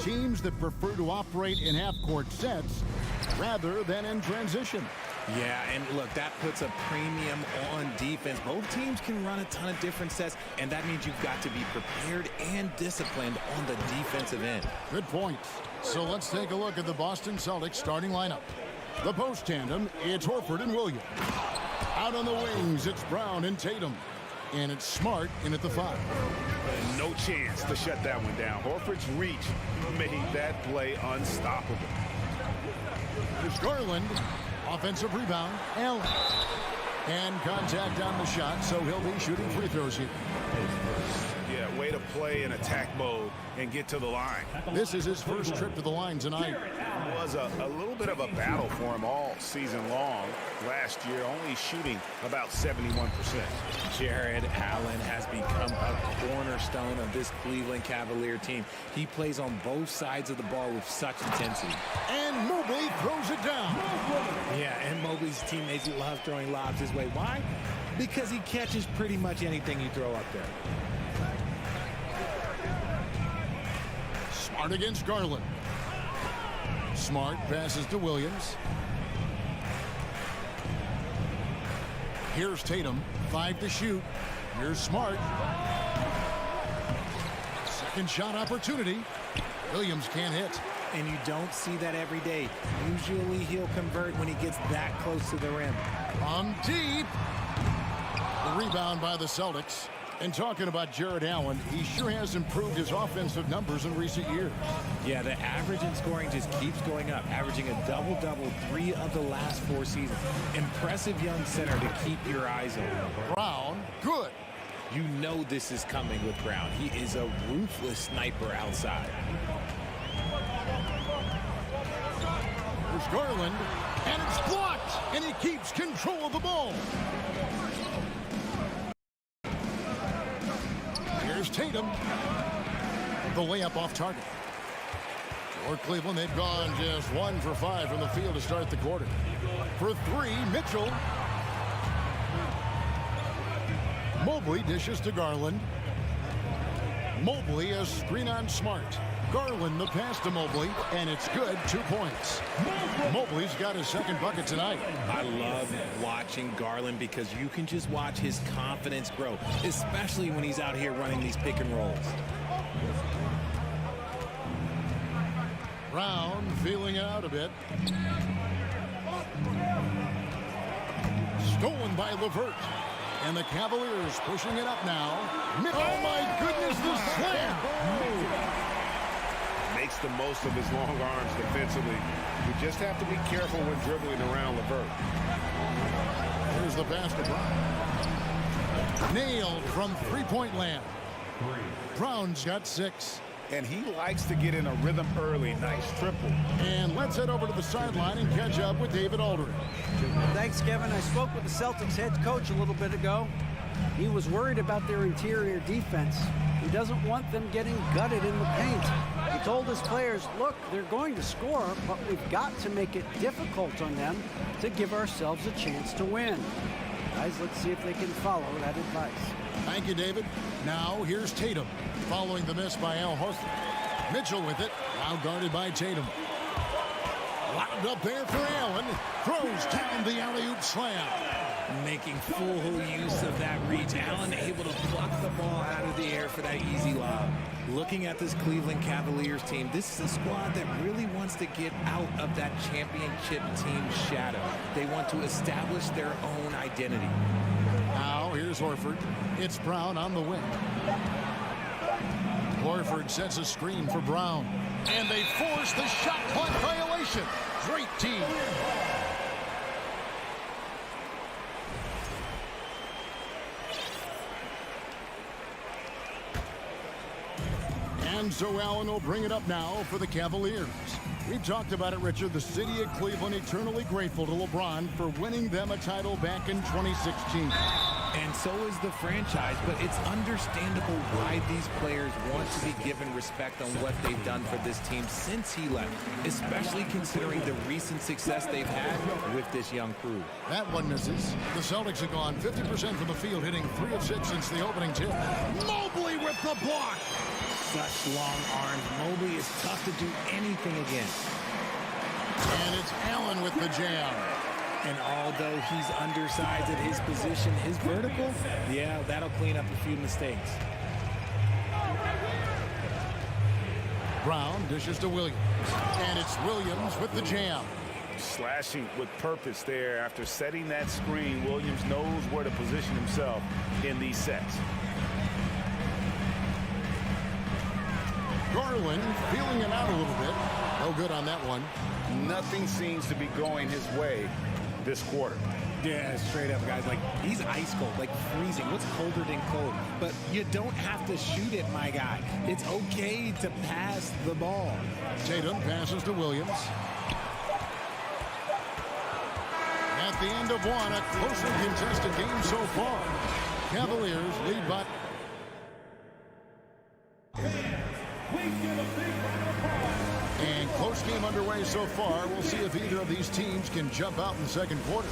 Teams that prefer to operate in half-court sets rather than in transition. Yeah, and look, that puts a premium on defense. Both teams can run a ton of different sets, and that means you've got to be prepared and disciplined on the defensive end. Good point. So let's take a look at the Boston Celtics starting lineup. The post tandem, it's Horford and Williams. Out on the wings, it's Brown and Tatum. And it's Smart in at the 5. No chance to shut that one down. Horford's reach made that play unstoppable. There's Garland. Offensive rebound, Allen. And contact on the shot, so he'll be shooting free throws here. Yeah, way to play in attack mode and get to the line. This is his first trip to the line tonight. It was a little bit of a battle for him all season long. Last year, only shooting about 71%. Jared Allen has become a cornerstone of this Cleveland Cavalier team. He plays on both sides of the ball with such intensity. And Mobley throws it down. Yeah, and Mobley's teammates love throwing lobs his way. Why? Because he catches pretty much anything you throw up there. Smart against Garland. Smart passes to Williams. Here's Tatum, 5 to shoot. Here's Smart. Second shot opportunity. Williams can't hit. And you don't see that every day. Usually he'll convert when he gets that close to the rim. From deep. The rebound by the Celtics. And talking about Jared Allen, he sure has improved his offensive numbers in recent years. Yeah, the average in scoring just keeps going up, averaging a double-double 3 of the last 4 seasons. Impressive young center to keep your eyes on. Brown, good. You know this is coming with Brown. He is a ruthless sniper outside. There's Garland, and it's blocked, and he keeps control of the ball. Here's Tatum. The layup off target. For Cleveland, they've gone just 1 for 5 from the field to start the quarter. For 3, Mitchell. Mobley dishes to Garland. Mobley, a screen on Smart. Garland, the pass to Mobley, and it's good, 2 points. Mobley's got his second bucket tonight. I love watching Garland because you can just watch his confidence grow, especially when he's out here running these pick and rolls. Brown feeling out a bit. Stolen by LeVert. And the Cavaliers pushing it up now. Oh my goodness, the slam! Makes the most of his long arms defensively. You just have to be careful when dribbling around LeVert. Here's the pass to Brown. Nailed from three-point land. Brown's got 6. And he likes to get in a rhythm early. Nice triple. And let's head over to the sideline and catch up with David Aldridge. Thanks, Kevin. I spoke with the Celtics head coach a little bit ago. He was worried about their interior defense. He doesn't want them getting gutted in the paint. He told his players, look, they're going to score, but we've got to make it difficult on them to give ourselves a chance to win. Guys, let's see if they can follow that advice. Thank you, David. Now, here's Tatum, following the miss by Al Horford. Mitchell with it, now guarded by Tatum. Lobbed up there for Allen. Throws down the alley-oop slam. Making full use of that reach. Allen able to pluck the ball out of the air for that easy lob. Looking at this Cleveland Cavaliers team, this is a squad that really wants to get out of that championship team shadow. They want to establish their own identity. Now, here's Horford. It's Brown on the wing. Horford sets a screen for Brown. And they force the shot clock violation. Great team. And so Allen will bring it up now for the Cavaliers. We've talked about it, Richard. The city of Cleveland eternally grateful to LeBron for winning them a title back in 2016. And so is the franchise, but it's understandable why these players want to be given respect on what they've done for this team since he left, especially considering the recent success they've had with this young crew. That one misses. The Celtics have gone 50% from the field, hitting 3 of 6 since the opening tip. Mobley with the block. Such long arms. Mobley is tough to do anything again. And it's Allen with the jam. And although he's undersized at his position, his vertical, yeah, that'll clean up a few mistakes. Brown dishes to Williams. And it's Williams with the jam. Slashing with purpose there. After setting that screen, Williams knows where to position himself in these sets. Garland feeling him out a little bit. No good on that one. Nothing seems to be going his way this quarter. Yeah, straight up, guys. Like, he's ice cold, like freezing. What's colder than cold? But you don't have to shoot it, my guy. It's okay to pass the ball. Tatum passes to Williams. At the end of one, a closely contested game so far. Cavaliers lead by... And close game underway so far. We'll see if either of these teams can jump out in the second quarter.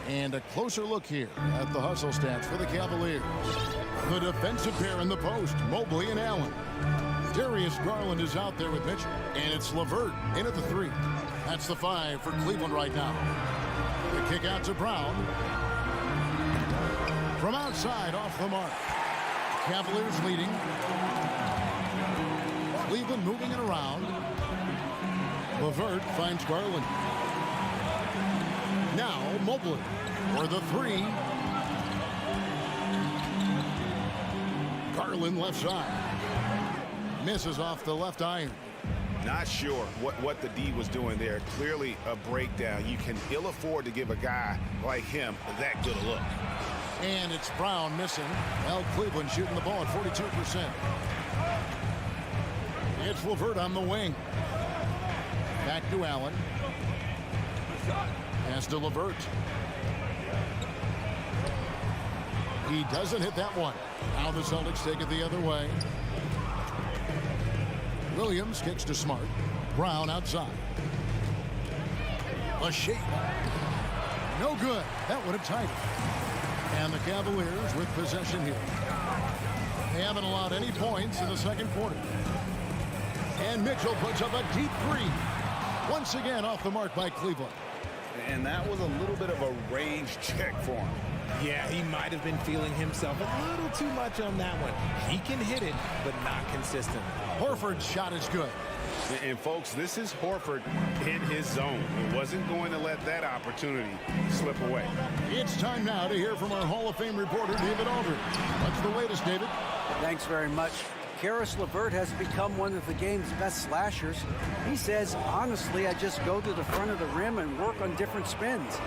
And a closer look here at the hustle stats for the Cavaliers. The defensive pair in the post, Mobley and Allen. Darius Garland is out there with Mitchell. And it's LeVert in at the 3. That's the 5 for Cleveland right now. The kick out to Brown. From outside, off the mark. Cavaliers leading. Cleveland moving it around. LeVert finds Garland. Now Mobley for the 3. Garland left side. Misses off the left iron. Not sure what the D was doing there. Clearly a breakdown. You can ill afford to give a guy like him that good a look. And it's Brown missing. Well, Cleveland shooting the ball at 42%. It's LeVert on the wing. Back to Allen. Pass to LeVert. He doesn't hit that one. Now the Celtics take it the other way. Williams kicks to Smart. Brown outside. A shake. No good. That would have tied it. And the Cavaliers with possession here. They haven't allowed any points in the second quarter. And Mitchell puts up a deep 3. Once again off the mark by Cleveland. And that was a little bit of a range check for him. Yeah, he might have been feeling himself a little too much on that one. He can hit it, but not consistent. Horford's shot is good. And folks, this is Horford in his zone. He wasn't going to let that opportunity slip away. It's time now to hear from our Hall of Fame reporter, David Aldridge. What's the latest, David? Thanks very much. Karis LeVert has become one of the game's best slashers. He says, honestly, I just go to the front of the rim and work on different spins.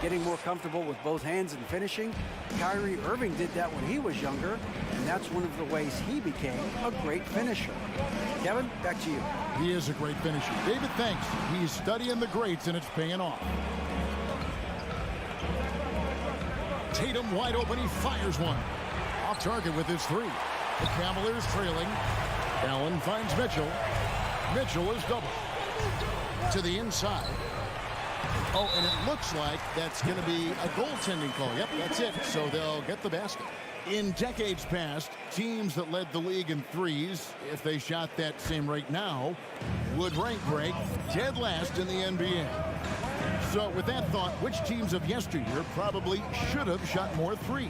Getting more comfortable with both hands and finishing. Kyrie Irving did that when he was younger, and that's one of the ways he became a great finisher. Kevin, back to you. He is a great finisher. David, thanks. He's studying the greats, and it's paying off. Tatum wide open. He fires one. Off target with his 3. The Cavaliers trailing. Allen finds Mitchell. Mitchell is double. To the inside. Oh, and it looks like that's going to be a goaltending call. Yep, that's it. So they'll get the basket. In decades past, teams that led the league in threes, if they shot that same rate now, would rank break dead last in the NBA. So with that thought, which teams of yesteryear probably should have shot more threes?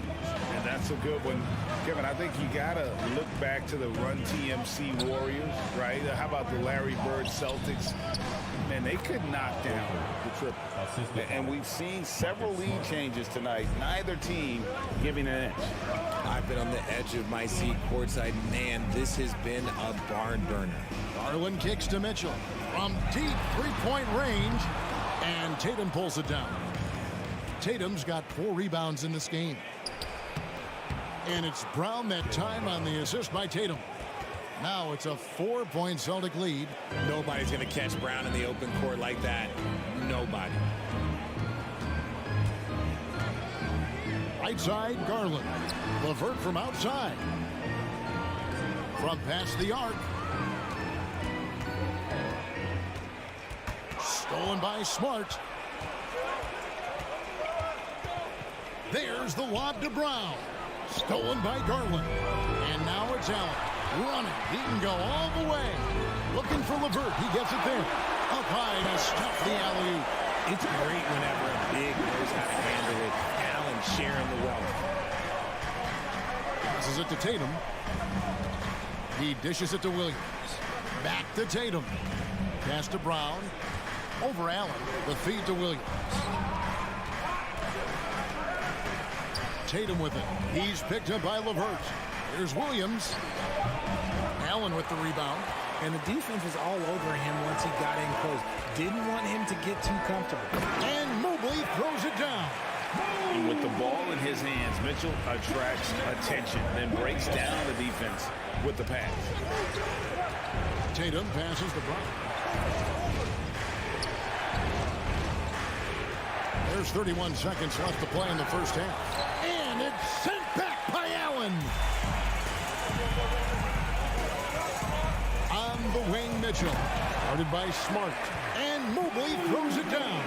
And that's a good one. Kevin, I think you got to look back to the Run TMC Warriors, right? How about the Larry Bird Celtics? Man, they could knock down the triple. And we've seen several lead changes tonight. Neither team giving an edge. I've been on the edge of my seat courtside. Man, this has been a barn burner. Garland kicks to Mitchell from deep three-point range. And Tatum pulls it down. Tatum's got 4 rebounds in this game. And it's Brown that time on the assist by Tatum. Now it's a 4-point Celtic lead. Nobody's going to catch Brown in the open court like that. Nobody. Right side, Garland. LeVert from outside. From past the arc. Stolen by Smart. There's the lob to Brown. Stolen by Garland. And now it's Allen. running. He can go all the way. Looking for LeVert. He gets it there. Up high to stuff the alley-oop. It's great whenever a big knows how to handle it. Allen sharing the wealth. Passes it to Tatum. He dishes it to Williams. Back to Tatum. Pass to Brown. Over Allen. The feed to Williams. Tatum with it. He's picked up by LeVert. Here's Williams. Allen with the rebound. And the defense was all over him once he got in close. Didn't want him to get too comfortable. And Mobley throws it down. And with the ball in his hands, Mitchell attracts attention, then breaks down the defense with the pass. Tatum passes to Brown. There's 31 seconds left to play in the first half. And it's sent back by Allen. On the wing, Mitchell. Guarded by Smart. And Mobley throws it down.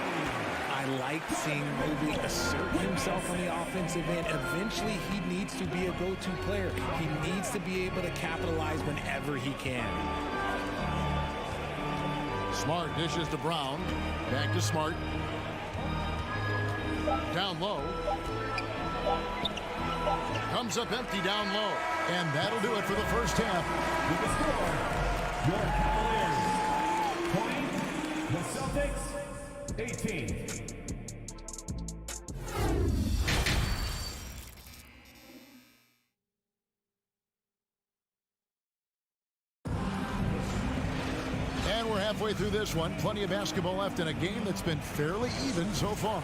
I like seeing Mobley assert himself on the offensive end. Eventually, he needs to be a go-to player. He needs to be able to capitalize whenever he can. Smart dishes to Brown. Back to Smart. Down low. Comes up empty down low. And that'll do it for the first half. With the score, your Cavaliers. Point, the Celtics, 18. And we're halfway through this one. Plenty of basketball left in a game that's been fairly even so far.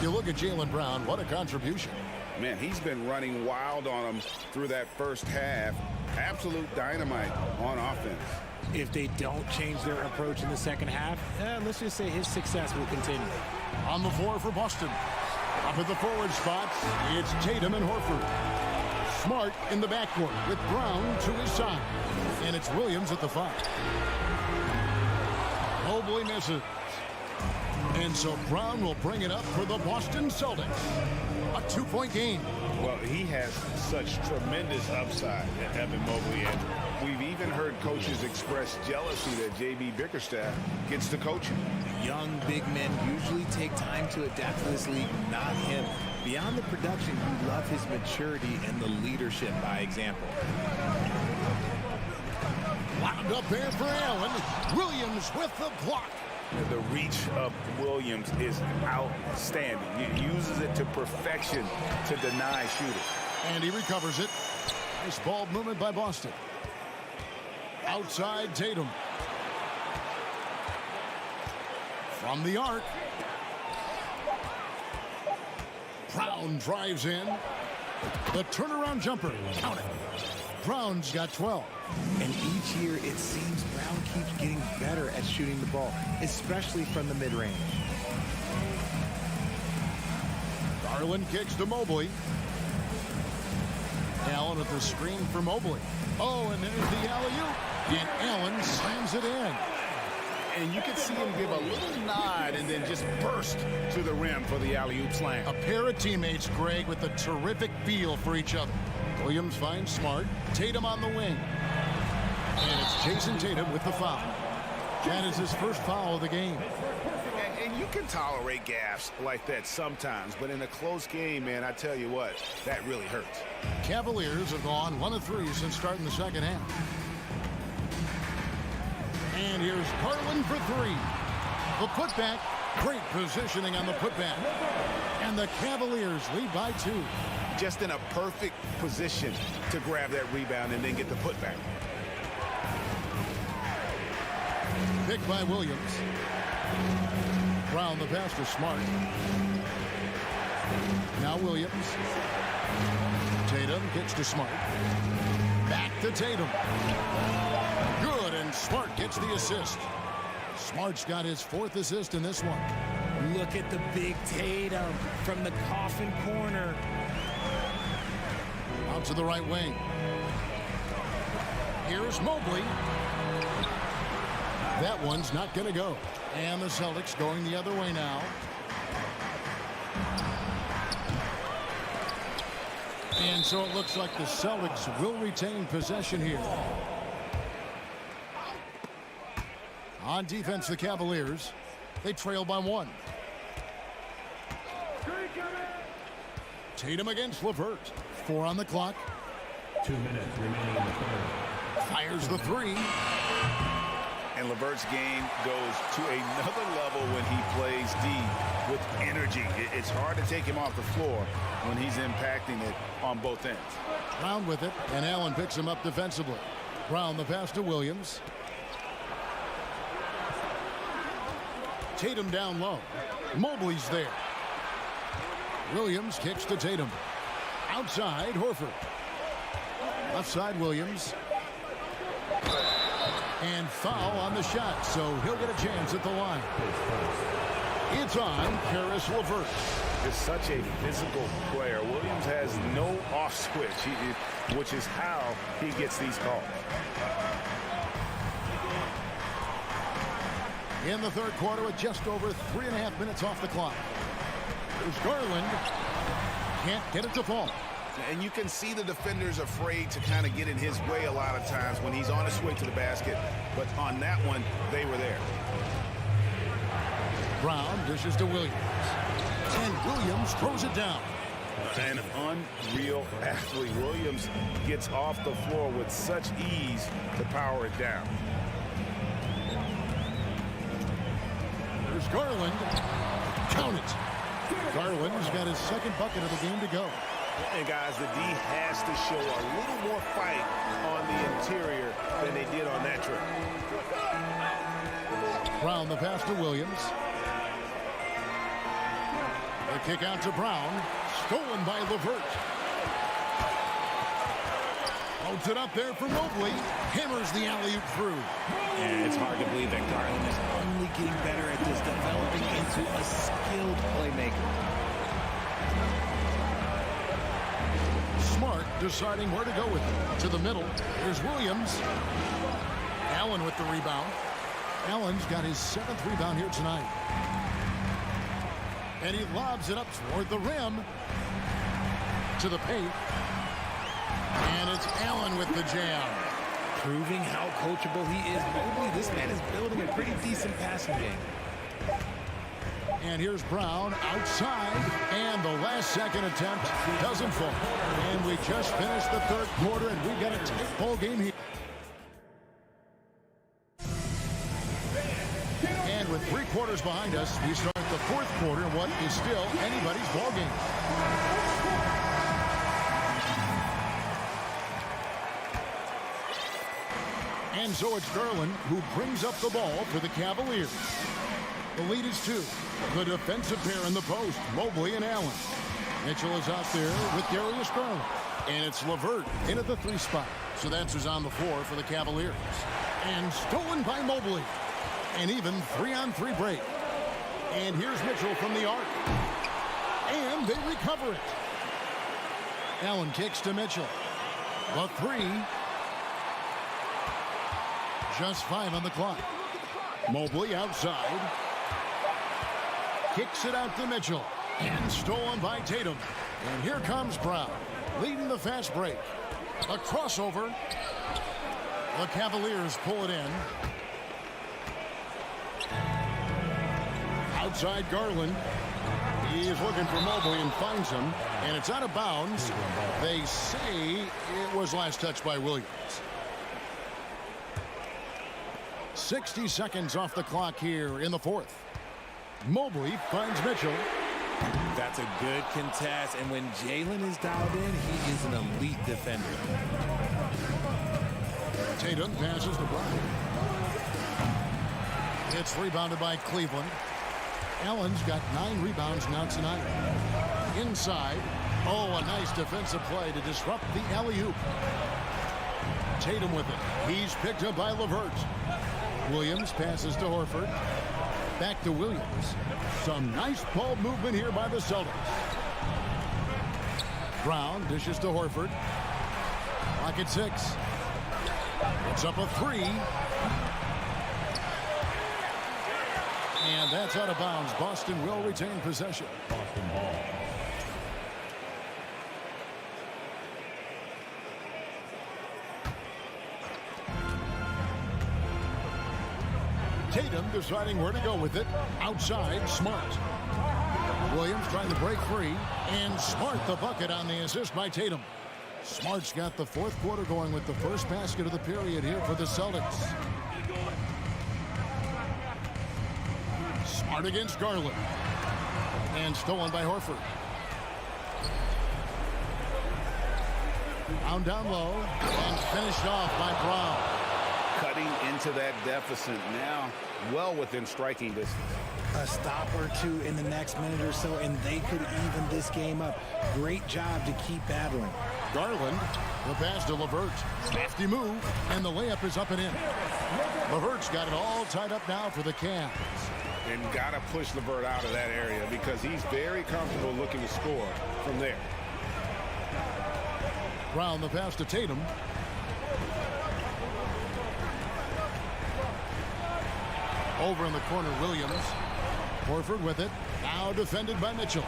You look at Jaylen Brown, what a contribution. Man, he's been running wild on him through that first half. Absolute dynamite on offense. If they don't change their approach in the second half, let's just say his success will continue. On the floor for Boston. Up at the forward spots, it's Tatum and Horford. Smart in the backcourt with Brown to his side. And it's Williams at the 5. Mobley misses. And so Brown will bring it up for the Boston Celtics. A 2-point game. Well, he has such tremendous upside, Evan Mobley. And we've even heard coaches express jealousy that J.B. Bickerstaff gets to coaching. Young big men usually take time to adapt to this league, not him. Beyond the production, you love his maturity and the leadership by example. Wound up there for Allen. Williams with the block. The reach of Williams is outstanding. He uses it to perfection to deny shooting. And he recovers it. Nice ball movement by Boston. Outside Tatum. From the arc. Brown drives in. The turnaround jumper. Count it. Brown's got 12. And each year, it seems Brown keeps getting better at shooting the ball, especially from the mid-range. Garland kicks to Mobley. Allen with the screen for Mobley. Oh, and there's the alley-oop. And Allen slams it in. And you can see him give a little nod and then just burst to the rim for the alley-oop slam. A pair of teammates, Greg, with a terrific feel for each other. Williams finds Smart. Tatum on the wing. And it's Jason Tatum with the foul. That is his first foul of the game. And you can tolerate gaffes like that sometimes, but in a close game, man, I tell you what, that really hurts. Cavaliers have gone 1 of 3 since starting the second half. And here's Garland for 3. The putback. Great positioning on the putback. And the Cavaliers lead by 2. Just in a perfect position to grab that rebound and then get the putback. Picked by Williams. Brown the pass to Smart. Now Williams. Tatum kicks to Smart. Back to Tatum. Good, and Smart gets the assist. Smart's got his 4th assist in this one. Look at the big Tatum from the coffin corner. Out to the right wing. Here's Mobley. That one's not going to go. And the Celtics going the other way now. And so it looks like the Celtics will retain possession here. On defense, the Cavaliers. They trail by 1. Tatum against LeVert. 4 on the clock. 2 minutes remaining in the third. Fires the 3. And LeVert's game goes to another level when he plays D with energy. It's hard to take him off the floor when he's impacting it on both ends. Brown with it, and Allen picks him up defensively. Brown the pass to Williams. Tatum down low. Mobley's there. Williams kicks to Tatum. Outside, Horford. Left side, Williams. And foul on the shot, so he'll get a chance at the line. It's on Caris LeVert. Is such a physical player. Williams has no off switch, which is how he gets these calls. In the third quarter with just over 3.5 minutes off the clock. There's Garland. Can't get it to fall. And you can see the defenders afraid to kind of get in his way a lot of times when he's on his way to the basket. But on that one, they were there. Brown dishes to Williams. And Williams throws it down. An unreal athlete. Williams gets off the floor with such ease to power it down. There's Garland. Count it. Garland's got his second bucket of the game to go. And guys, the D has to show a little more fight on the interior than they did on that trip. Brown the pass to Williams. The kick out to Brown. Stolen by LeVert. Holds it up there for Mobley. Hammers the alley-oop through. And it's hard to believe that Garland is only getting better at this, developing into a skilled playmaker. Smart deciding where to go with it. To the middle. Here's Williams. Allen with the rebound. Allen's got his 7th rebound here tonight. And he lobs it up toward the rim. To the paint. And it's Allen with the jam. Proving how coachable he is. Mobley, this man is building a pretty decent passing game. And here's Brown outside. And the last second attempt doesn't fall. And we just finished the third quarter, and we've got a tight ball game here. And with 3 quarters behind us, we start the fourth quarter in what is still anybody's ball game. And so it's Garland who brings up the ball for the Cavaliers. The lead is 2. The defensive pair in the post, Mobley and Allen. Mitchell is out there with Darius Garland. And it's LeVert in at the 3 spot. So that's who's on the floor for the Cavaliers. And stolen by Mobley. And even 3-on-3 break. And here's Mitchell from the arc. And they recover it. Allen kicks to Mitchell. The 3. Just 5 on the clock. Mobley outside. Kicks it out to Mitchell. And stolen by Tatum. And here comes Brown, leading the fast break. A crossover. The Cavaliers pull it in. Outside Garland. He is looking for Mobley and finds him. And it's out of bounds. They say it was last touched by Williams. 60 seconds off the clock here in the fourth. Mobley finds Mitchell. That's a good contest, and when Jalen is dialed in, he is an elite defender. Tatum passes to Brown. It's rebounded by Cleveland. Allen's got 9 rebounds now tonight. Inside. Oh, a nice defensive play to disrupt the alley-oop. Tatum with it. He's picked up by LeVert. Williams passes to Horford. Back to Williams. Some nice ball movement here by the Celtics. Brown dishes to Horford. Clock at 6. It's up a 3. And that's out of bounds. Boston will retain possession. Boston ball. Tatum deciding where to go with it. Outside, Smart. Williams trying to break free. And Smart the bucket on the assist by Tatum. Smart's got the fourth quarter going with the first basket of the period here for the Celtics. Smart against Garland. And stolen by Horford. Down low. And finished off by Brown. Cutting into that deficit now, well within striking distance. A stop or two in the next minute or so, and they could even this game up. Great job to keep battling. Garland, the pass to LeVert. Lefty move, and the layup is up and in. LeVert's got it all tied up now for the Cavs. And got to push LeVert out of that area because he's very comfortable looking to score from there. Brown, the pass to Tatum. Over in the corner, Williams. Horford with it. Now defended by Mitchell.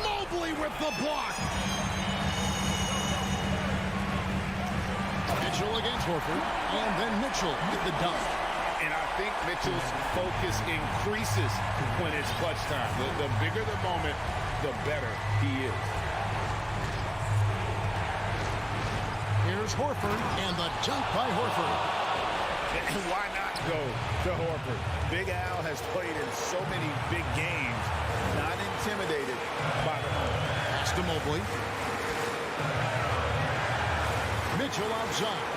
Mobley with the block. Mitchell against Horford. And then Mitchell with the dunk. And I think Mitchell's focus increases when it's clutch time. The bigger the moment, the better he is. Here's Horford, and the dunk by Horford. And why not go to Horford? Big Al has played in so many big games, not intimidated by the moment. Pass to Mobley. Mitchell outside.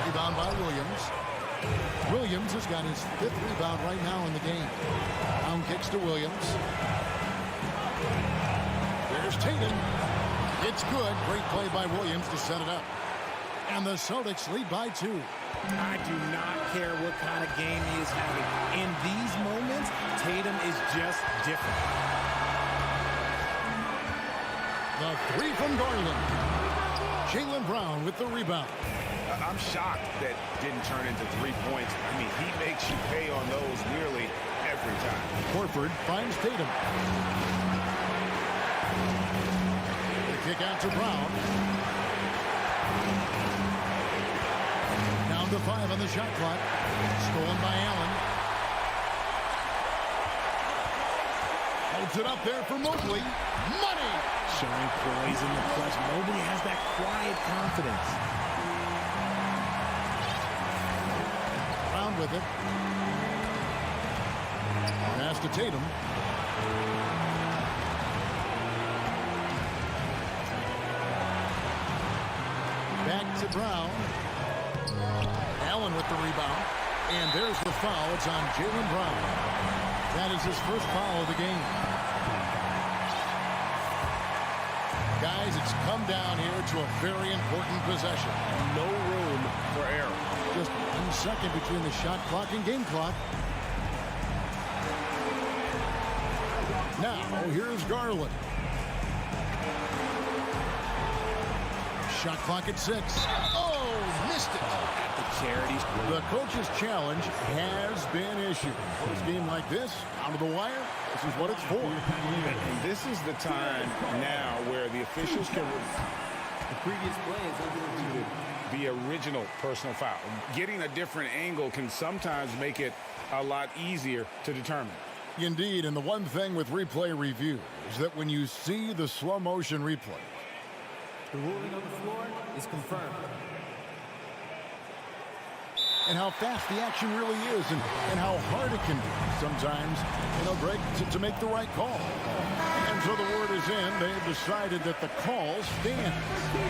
Rebound by Williams. Williams has got his fifth rebound right now in the game. Brown kicks to Williams. There's Tatum. It's good. Great play by Williams to set it up. And the Celtics lead by 2. I do not care what kind of game he is having. In these moments, Tatum is just different. The three from Garland. Jaylen Brown with the rebound. I'm shocked that didn't turn into 3 points. I mean, he makes you pay on those nearly every time. Horford finds Tatum. Kick out to Brown. Down to 5 on the shot clock. Stolen by Allen. Holds it up there for Mobley. Money! Showing poise in the clutch. Mobley has that quiet confidence. Brown with it. Pass to Tatum. Back to Brown. Allen with the rebound. And there's the foul. It's on Jaylen Brown. That is his first foul of the game. Guys, it's come down here to a very important possession. No room for error. Just 1 second between the shot clock and game clock. Now, here's Garland. Shot clock at 6. Oh, missed it. At the charities. The coach's challenge has been issued. For a game like this, out of the wire, this is what it's for. And this is the time now where the officials can The previous play is over to the original personal foul. Getting a different angle can sometimes make it a lot easier to determine. Indeed, and the one thing with replay review is that when you see the slow motion replay, the ruling on the floor is confirmed. and how fast the action really is and how hard it can be sometimes, Greg, to make the right call. And so the word is in. They have decided that the call stands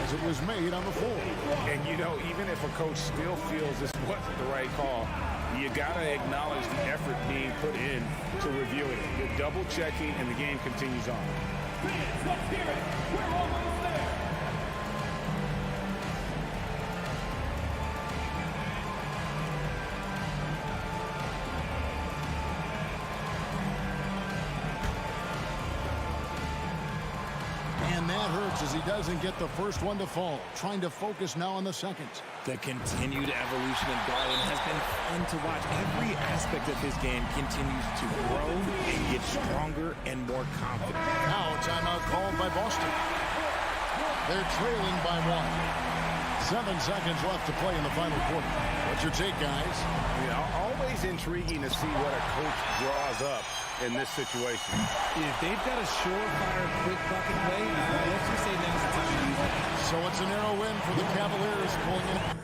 as it was made on the floor. And, even if a coach still feels this wasn't the right call, you got to acknowledge the effort being put in to reviewing it. You're double-checking, and the game continues on. And that hurts as he doesn't get the first one to fall. Trying to focus now on the second. The continued evolution of Garland has been fun to watch. Every aspect of his game continues to grow and get stronger and more confident. Now a timeout called by Boston. They're trailing by 1. 7 seconds left to play in the final quarter. What's your take, guys? Always intriguing to see what a coach draws up in this situation. If they've got a surefire, quick bucket play, let's just say now's the time to use it. So it's a narrow win for the Cavaliers pulling in.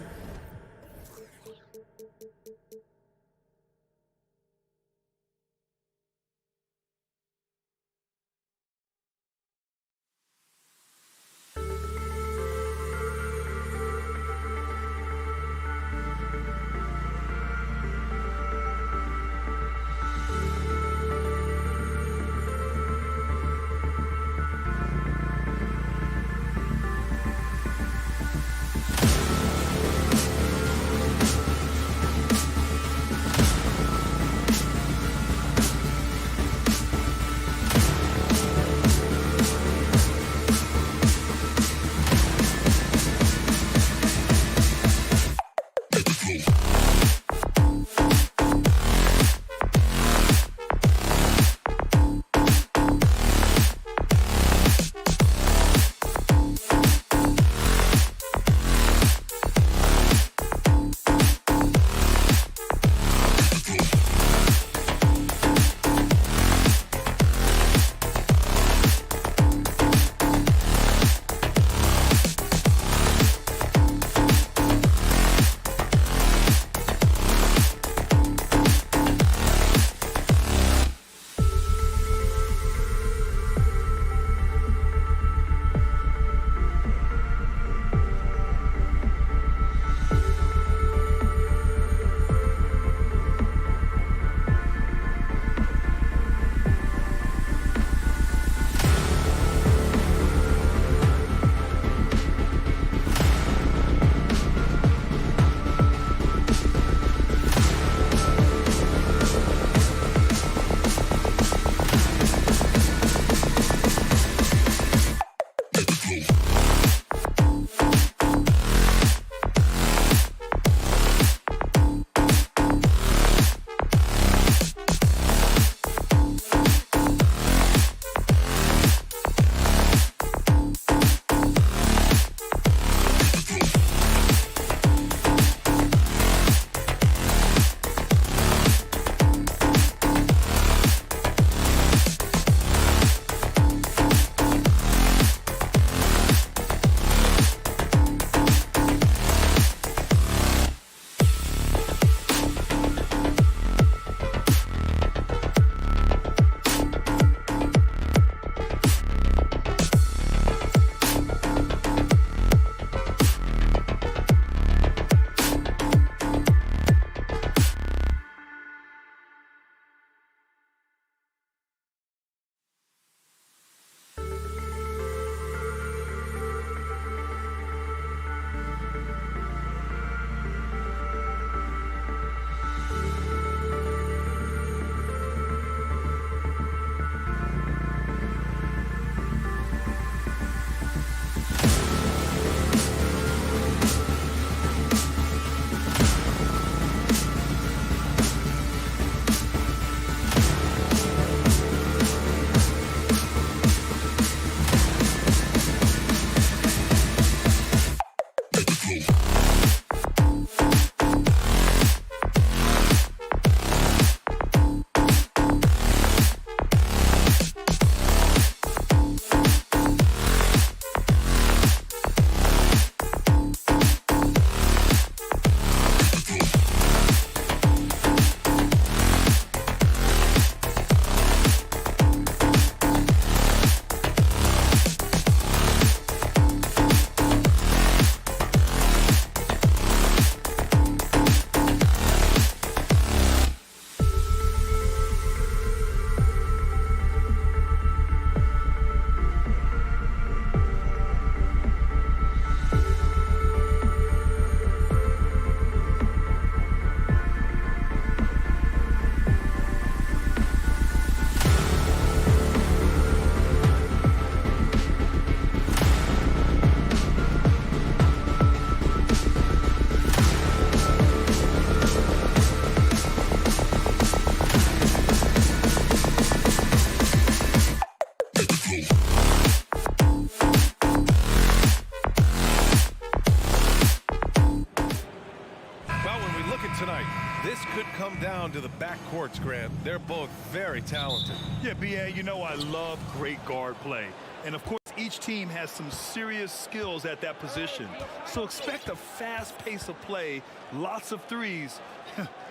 look at tonight. This could come down to the backcourts, Grant. They're both very talented. Yeah, B.A., you know I love great guard play. And, of course, each team has some serious skills at that position. So expect a fast pace of play, lots of threes.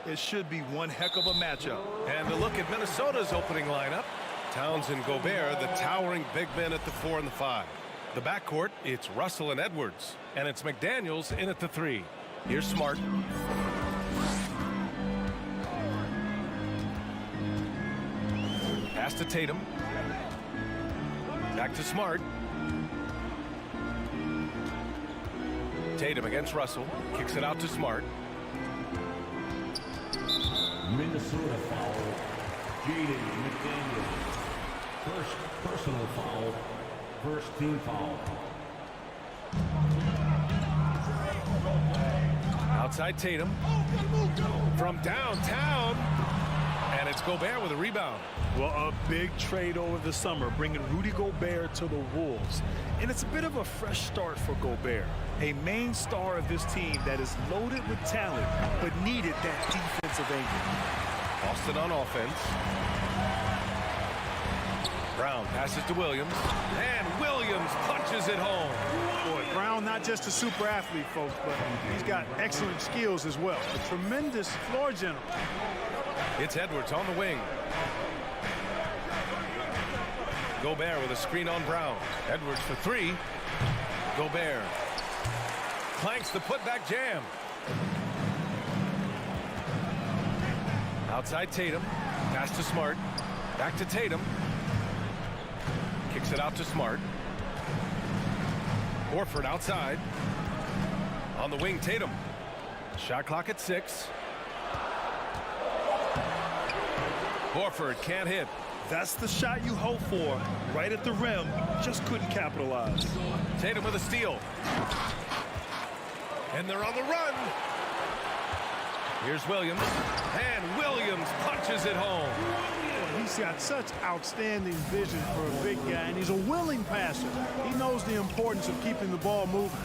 It should be one heck of a matchup. And a look at Minnesota's opening lineup. Towns and Gobert, the towering big men at the 4 and the 5. The backcourt, it's Russell and Edwards. And it's McDaniels in at the 3. Here's Smart. Pass to Tatum. Back to Smart. Tatum against Russell. Kicks it out to Smart. Minnesota foul. Jaden McDaniels. First personal foul. First team foul. Outside Tatum. From downtown. And it's Gobert with a rebound. Well, a big trade over the summer, bringing Rudy Gobert to the Wolves. And it's a bit of a fresh start for Gobert, a main star of this team that is loaded with talent, but needed that defensive anchor. Austin on offense. Brown passes to Williams. And Williams punches it home. Boy, Brown not just a super athlete, folks, but he's got excellent skills as well. A tremendous floor general. It's Edwards on the wing. Gobert with a screen on Brown. Edwards for 3. Gobert clanks the putback jam. Outside Tatum. Pass to Smart. Back to Tatum. Kicks it out to Smart. Horford outside. On the wing, Tatum. Shot clock at 6. Horford can't hit. That's the shot you hope for. Right at the rim, just couldn't capitalize. Tatum with a steal. And they're on the run. Here's Williams. And Williams punches it home. He's got such outstanding vision for a big guy, and he's a willing passer. He knows the importance of keeping the ball moving.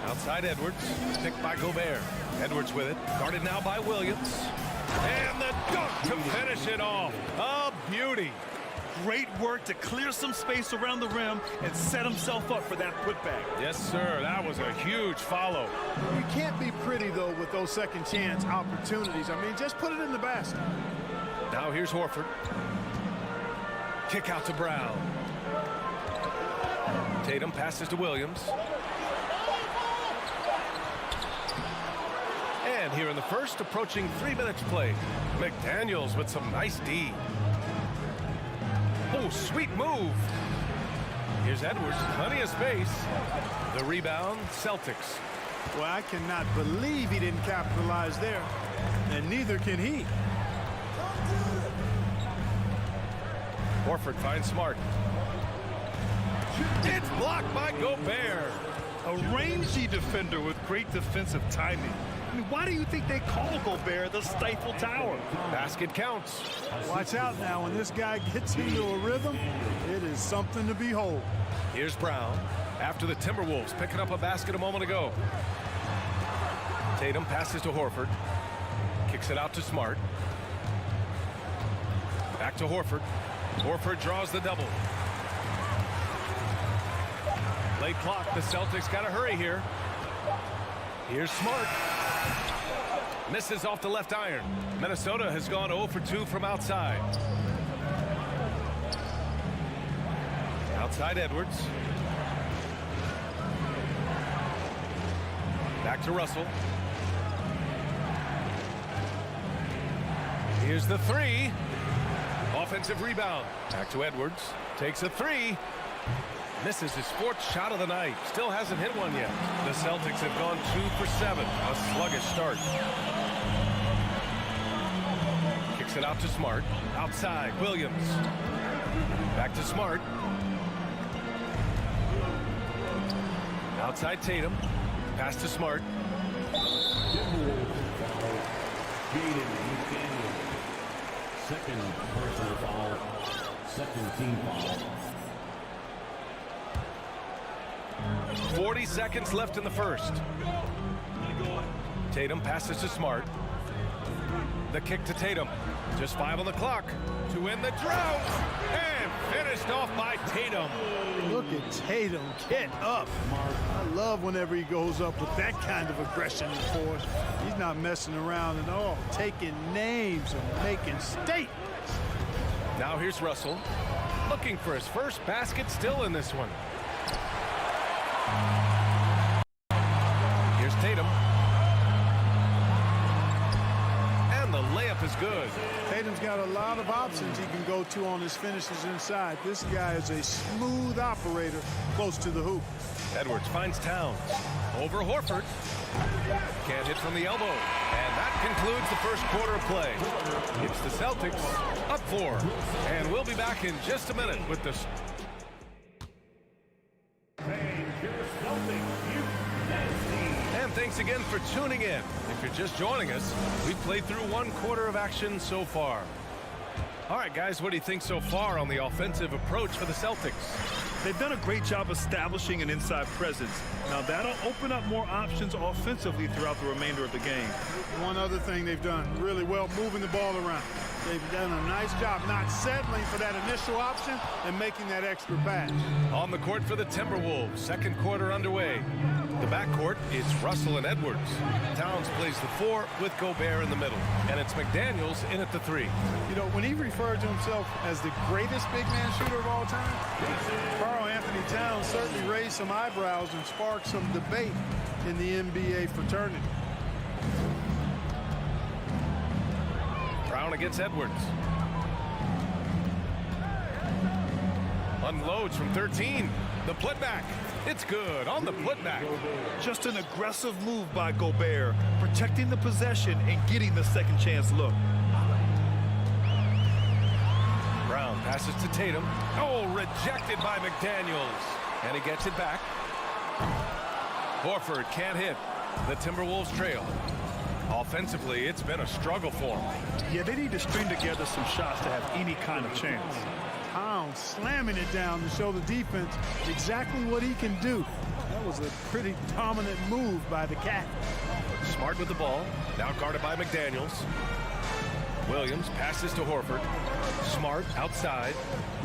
Outside Edwards. Picked by Gobert. Edwards with it. Guarded now by Williams. And the dunk to finish it off. A beauty. Great work to clear some space around the rim and set himself up for that putback. Yes, sir. That was a huge follow. You can't be pretty, though, with those second chance opportunities. I mean, just put it in the basket. Now here's Horford. Kick out to Brown. Tatum passes to Williams. And here in the first, approaching 3 minutes played. McDaniels with some nice D. Oh, sweet move. Here's Edwards, plenty of space. The rebound, Celtics. Well, I cannot believe he didn't capitalize there, and neither can he. Horford finds Smart. It's blocked by Gobert. A rangy defender with great defensive timing. I mean, why do you think they call Gobert the Stifle Tower? Basket counts. Watch out now. When this guy gets into a rhythm, it is something to behold. Here's Brown. After the Timberwolves picking up a basket a moment ago. Tatum passes to Horford. Kicks it out to Smart. Back to Horford. Horford draws the double. Late clock. The Celtics got to hurry here. Here's Smart. Misses off the left iron. Minnesota has gone 0 for 2 from outside. Outside Edwards. Back to Russell. Here's the 3. Offensive rebound. Back to Edwards. Takes a 3. Misses his 4th shot of the night. Still hasn't hit one yet. The Celtics have gone 2 for 7. A sluggish start. Kicks it out to Smart. Outside, Williams. Back to Smart. Outside Tatum. Pass to Smart. Jaden McDaniels. Second personal foul. Second team foul. 40 seconds left in the first. Tatum passes to Smart. The kick to Tatum. Just 5 on the clock to win the drought. And finished off by Tatum. Look at Tatum. Get up, Mark. I love whenever he goes up with that kind of aggression and force. He's not messing around at all. Taking names and making statements. Now here's Russell. Looking for his first basket still in this one. Here's Tatum. And the layup is good. Tatum's got a lot of options he can go to on his finishes inside. This guy is a smooth operator close to the hoop. Edwards finds Towns. Over Horford. Can't hit from the elbow. And that concludes the first quarter of play. It's the Celtics up 4. And we'll be back in just a minute with this. And thanks again for tuning in. If you're just joining us, we've played through 1 quarter of action so far. All right, guys, what do you think so far on the offensive approach for the Celtics? They've done a great job establishing an inside presence. Now, that'll open up more options offensively throughout the remainder of the game. One other thing they've done really well, moving the ball around. They've done a nice job not settling for that initial option and making that extra pass. On the court for the Timberwolves, second quarter underway. The backcourt is Russell and Edwards. Towns plays the 4 with Gobert in the middle. And it's McDaniels in at the 3. You know, when he referred to himself as the greatest big man shooter of all time, Karl Anthony Towns certainly raised some eyebrows and sparked some debate in the NBA fraternity. Brown against Edwards. Unloads from 13. The putback. It's good on the putback. Just an aggressive move by Gobert, protecting the possession and getting the second chance look. Brown passes to Tatum. Oh, rejected by McDaniels. And he gets it back. Horford can't hit. The Timberwolves trail. Offensively, it's been a struggle for them. Yeah, they need to string together some shots to have any kind of chance. Towns slamming it down to show the defense exactly what he can do. That was a pretty dominant move by the Cat. Smart with the ball. Now guarded by McDaniels. Williams passes to Horford. Smart outside.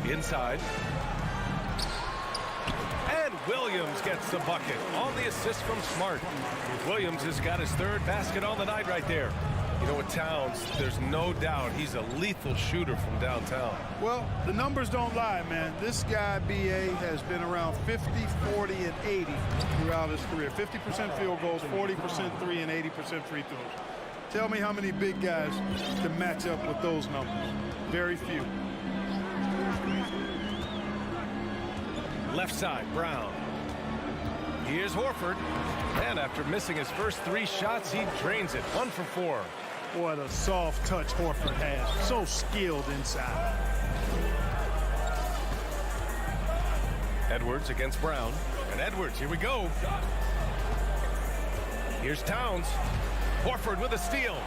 Inside. And Williams gets the bucket on the assist from Smart. Williams has got his 3rd basket on the night right there. You know, with Towns, there's no doubt he's a lethal shooter from downtown. Well, the numbers don't lie, man. This guy, B.A., has been around 50, 40, and 80 throughout his career. 50% field goals, 40% 3, and 80% free throws. Tell me how many big guys can match up with those numbers. Very few. Left side, Brown. Here's Horford. And after missing his first 3 shots, he drains it. 1 for 4. Boy, the soft touch Horford has. So skilled inside. Edwards against Brown. And Edwards, here we go. Here's Towns. Horford with a steal.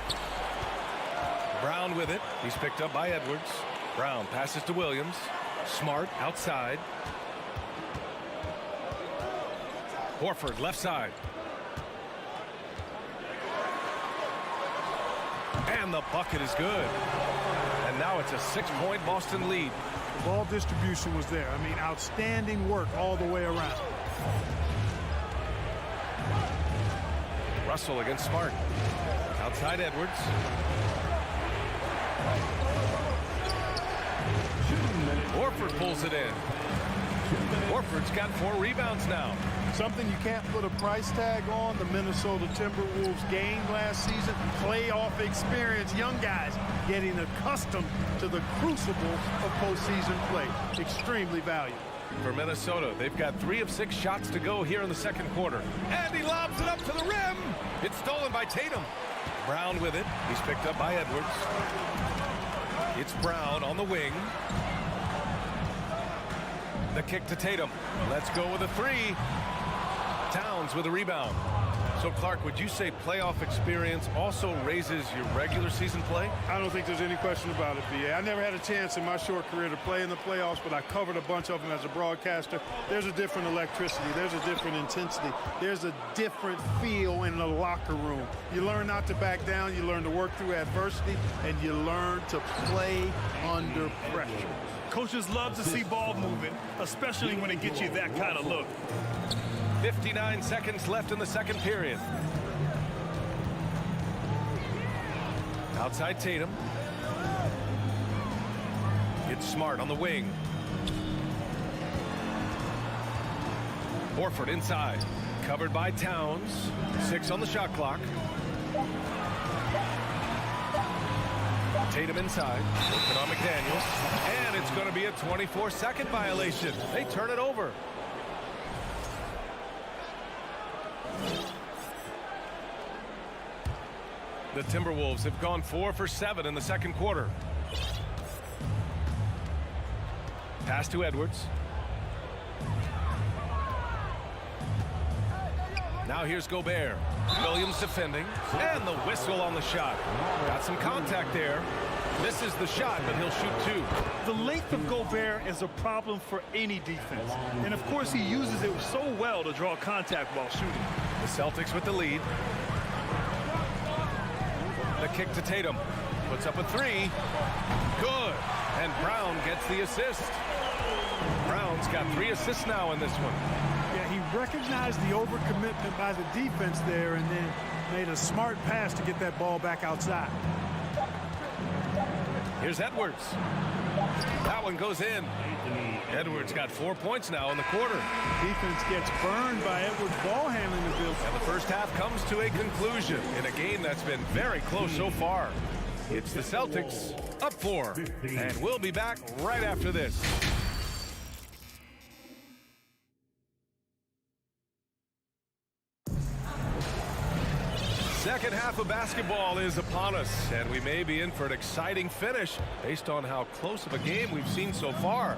Brown with it. He's picked up by Edwards. Brown passes to Williams. Smart outside. Horford left side. And the bucket is good. And now it's a 6-point Boston lead. The ball distribution was there. I mean, outstanding work all the way around. Russell against Smart. Outside Edwards. Horford pulls it in. Horford's got 4 rebounds now. Something you can't put a price tag on, the Minnesota Timberwolves gained last season. Playoff experience, young guys getting accustomed to the crucible of postseason play. Extremely valuable. For Minnesota, they've got 3 of 6 shots to go here in the second quarter. And he lobs it up to the rim. It's stolen by Tatum. Brown with it. He's picked up by Edwards. It's Brown on the wing. The kick to Tatum. Let's go with a 3. Towns with a rebound. So, Clark, would you say playoff experience also raises your regular season play? I don't think there's any question about it, B.A. I never had a chance in my short career to play in the playoffs, but I covered a bunch of them as a broadcaster. There's a different electricity. There's a different intensity. There's a different feel in the locker room. You learn not to back down. You learn to work through adversity, and you learn to play under pressure. Coaches love to see ball movement, especially when it gets you that kind of look. 59 seconds left in the second period. Outside Tatum. It's Smart on the wing. Horford inside. Covered by Towns. 6 on the shot clock. Tatum inside. Working on McDaniels. And it's going to be a 24-second violation. They turn it over. The Timberwolves have gone 4 for 7 in the second quarter. Pass to Edwards. Now here's Gobert. Williams defending. And the whistle on the shot. Got some contact there. Misses the shot, but he'll shoot 2. The length of Gobert is a problem for any defense. And of course he uses it so well to draw contact while shooting. The Celtics with the lead. The kick to Tatum. Puts up a 3. Good. And Brown gets the assist. Brown's got 3 assists now in this one. Yeah, he recognized the overcommitment by the defense there and then made a smart pass to get that ball back outside. Here's Edwards. That one goes in. Edwards got 4 points now in the quarter. Defense gets burned by Edwards' ball handling ability. And the first half comes to a conclusion in a game that's been very close so far. It's the Celtics up 4. And we'll be back right after this. Second half of basketball is upon us, and we may be in for an exciting finish based on how close of a game we've seen so far.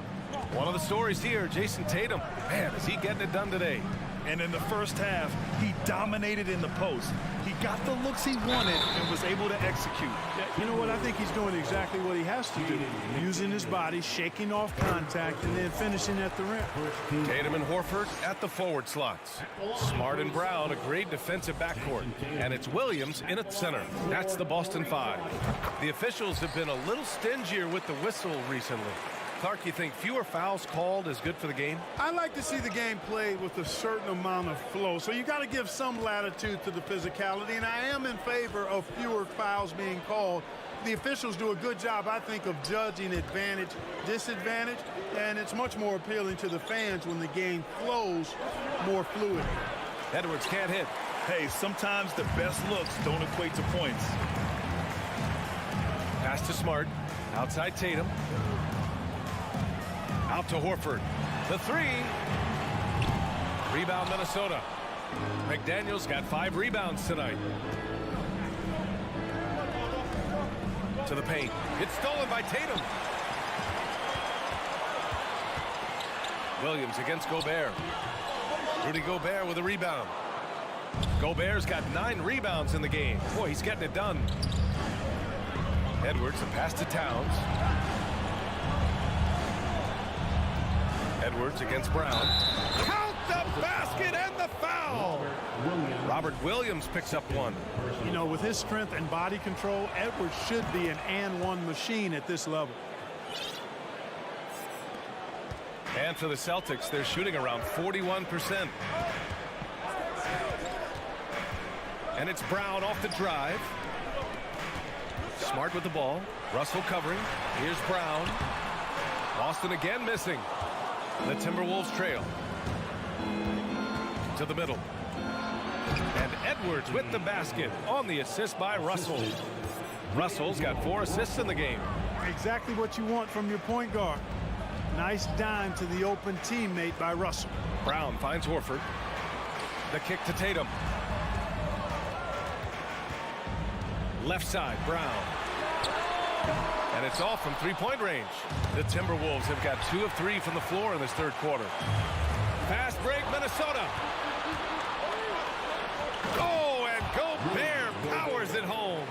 One of the stories here, Jason Tatum. Man, is he getting it done today? And in the first half, he dominated in the post. He got the looks he wanted and was able to execute. You know what? I think he's doing exactly what he has to do. Using his body, shaking off contact, and then finishing at the rim. Tatum and Horford at the forward slots. Smart and Brown, a great defensive backcourt. And it's Williams in at center. That's the Boston 5. The officials have been a little stingier with the whistle recently. Clark, you think fewer fouls called is good for the game? I like to see the game played with a certain amount of flow. So you got to give some latitude to the physicality, and I am in favor of fewer fouls being called. The officials do a good job, I think, of judging advantage, disadvantage, and it's much more appealing to the fans when the game flows more fluid. Edwards can't hit. Hey, sometimes the best looks don't equate to points. Pass to Smart. Outside Tatum. Out to Horford. The 3. Rebound Minnesota. McDaniels got 5 rebounds tonight. To the paint. It's stolen by Tatum. Williams against Gobert. Rudy Gobert with a rebound. Gobert's got 9 rebounds in the game. Boy, he's getting it done. Edwards, a pass to Towns. Edwards against Brown. Count the basket and the foul. Robert Williams picks up 1. You know, with his strength and body control, Edwards should be an and-one machine at this level. And for the Celtics, they're shooting around 41%. And it's Brown off the drive. Smart with the ball. Russell covering. Here's Brown. Boston again missing. The Timberwolves trail. To the middle. And Edwards with the basket on the assist by Russell. Russell's got 4 assists in the game. Exactly what you want from your point guard. Nice dime to the open teammate by Russell. Brown finds Horford. The kick to Tatum. Left side, Brown. And it's off from three-point range. The Timberwolves have got 2 of 3 from the floor in this third quarter. Fast break, Minnesota. Oh, and Gobert powers it home.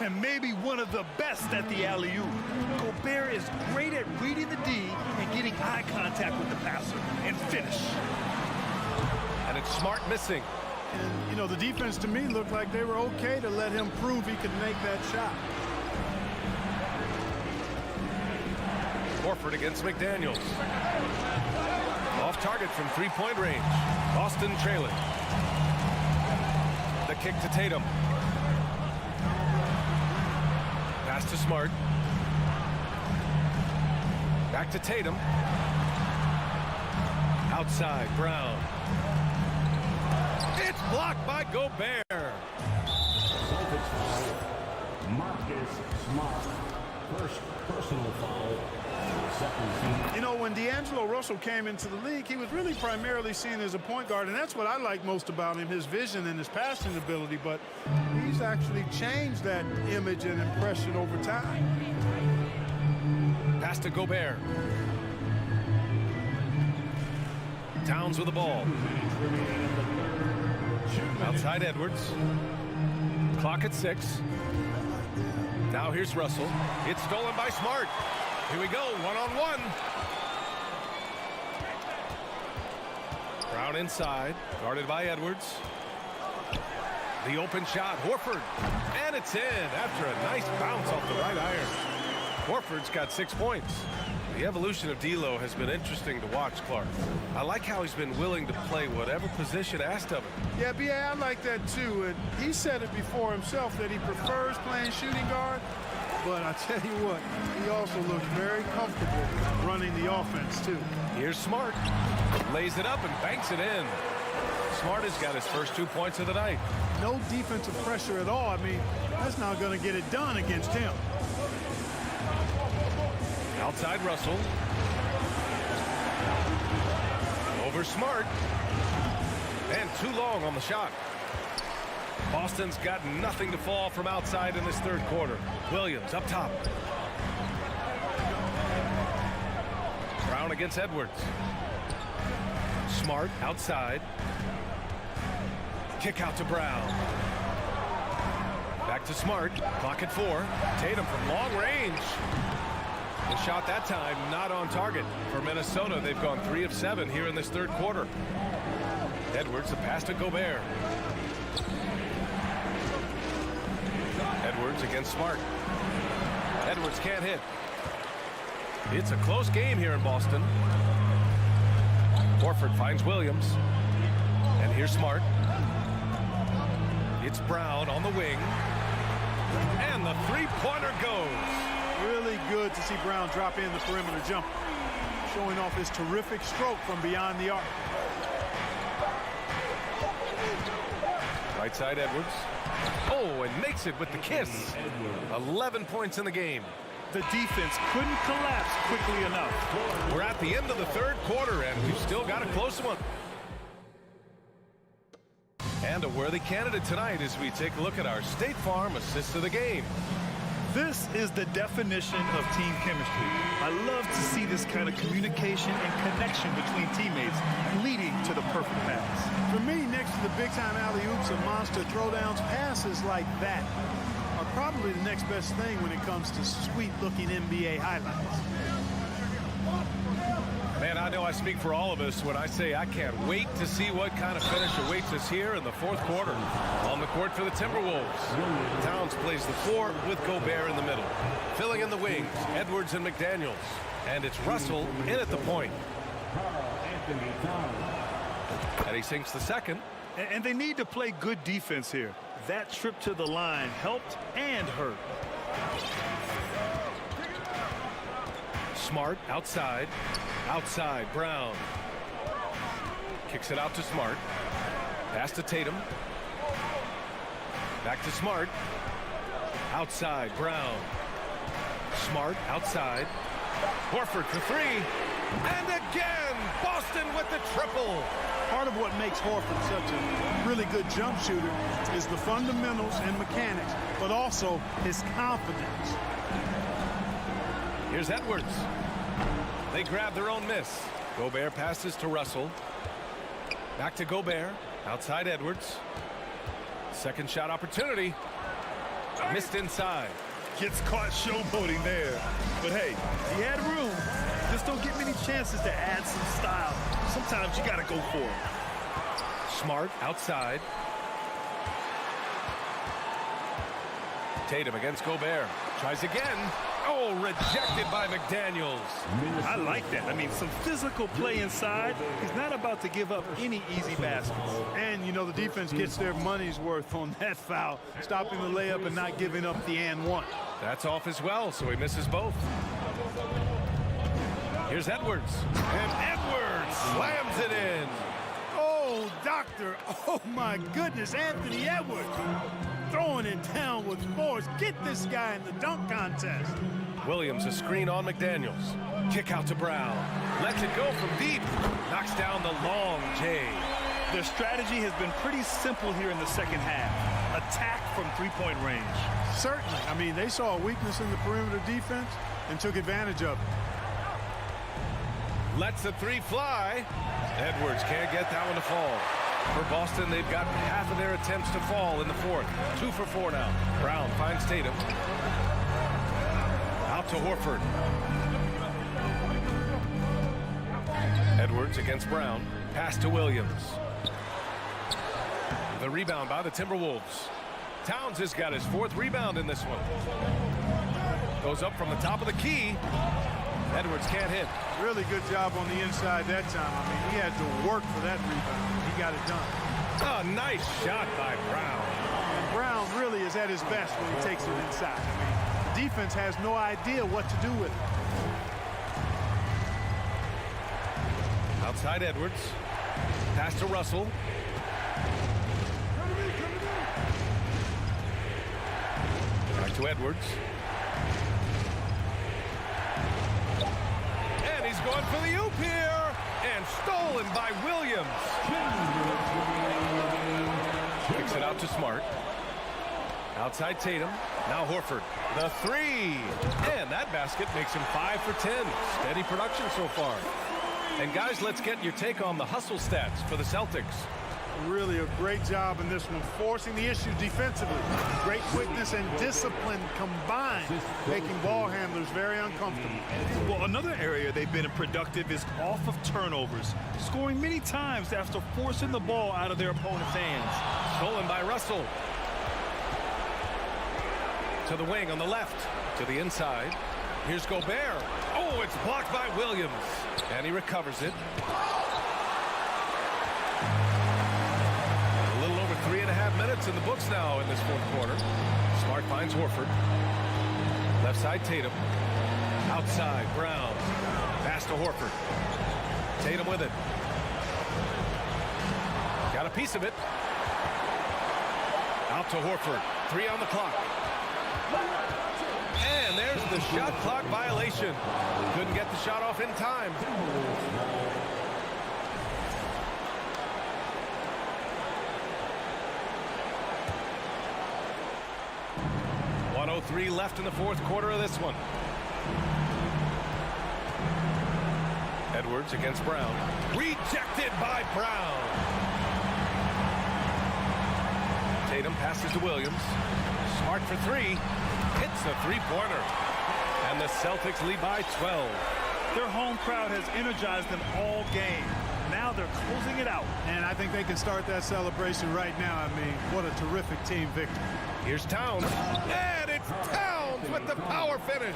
And maybe one of the best at the alley-oop. Gobert is great at reading the D and getting eye contact with the passer and finish. And it's Smart missing. And, you know, the defense to me looked like they were okay to let him prove he could make that shot. Horford against McDaniels. Off target from three-point range. Boston trailing. The kick to Tatum. Pass to Smart. Back to Tatum. Outside, Brown. It's blocked by Gobert. Celtics foul. Marcus Smart. First personal foul. Second team. You know, when D'Angelo Russell came into the league, he was really primarily seen as a point guard, and that's what I like most about him, his vision and his passing ability, but he's actually changed that image and impression over time. Pass to Gobert. Towns with the ball. Outside Edwards. Clock at 6. Now here's Russell. It's stolen by Smart. Here we go, one-on-one. Brown inside, guarded by Edwards. The open shot, Horford. And it's in after a nice bounce off the right iron. Horford's got 6 points. The evolution of D'Lo has been interesting to watch, Clark. I like how he's been willing to play whatever position asked of him. Yeah, B.A., I like that too. And he said it before himself that he prefers playing shooting guard. But I tell you what, he also looks very comfortable running the offense too. Here's Smart. Lays it up and banks it in. Smart has got his first 2 points of the night. No defensive pressure at all. I mean, that's not going to get it done against him. Outside Russell. Over Smart. And too long on the shot. Boston's got nothing to fall from outside in this third quarter. Williams up top. Brown against Edwards. Smart outside. Kick out to Brown. Back to Smart. Clock at 4. Tatum from long range. The shot that time not on target. For Minnesota, they've gone 3 of 7 here in this third quarter. Edwards, a pass to Gobert. Edwards against Smart. Edwards can't hit. It's a close game here in Boston. Horford finds Williams. And here's Smart. It's Brown on the wing. And the three-pointer goes. Really good to see Brown drop in the perimeter jumper, showing off his terrific stroke from beyond the arc. Right side Edwards. Oh, and makes it with the kiss. 11 points in the game. The defense couldn't collapse quickly enough. We're at the end of the third quarter, and we've still got a close one. And a worthy candidate tonight as we take a look at our State Farm assist of the game. This is the definition of team chemistry. I love to see this kind of communication and connection between teammates leading to the perfect pass. For me, next to the big-time alley-oops and monster throwdowns, passes like that are probably the next best thing when it comes to sweet-looking NBA highlights. Man, I know I speak for all of us when I say I can't wait to see what kind of finish awaits us here in the fourth quarter. On the court for the Timberwolves, Towns plays the 4 with Gobert in the middle. Filling in the wings, Edwards and McDaniels. And it's Russell in at the point. And he sinks the second. And they need to play good defense here. That trip to the line helped and hurt. Smart outside. Outside, Brown. Kicks it out to Smart. Pass to Tatum. Back to Smart. Outside, Brown. Smart outside. Horford for 3. And again, Boston with the triple. Part of what makes Horford such a really good jump shooter is the fundamentals and mechanics, but also his confidence. Here's Edwards. They grab their own miss. Gobert passes to Russell. Back to Gobert. Outside Edwards. Second shot opportunity. Missed inside. Gets caught showboating there. But hey, he had room. Just don't get many chances to add some style. Sometimes you got to go for it. Smart outside. Tatum against Gobert. Tries again. Oh, rejected by McDaniels. I like that. I mean, some physical play inside. He's not about to give up any easy baskets. And, you know, the defense gets their money's worth on that foul, stopping the layup and not giving up the and one. That's off as well, so he misses both. Here's Edwards. And Edwards slams it in. Oh, doctor. Oh, my goodness. Anthony Edwards throwing it down with force. Get this guy in the dunk contest. Williams, a screen on McDaniels. Kick out to Brown. Lets it go from deep. Knocks down the long J. Their strategy has been pretty simple here in the second half. Attack from three-point range. Certainly. I mean, they saw a weakness in the perimeter defense and took advantage of it. Lets the three fly. Edwards can't get that one to fall. For Boston, they've got half of their attempts to fall in the fourth. 2 for 4 now. Brown finds Tatum. Out to Horford. Edwards against Brown. Pass to Williams. The rebound by the Timberwolves. Towns has got his 4th rebound in this one. Goes up from the top of the key. Edwards can't hit. Really good job on the inside that time. I mean, he had to work for that rebound. He got it done. Oh, nice shot by Brown. And Brown really is at his best when he takes it inside. I mean, the defense has no idea what to do with it. Outside Edwards. Pass to Russell. Back to Edwards. And he's going for the oop here. And stolen by Williams. Kicks it out to Smart. Outside Tatum. Now Horford. The 3. And that basket makes him 5 for 10. Steady production so far. And guys, let's get your take on the hustle stats for the Celtics. Really a great job in this one, forcing the issue defensively. Great quickness and discipline combined, making ball handlers very uncomfortable. Well, another area they've been productive is off of turnovers, scoring many times after forcing the ball out of their opponent's hands. Stolen by Russell. To the wing on the left. To the inside. Here's Gobert. Oh, it's blocked by Williams. And he recovers it. A little over 3.5 minutes in the books now in this fourth quarter. Smart finds Horford. Left side Tatum. Outside Brown. Pass to Horford. Tatum with it. Got a piece of it. Out to Horford. 3 on the clock. And there's the shot clock violation. Couldn't get the shot off in time. .103 left in the fourth quarter of this one. Edwards against Brown. Rejected by Brown. Tatum passes to Williams. Smart for 3. Hits a three-pointer. And the Celtics lead by 12. Their home crowd has energized them all game. Now they're closing it out. And I think they can start that celebration right now. I mean, what a terrific team victory. Here's Towns. And it's Towns with the power finish.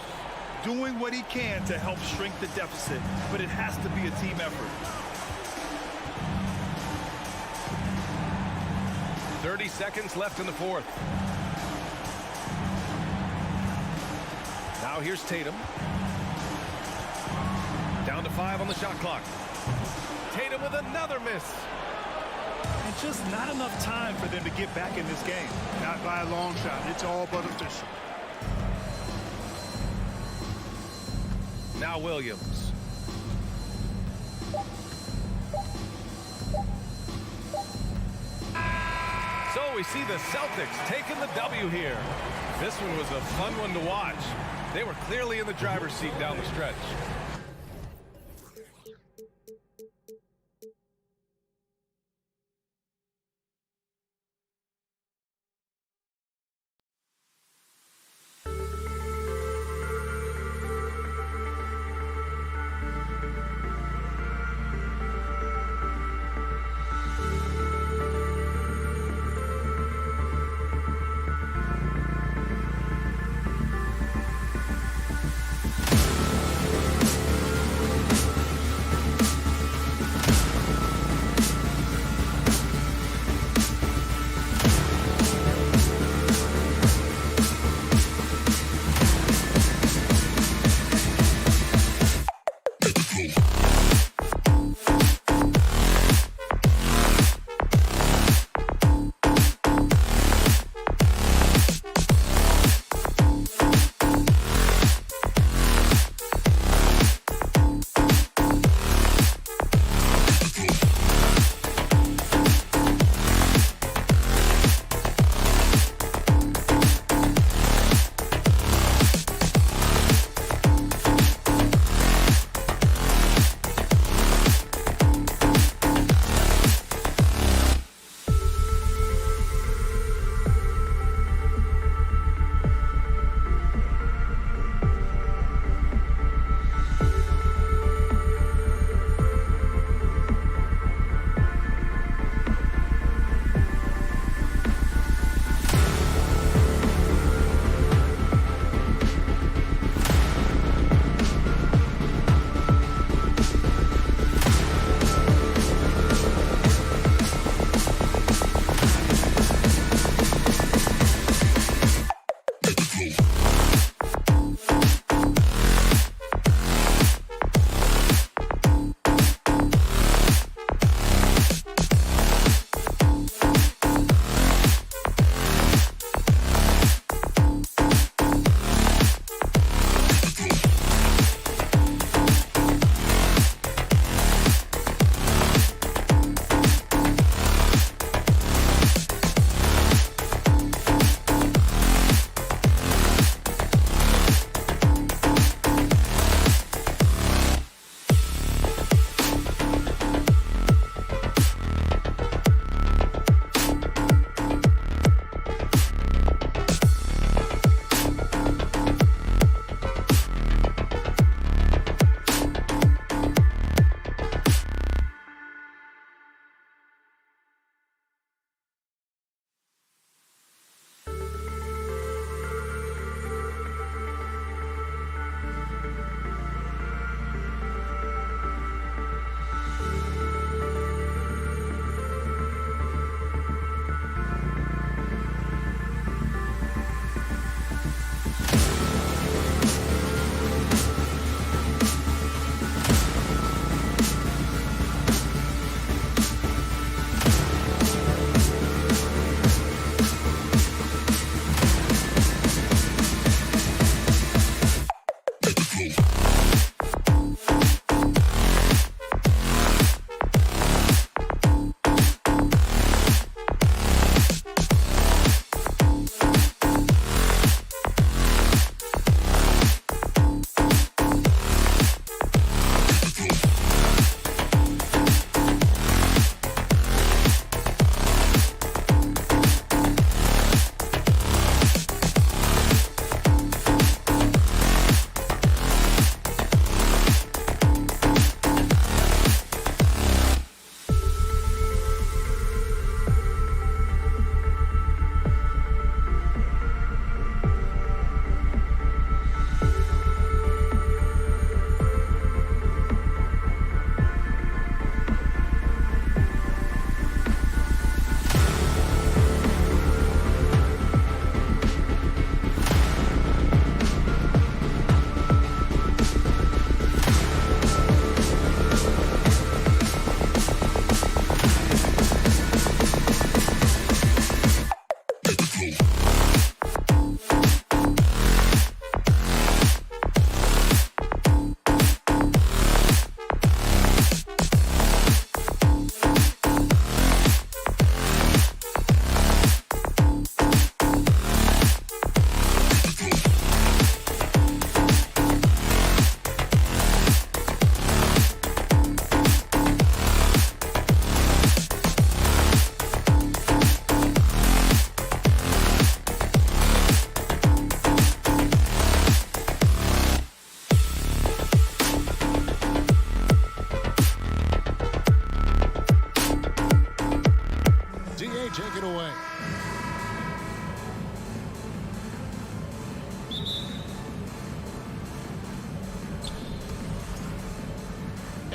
Doing what he can to help shrink the deficit, but it has to be a team effort. 30 seconds left in the fourth. Now here's Tatum. Down to 5 on the shot clock. Tatum with another miss. And just not enough time for them to get back in this game. Not by a long shot. It's all but official. Now Williams. So we see the Celtics taking the W here. This one was a fun one to watch. They were clearly in the driver's seat down the stretch.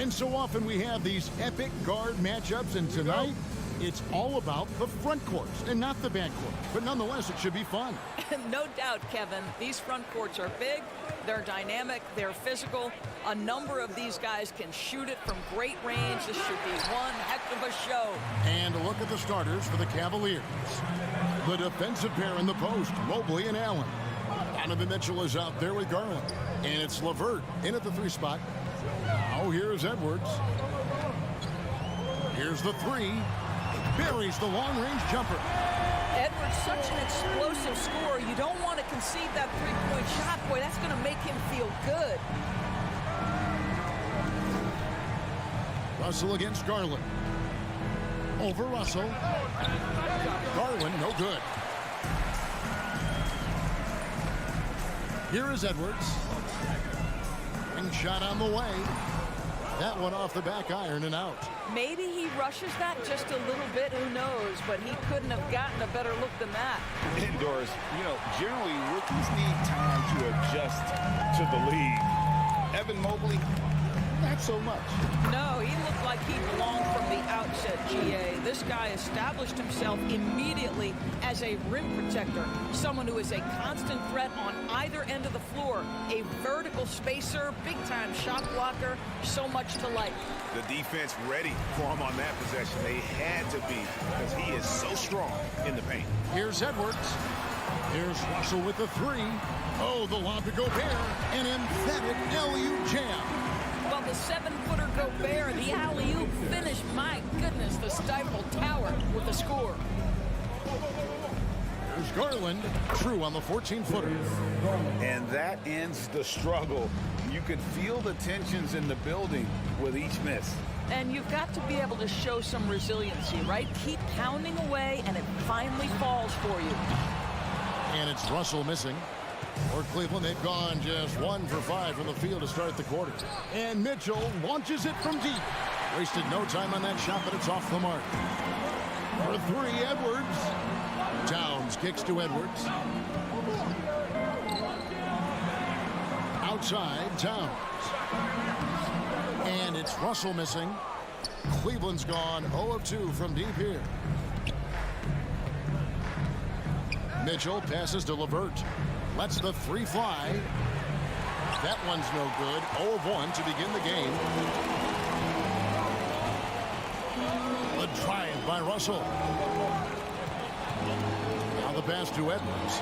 And so often we have these epic guard matchups, and tonight it's all about the front courts and not the back court. But nonetheless, it should be fun. No doubt, Kevin. These front courts are big, they're dynamic, they're physical. A number of these guys can shoot it from great range. This should be one heck of a show. And look at the starters for the Cavaliers. The defensive pair in the post, Mobley and Allen. Donovan Mitchell is out there with Garland. And it's LeVert in at the 3 spot. Now here's Edwards. Here's the 3. Buries the long-range jumper. Edwards, such an explosive scorer. You don't want to concede that three-point shot. Boy, that's going to make him feel good. Russell against Garland. Over Russell. Garland, no good. Here is Edwards. And shot on the way. That one off the back iron and out. Maybe he rushes that just a little bit, who knows, but he couldn't have gotten a better look than that. Indoors, generally rookies need time to adjust to the league. Evan Mobley, not so much. No, he looked like he belonged from the outset, GA. This guy established himself immediately as a rim protector, someone who is a constant threat on either end of the floor, a vertical spacer, big-time shot blocker, so much to like. The defense ready for him on that possession. They had to be, because he is so strong in the paint. Here's Edwards. Here's Russell with the 3. Oh, the lob to Gobert. An emphatic alley-oop jam. Well, the 7-footer Gobert, the alley-oop finish, my goodness, the Stifle Tower with the score. There's Garland, true on the 14-footer. And that ends the struggle. You could feel the tensions in the building with each miss. And you've got to be able to show some resiliency, right? Keep pounding away, and it finally falls for you. And it's Russell missing. For Cleveland, they've gone just 1 for 5 from the field to start the quarter. And Mitchell launches it from deep. Wasted no time on that shot, but it's off the mark. For 3, Edwards. Towns kicks to Edwards. Outside, Towns. And it's Russell missing. Cleveland's gone 0 of 2 from deep here. Mitchell passes to LeVert. Lets the 3 fly. That one's no good. 0 of 1 to begin the game. The drive by Russell. Now the pass to Edwards.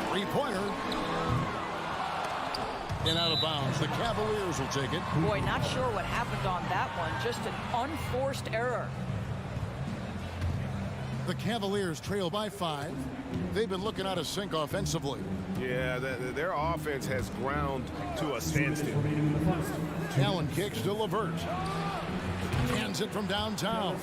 3-pointer. And out of bounds. The Cavaliers will take it. Boy, not sure what happened on that one. Just an unforced error. The Cavaliers trail by 5. They've been looking out of sync offensively. Yeah, their offense has ground to a standstill. Allen kicks to LeVert. Hands it from downtown.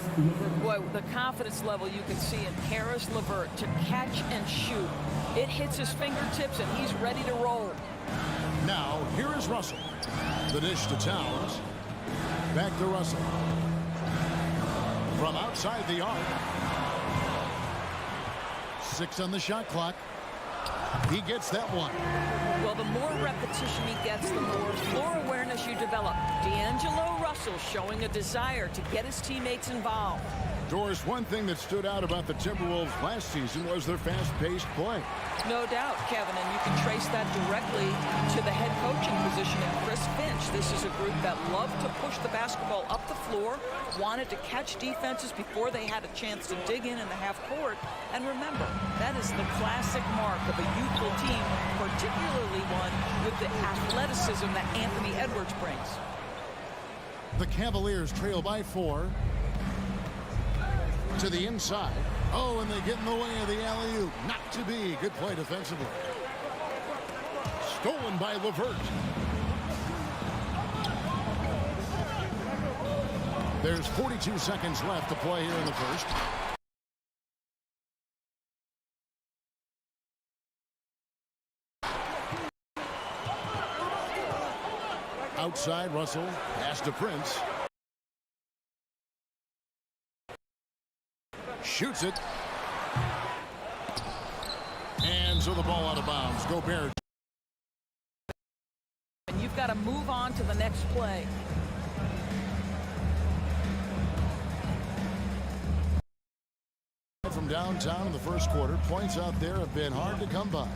Boy, the confidence level you can see in Karis LeVert to catch and shoot. It hits his fingertips, and he's ready to roll. Now, here is Russell. The dish to Towns. Back to Russell. From outside the arc. 6 on the shot clock. He gets that one. Well, the more repetition he gets, the more floor awareness you develop. D'Angelo Russell showing a desire to get his teammates involved. Doris, one thing that stood out about the Timberwolves last season was their fast-paced play. No doubt, Kevin, and you can trace that directly to the head coaching position in Chris Finch. This is a group that loved to push the basketball up the floor, wanted to catch defenses before they had a chance to dig in the half court. And remember, that is the classic mark of a youthful team, particularly one with the athleticism that Anthony Edwards brings. The Cavaliers trail by 4. To the inside. Oh, and they get in the way of the alley-oop. Not to be. Good play defensively. Stolen by LeVert. There's 42 seconds left to play here in the first. Outside, Russell. Pass to Prince. Shoots it. And so the ball out of bounds. Gobert. And you've got to move on to the next play. From downtown in the first quarter, points out there have been hard to come by.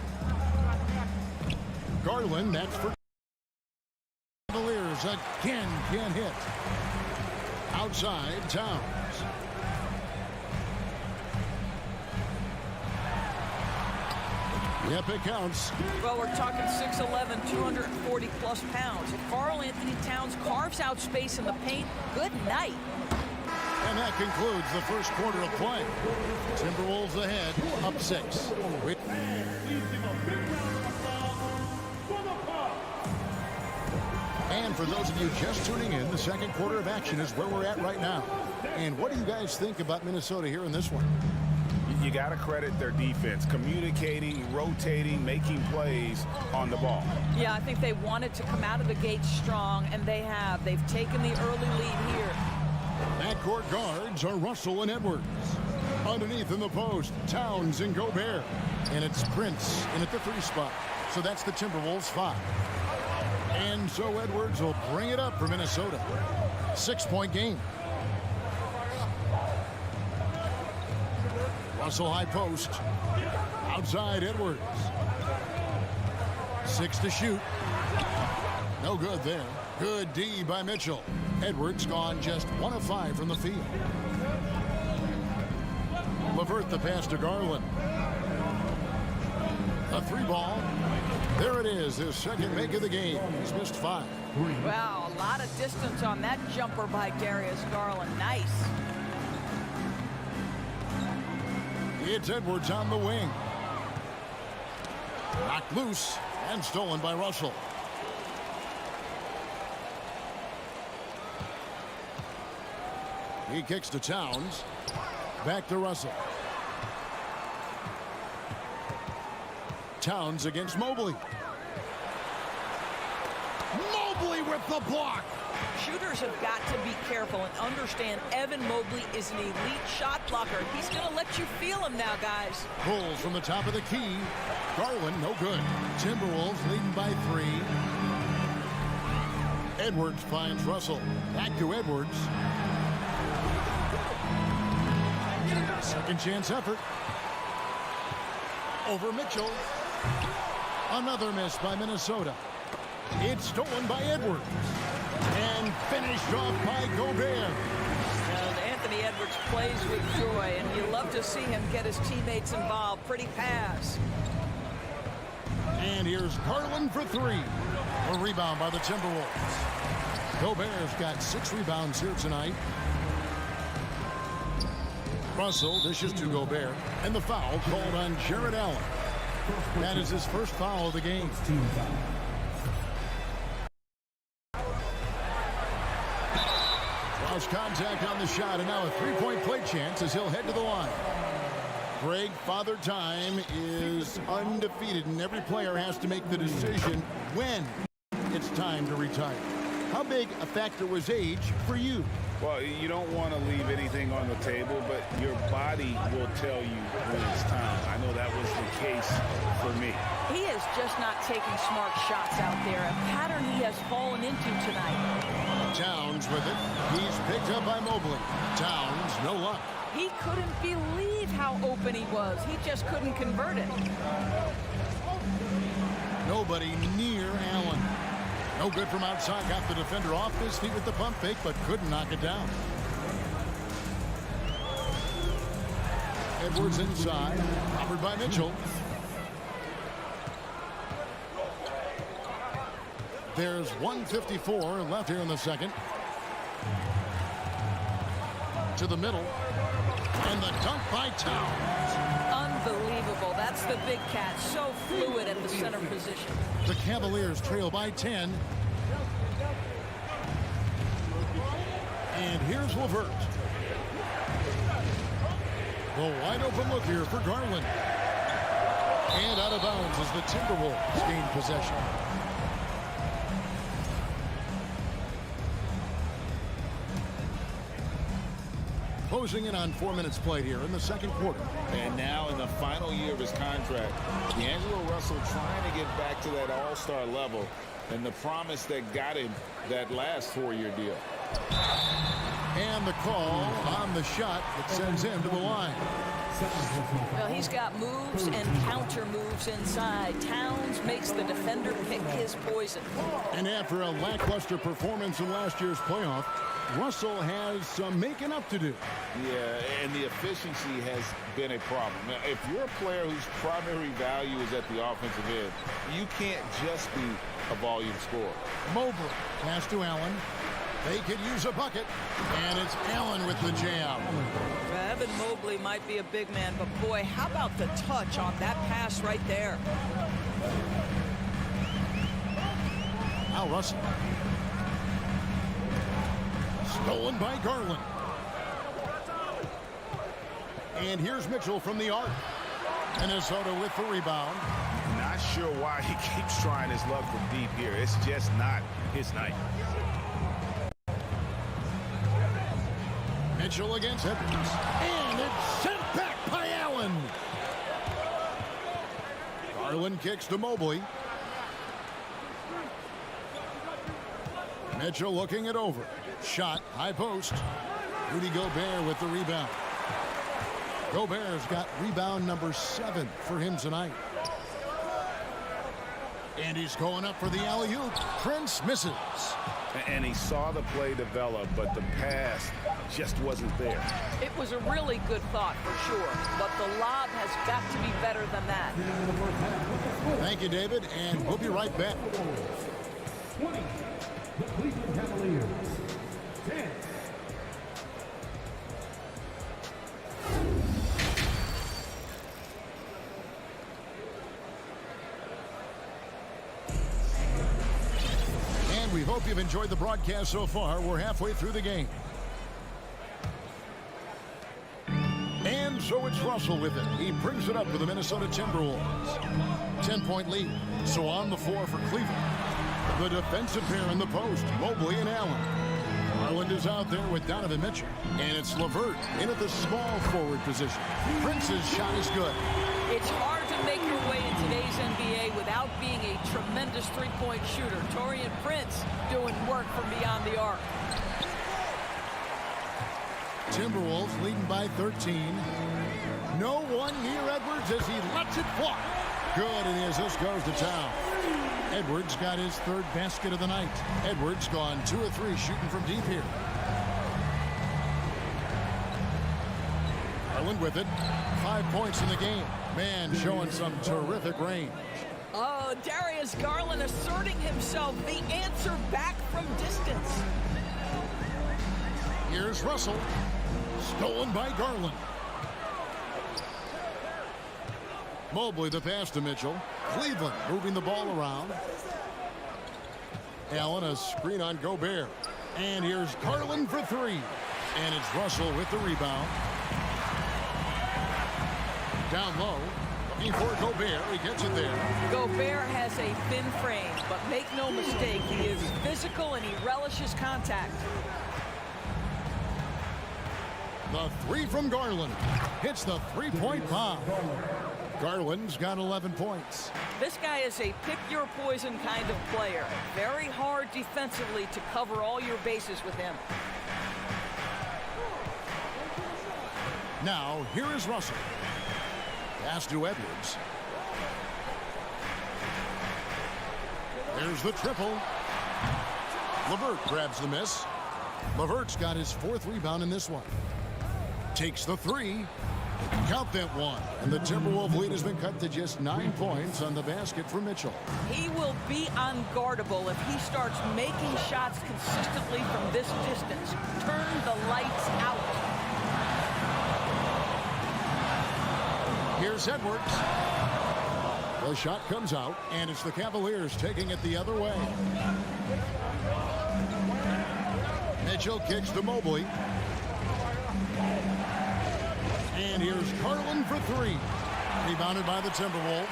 Garland, that's for Cavaliers, again can't hit. Outside, Towns. Yep, it counts. Well, we're talking 6'11", 240-plus pounds. If Karl Anthony Towns carves out space in the paint, good night. And that concludes the first quarter of play. Timberwolves ahead, up 6. And for those of you just tuning in, the second quarter of action is where we're at right now. And what do you guys think about Minnesota here in this one? You got to credit their defense, communicating, rotating, making plays on the ball. Yeah, I think they wanted to come out of the gate strong, and they have. They've taken the early lead here. Backcourt guards are Russell and Edwards. Underneath in the post, Towns and Gobert. And it's Prince in at the 3 spot. So that's the Timberwolves 5. And so Edwards will bring it up for Minnesota. 6-point game. Russell high post. Outside Edwards. 6 to shoot. No good there. Good D by Mitchell. Edwards gone just 1 of 5 from the field. LeVert the pass to Garland. A 3 ball. There it is, his second make of the game. He's missed 5. Wow, a lot of distance on that jumper by Darius Garland. Nice. It's Edwards on the wing. Knocked loose and stolen by Russell. He kicks to Towns. Back to Russell. Towns against Mobley. Mobley with the block. Shooters have got to be careful and understand Evan Mobley is an elite shot blocker. He's going to let you feel him now, guys. Pulls from the top of the key. Garland, no good. Timberwolves leading by 3. Edwards finds Russell. Back to Edwards. Second chance effort. Over Mitchell. Another miss by Minnesota. It's stolen by Edwards. And finished off by Gobert. And Anthony Edwards plays with joy, and you love to see him get his teammates involved. Pretty pass. And here's Garland for 3. A rebound by the Timberwolves. Gobert's got 6 rebounds here tonight. Russell dishes to Gobert, and the foul called on Jared Allen. That is his first foul of the game. Draws contact on the shot, and now a 3-point play chance as he'll head to the line. Greg, Father Time is undefeated, and every player has to make the decision when it's time to retire. How big a factor was age for you? Well, you don't want to leave anything on the table, but your body will tell you when it's time. I know that was the case for me. He is just not taking smart shots out there, a pattern he has fallen into tonight. Towns with it. He's picked up by Mobley. Towns, no luck. He couldn't believe how open he was. He just couldn't convert it. Nobody near Allen. No good from outside. Got the defender off his feet with the pump fake, but couldn't knock it down. Edwards inside. Covered by Mitchell. There's 1:54 left here in the second. To the middle. And the dunk by Towns. Unbelievable. That's the big cat. So fluid at the center position. The Cavaliers trail by 10. And here's LeVert. The wide open look here for Garland. And out of bounds as the Timberwolves gain possession. Closing in on 4 minutes played here in the second quarter. And now in the final year of his contract, D'Angelo Russell trying to get back to that all-star level. and the promise that got him that last 4-year deal. And the call on the shot that sends him to the line. Well, he's got moves and counter moves inside. Towns makes the defender pick his poison. And after a lackluster performance in last year's playoff, Russell has some making up to do. Yeah, and the efficiency has been a problem. Now, if you're a player whose primary value is at the offensive end, you can't just be a volume scorer. Mobley pass to Allen. They could use a bucket, and it's Allen with the jam. Evan Mobley might be a big man, but boy, how about the touch on that pass right there? Now Russell. Stolen by Garland. And here's Mitchell from the arc. Minnesota with the rebound. Not sure why he keeps trying his luck from deep here. It's just not his night. Mitchell against Edwards. And it's sent back by Allen. Garland kicks to Mobley. Mitchell looking it over. Shot, high post. Rudy Gobert with the rebound. Gobert's got rebound number 7 for him tonight. And he's going up for the alley-oop. Prince misses. And he saw the play develop, but the pass just wasn't there. It was a really good thought for sure, but the lob has got to be better than that. Thank you, David, and we'll be right back. 20, the Cleveland Cavaliers. 10. And we hope you've enjoyed the broadcast so far. We're halfway through the game. And so it's Russell with it. He brings it up for the Minnesota Timberwolves. 10-point lead. So on the floor for Cleveland. The defensive pair in the post, Mobley and Allen. Garland is out there with Donovan Mitchell. And it's LeVert in at the small forward position. Prince's shot is good. It's hard to make your way in today's NBA without being a tremendous three-point shooter. Taurean Prince doing work from beyond the arc. Timberwolves leading by 13. No one near Edwards as he lets it fly. Good, and his assist goes to town. Edwards got his 3rd basket of the night. Edwards gone 2 of 3 shooting from deep here. Garland with it. 5 points in the game. Man showing some terrific range. Oh, Darius Garland asserting himself. The answer back from distance. Here's Russell. Stolen by Garland. Mobley the pass to Mitchell. Cleveland moving the ball around. Allen a screen on Gobert. And here's Garland for 3. And it's Russell with the rebound. Down low. Looking for Gobert. He gets it there. Gobert has a thin frame, but make no mistake, he is physical and he relishes contact. The 3 from Garland. Hits the three-point bomb. Garland's got 11 points. This guy is a pick-your-poison kind of player. Very hard defensively to cover all your bases with him. Now, here is Russell. Pass to Edwards. There's the triple. LeVert grabs the miss. LeVert's got his 4th rebound in this one. Takes the 3. Count that one. And the Timberwolves lead has been cut to just 9 points on the basket for Mitchell. He will be unguardable if he starts making shots consistently from this distance. Turn the lights out. Here's Edwards. The shot comes out, and it's the Cavaliers taking it the other way. Mitchell kicks to Mobley. And here's Garland for 3. Rebounded by the Timberwolves.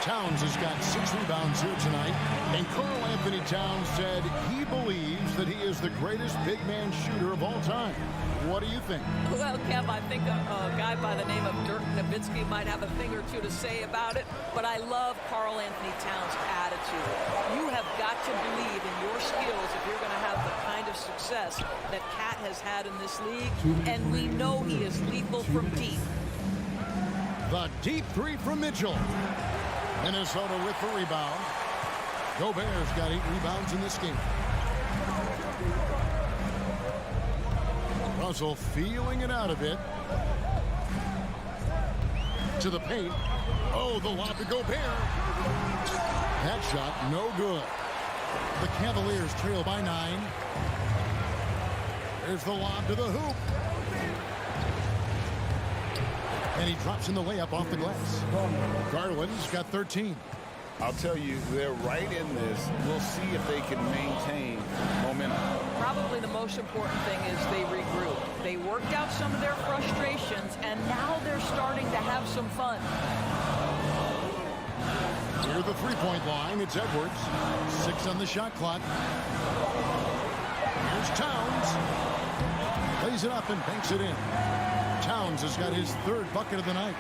Towns has got 6 rebounds here tonight. And Karl Anthony Towns said he believes that he is the greatest big man shooter of all time. What do you think? Well, Kev, I think a guy by the name of Dirk Nowitzki might have a thing or two to say about it, but I love Karl Anthony Towns' attitude. You have got to believe in your skills if you're going to have the kind of success that Cat has had in this league, and we know he is lethal from deep. The deep three from Mitchell. Minnesota with the rebound. Gobert's got 8 rebounds in this game. Russell feeling it out a bit. To the paint. Oh, the lob to Gobert. That shot no good. The Cavaliers trail by 9. There's the lob to the hoop. And he drops in the layup off the glass. Garland's got 13. I'll tell you, they're right in this. We'll see if they can maintain momentum. Probably the most important thing is they regroup. They worked out some of their frustrations, and now they're starting to have some fun. Near the three-point line, it's Edwards. 6 on the shot clock. Here's Towns. Lays it up and banks it in. Towns has got his 3rd bucket of the night.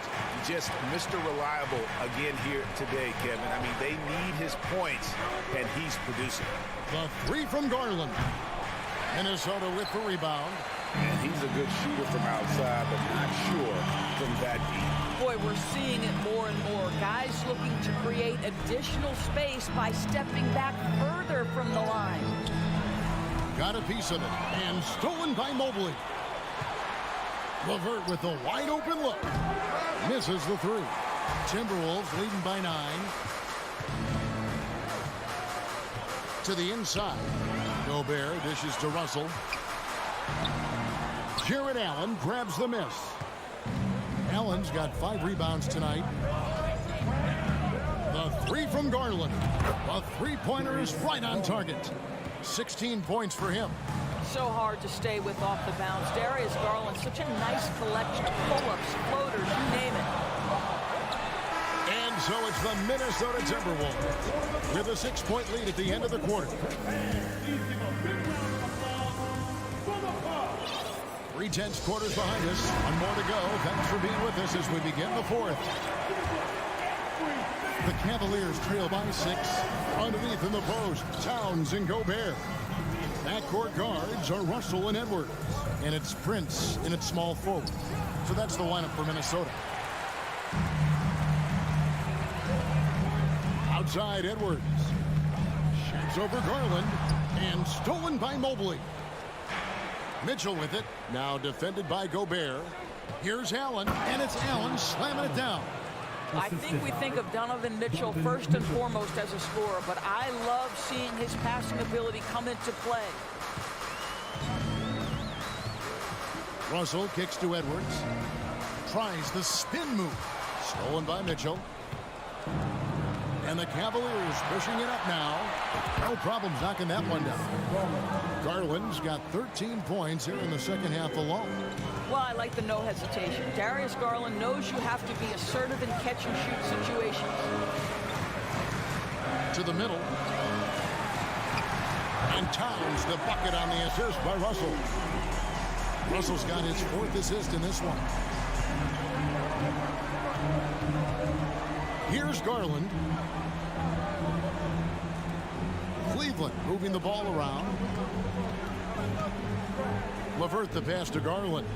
Just Mr. Reliable again here today, Kevin. I mean, they need his points, and he's producing. The 3 from Garland. Minnesota with the rebound. And he's a good shooter from outside, but not sure from that deep. Boy, we're seeing it more and more. Guys looking to create additional space by stepping back further from the line. Got a piece of it, and stolen by Mobley. LeVert with a wide open look. Misses the 3. Timberwolves leading by 9. To the inside. Gobert dishes to Russell. Jared Allen grabs the miss. Allen's got 5 rebounds tonight. The 3 from Garland. A three-pointer is right on target. 16 points for him. So hard to stay with off the bounce. Darius Garland, such a nice collection of pull-ups, floaters, you name it. And so it's the Minnesota Timberwolves with a 6-point lead at the end of the quarter. 3/10 quarters behind us. One more to go. Thanks for being with us as we begin the 4th. The Cavaliers trail by 6. Underneath in the post, Towns and Gobert. Backcourt guards are Russell and Edwards. And it's Prince in its small forward. So that's the lineup for Minnesota. Outside Edwards. Shoots over Garland. And stolen by Mobley. Mitchell with it. Now defended by Gobert. Here's Allen. And it's Allen slamming it down. I think we think of Donovan Mitchell first and foremost as a scorer, but I love seeing his passing ability come into play. Russell kicks to Edwards. Tries the spin move. Stolen by Mitchell. And the Cavaliers pushing it up now. No problems knocking that one down. Garland's got 13 points here in the second half alone. Well, I like the no hesitation. Darius Garland knows you have to be assertive in catch-and-shoot situations. To the middle. And Towns the bucket on the assist by Russell. Russell's got his 4th assist in this one. Here's Garland. Cleveland moving the ball around. LeVert the pass to Garland.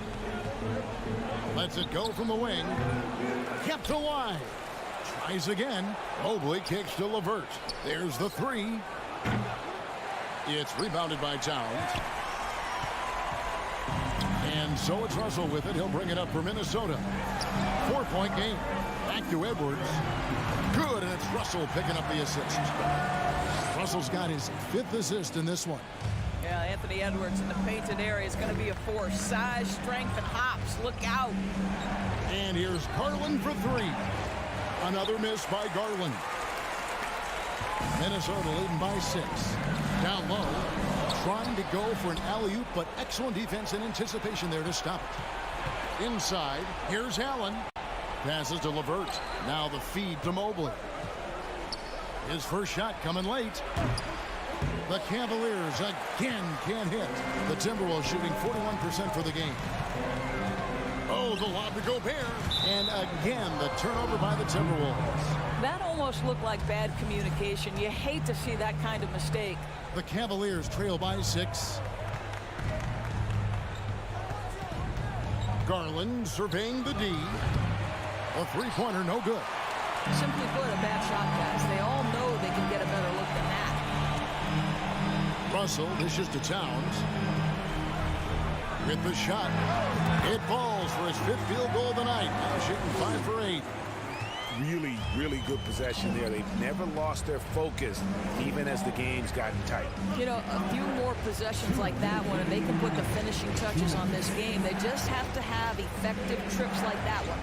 Lets it go from the wing. Kept alive. Tries again. Mobley kicks to LeVert. There's the 3. It's rebounded by Towns. And so it's Russell with it. He'll bring it up for Minnesota. 4-point game. Back to Edwards. Good, and it's Russell picking up the assist. Russell's got his 5th assist in this one. Yeah, Anthony Edwards in the painted area is going to be a force. Size, strength, and hops. Look out. And here's Garland for 3. Another miss by Garland. Minnesota leading by 6. Down low. Trying to go for an alley-oop, but excellent defense and anticipation there to stop it. Inside, here's Allen. Passes to LeVert. Now the feed to Mobley. His first shot coming late. The Cavaliers again can't hit. The Timberwolves shooting 41% for the game. Oh, the lob to Gobert. And again, the turnover by the Timberwolves. That almost looked like bad communication. You hate to see that kind of mistake. The Cavaliers trail by 6. Garland surveying the D. A three-pointer, no good. Simply put, a bad shot, guys. They all know they can get a better look than that. Russell dishes to Towns. With the shot. It falls for his 5th field goal of the night. Now shooting 5 for 8. Really, really good possession there. They've never lost their focus, even as the game's gotten tight. You know, a few more possessions like that one, and they can put the finishing touches on this game. They just have to have effective trips like that one.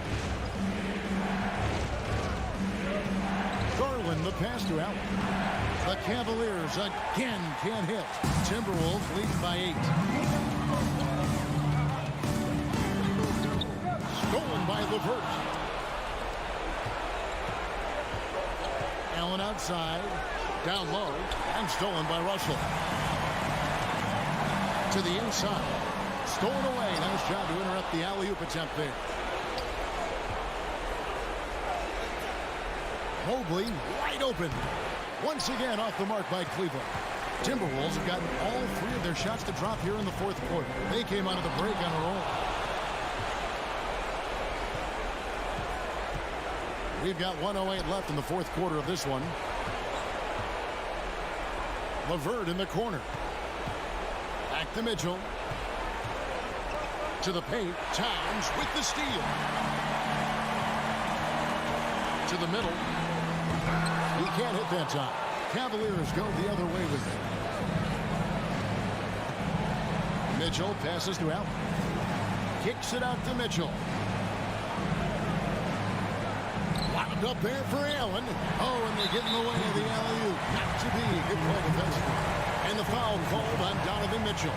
Garland, the pass to Allen. The Cavaliers again can't hit. Timberwolves lead by 8. Stolen by LeVert. Allen outside, down low, and stolen by Russell. To the inside. Stolen away. Nice job to interrupt the alley-oop attempt there. Mobley wide open. Once again off the mark by Cleveland. Timberwolves have gotten all 3 of their shots to drop here in the 4th quarter. They came out of the break on a roll. We've got 1:08 left in the 4th quarter of this one. LeVert in the corner. Back to Mitchell. To the paint. Towns with the steal. To the middle. He can't hit that time. Cavaliers go the other way with it. Mitchell passes to Allen. Kicks it out to Mitchell. Locked up there for Allen. Oh, and they get in the way of the alley-oop. Not to be. Good play defensively. And the foul called on Donovan Mitchell.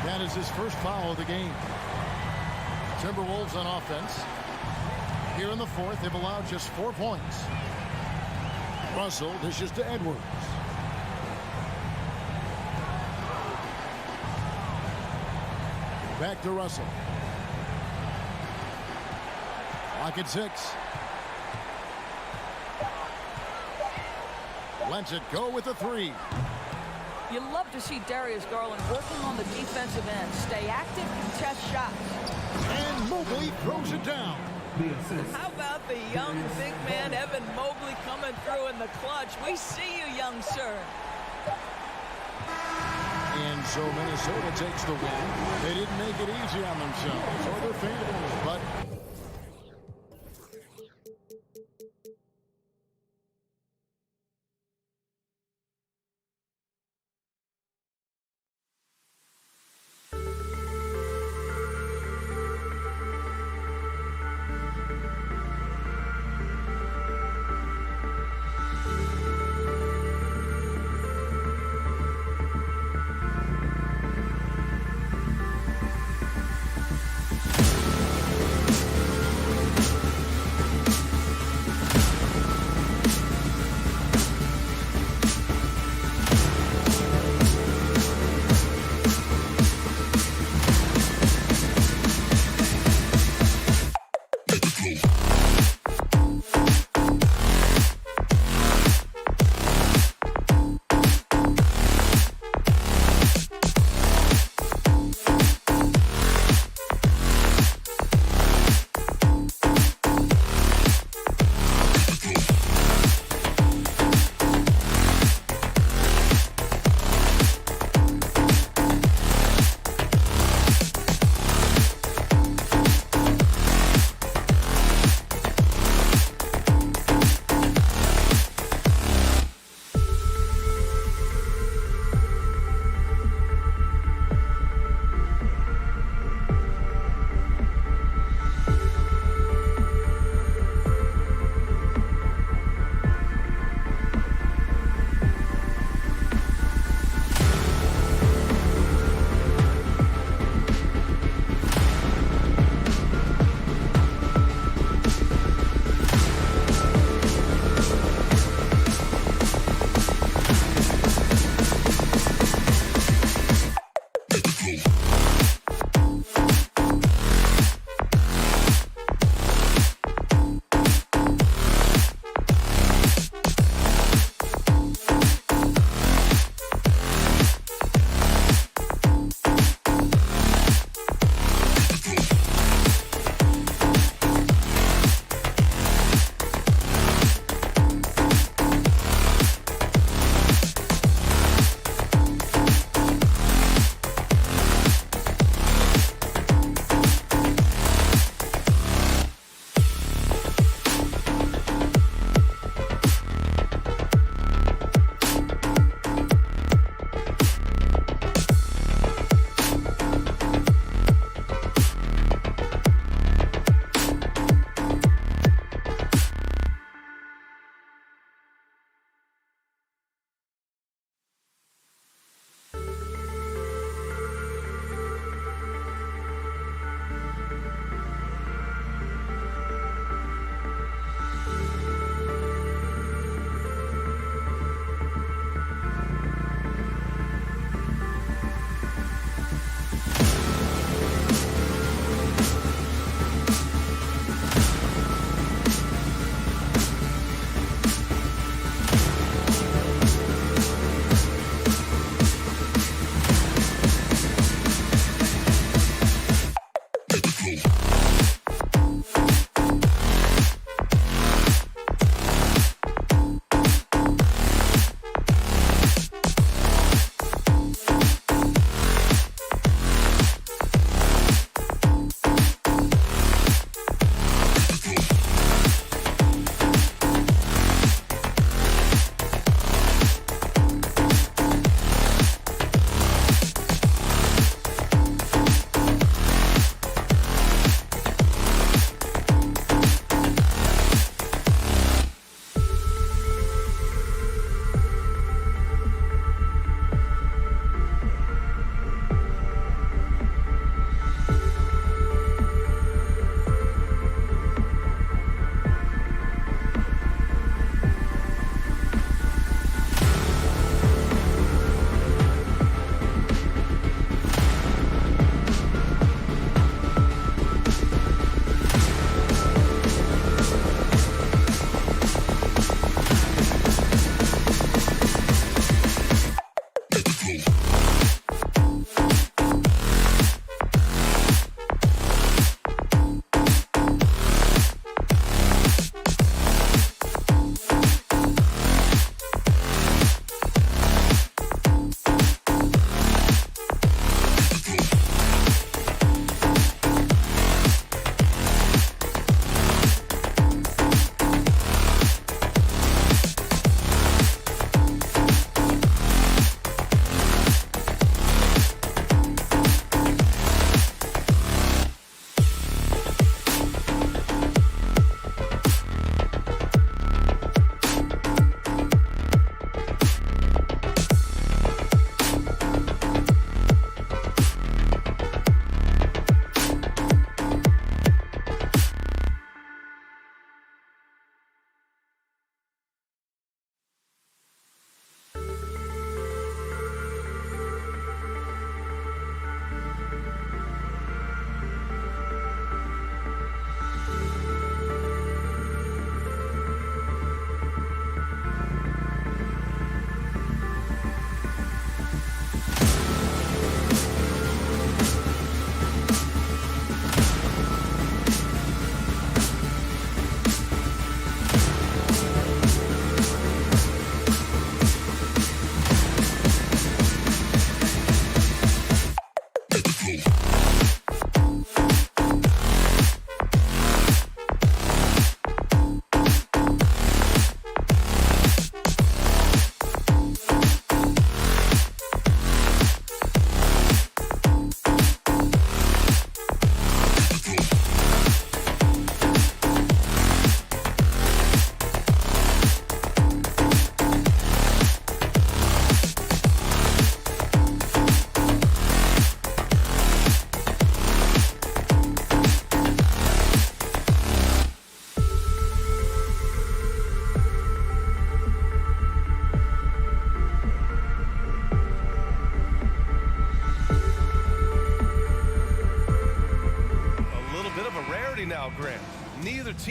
That is his first foul of the game. Timberwolves on offense. Here in the 4th, they've allowed just 4 points. Russell dishes to Edwards. Back to Russell. Clock at 6. Lets it go with a 3. You love to see Darius Garland working on the defensive end. Stay active, contest shots. And Mobley throws it down. How about the young big man Evan Mobley coming through in the clutch? We see you, young sir. And so Minnesota takes the win. They didn't make it easy on themselves or their fans, but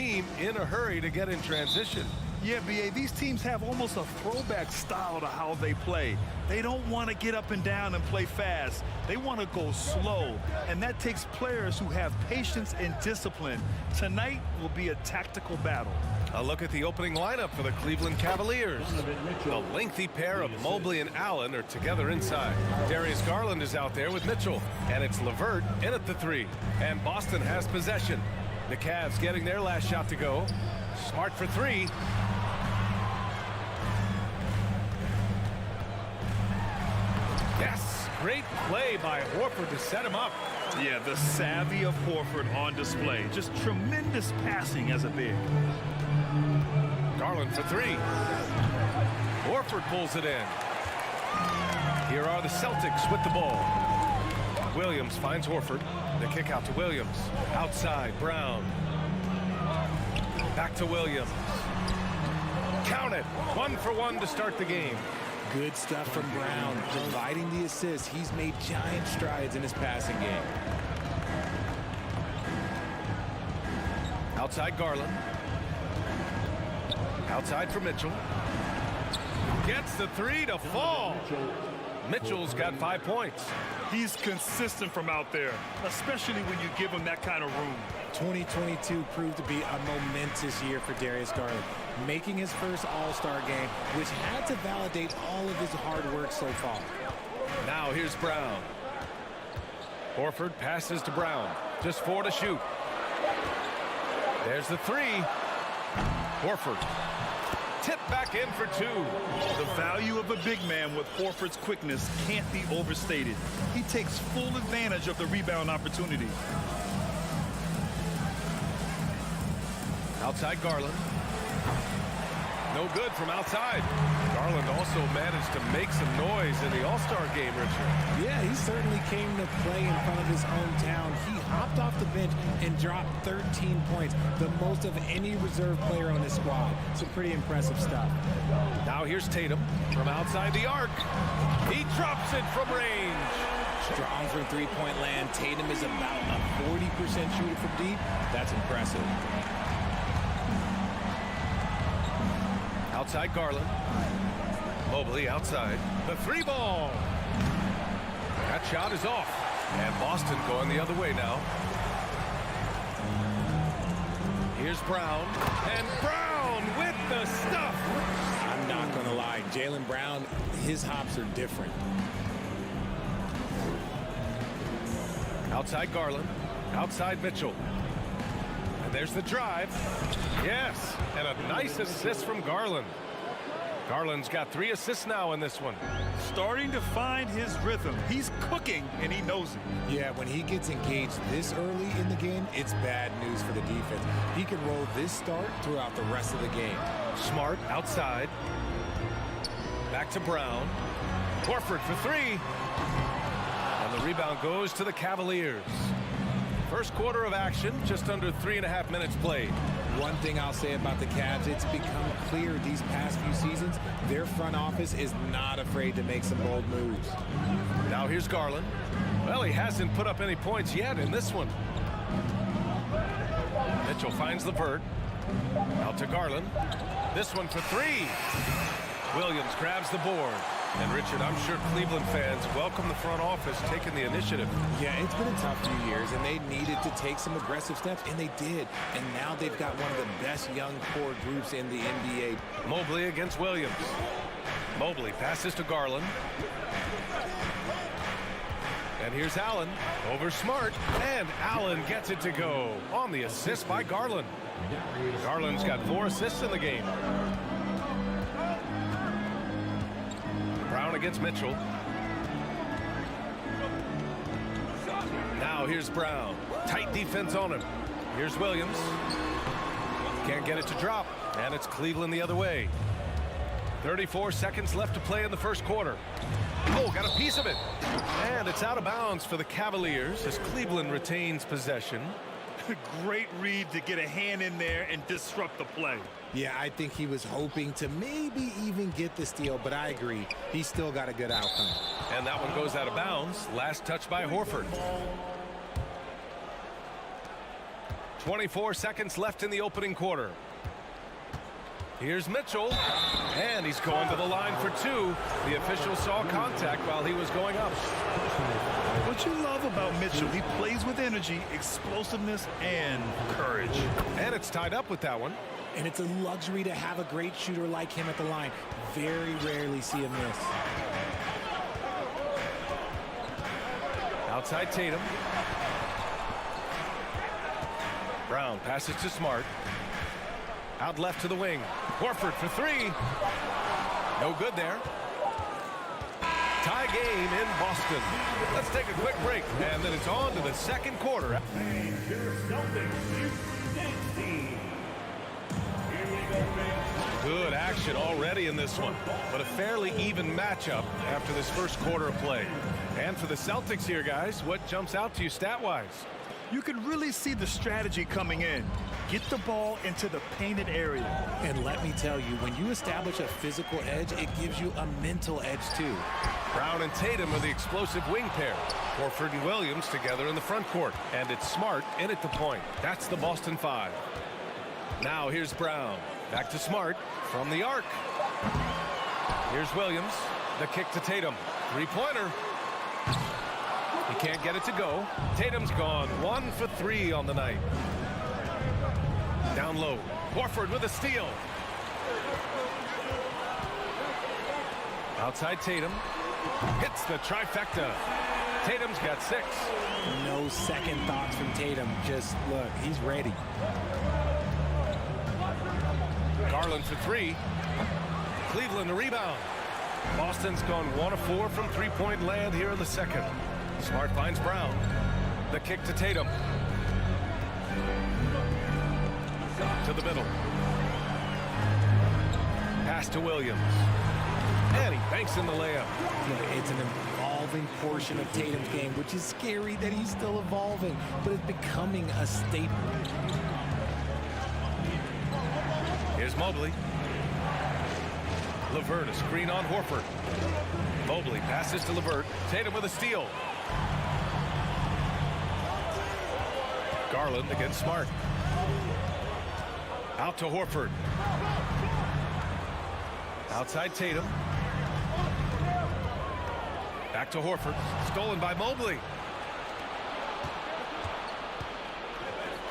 team in a hurry to get in transition. Yeah, B.A., these teams have almost a throwback style to how they play. They don't want to get up and down and play fast. They want to go slow, and that takes players who have patience and discipline. Tonight will be a tactical battle. A look at the opening lineup for the Cleveland Cavaliers. The lengthy pair of Mobley and Allen are together inside. Darius Garland is out there with Mitchell, and it's LeVert in at the 3. And Boston has possession. The Cavs getting their last shot to go. Smart for 3. Yes, great play by Horford to set him up. Yeah, the savvy of Horford on display. Just tremendous passing as a big. Garland for 3. Horford pulls it in. Here are the Celtics with the ball. Williams finds Horford. The kick out to Williams. Outside, Brown. Back to Williams. Count it. 1 for 1 to start the game. Good stuff from Brown, providing the assist. He's made giant strides in his passing game. Outside Garland. Outside for Mitchell. Gets the 3 to fall. Mitchell's got 5 points. He's consistent from out there, especially when you give him that kind of room. 2022 proved to be a momentous year for Darius Garland, making his first All-Star game, which had to validate all of his hard work so far. Now here's Brown. Horford passes to Brown. Just 4 to shoot. There's the 3. Horford. Tip back in for 2. The value of a big man with Horford's quickness can't be overstated. He takes full advantage of the rebound opportunity. Outside Garland. No good from outside. Garland also managed to make some noise in the All-Star game, Richard. Yeah, he certainly came to play in front of his hometown. He hopped off the bench and dropped 13 points, the most of any reserve player on this squad. Some pretty impressive stuff. Now here's Tatum from outside the arc. He drops it from range. Strong from three-point land. Tatum is about a 40% shooter from deep. That's impressive. Outside Garland. Mobley outside. The 3 ball. That shot is off. And Boston going the other way now. Here's Brown. And Brown with the stuff. I'm not going to lie. Jaylen Brown, his hops are different. Outside Garland. Outside Mitchell. And there's the drive. Yes. And a nice assist from Garland. Garland's got 3 assists now in this one. Starting to find his rhythm. He's cooking, and he knows it. Yeah, when he gets engaged this early in the game, it's bad news for the defense. He can roll this start throughout the rest of the game. Smart outside. Back to Brown. Horford for 3. And the rebound goes to the Cavaliers. First quarter of action, just under 3.5 minutes played. One thing I'll say about the Cavs, it's become clear these past few seasons, their front office is not afraid to make some bold moves. Now here's Garland. Well, he hasn't put up any points yet in this one. Mitchell finds LeVert. Out to Garland. This one for 3. Williams grabs the board. And Richard, I'm sure Cleveland fans welcome the front office taking the initiative. Yeah, it's been a tough few years, and they needed to take some aggressive steps, and they did. And now they've got one of the best young core groups in the NBA. Mobley against Williams. Mobley passes to Garland. And here's Allen over Smart, and Allen gets it to go on the assist by Garland. Garland's got 4 assists in the game. Brown against Mitchell. Now here's Brown. Tight defense on him. Here's Williams. Can't get it to drop, and it's Cleveland the other way. 34 seconds left to play in the first quarter. Oh, got a piece of it. And it's out of bounds for the Cavaliers as Cleveland retains possession. Great read to get a hand in there and disrupt the play. Yeah, I think he was hoping to maybe even get the steal, but I agree. He still got a good outcome. And that one goes out of bounds. Last touch by Horford. 24 seconds left in the opening quarter. Here's Mitchell, and he's going to the line for two. The official saw contact while he was going up. What you love about Mitchell, he plays with energy, explosiveness, and courage. And it's tied up with that one. And it's a luxury to have a great shooter like him at the line. Very rarely see him miss. Outside Tatum. Brown passes to Smart. Out left to the wing. Horford for three. No good there. Tie game in Boston. Let's take a quick break, and then it's on to the second quarter. Good action already in this one, but a fairly even matchup after this first quarter of play. And for the Celtics here, guys, what jumps out to you stat-wise? You can really see the strategy coming in. Get the ball into the painted area. And let me tell you, when you establish a physical edge, it gives you a mental edge too. Brown and Tatum are the explosive wing pair. Horford and Williams together in the front court. And it's Smart in at the point. That's the Boston Five. Now here's Brown. Back to Smart from the arc. Here's Williams. The kick to Tatum. Three-pointer. He can't get it to go. Tatum's gone 1 for 3 on the night. Down low. Horford with a steal. Outside Tatum. Hits the trifecta. Tatum's got 6. No second thoughts from Tatum. Just look, he's ready. Garland for 3. Cleveland the rebound. Boston's gone 1 of 4 from three-point land here in the second. Smart finds Brown. The kick to Tatum. To the middle. Pass to Williams. And he banks in the layup. It's an evolving portion of Tatum's game, which is scary that he's still evolving, but it's becoming a staple. Here's Mobley. LeVert, a screen on Horford. Mobley passes to LeVert. Tatum with a steal. Garland against Smart. Out to Horford. Outside Tatum. Back to Horford. Stolen by Mobley.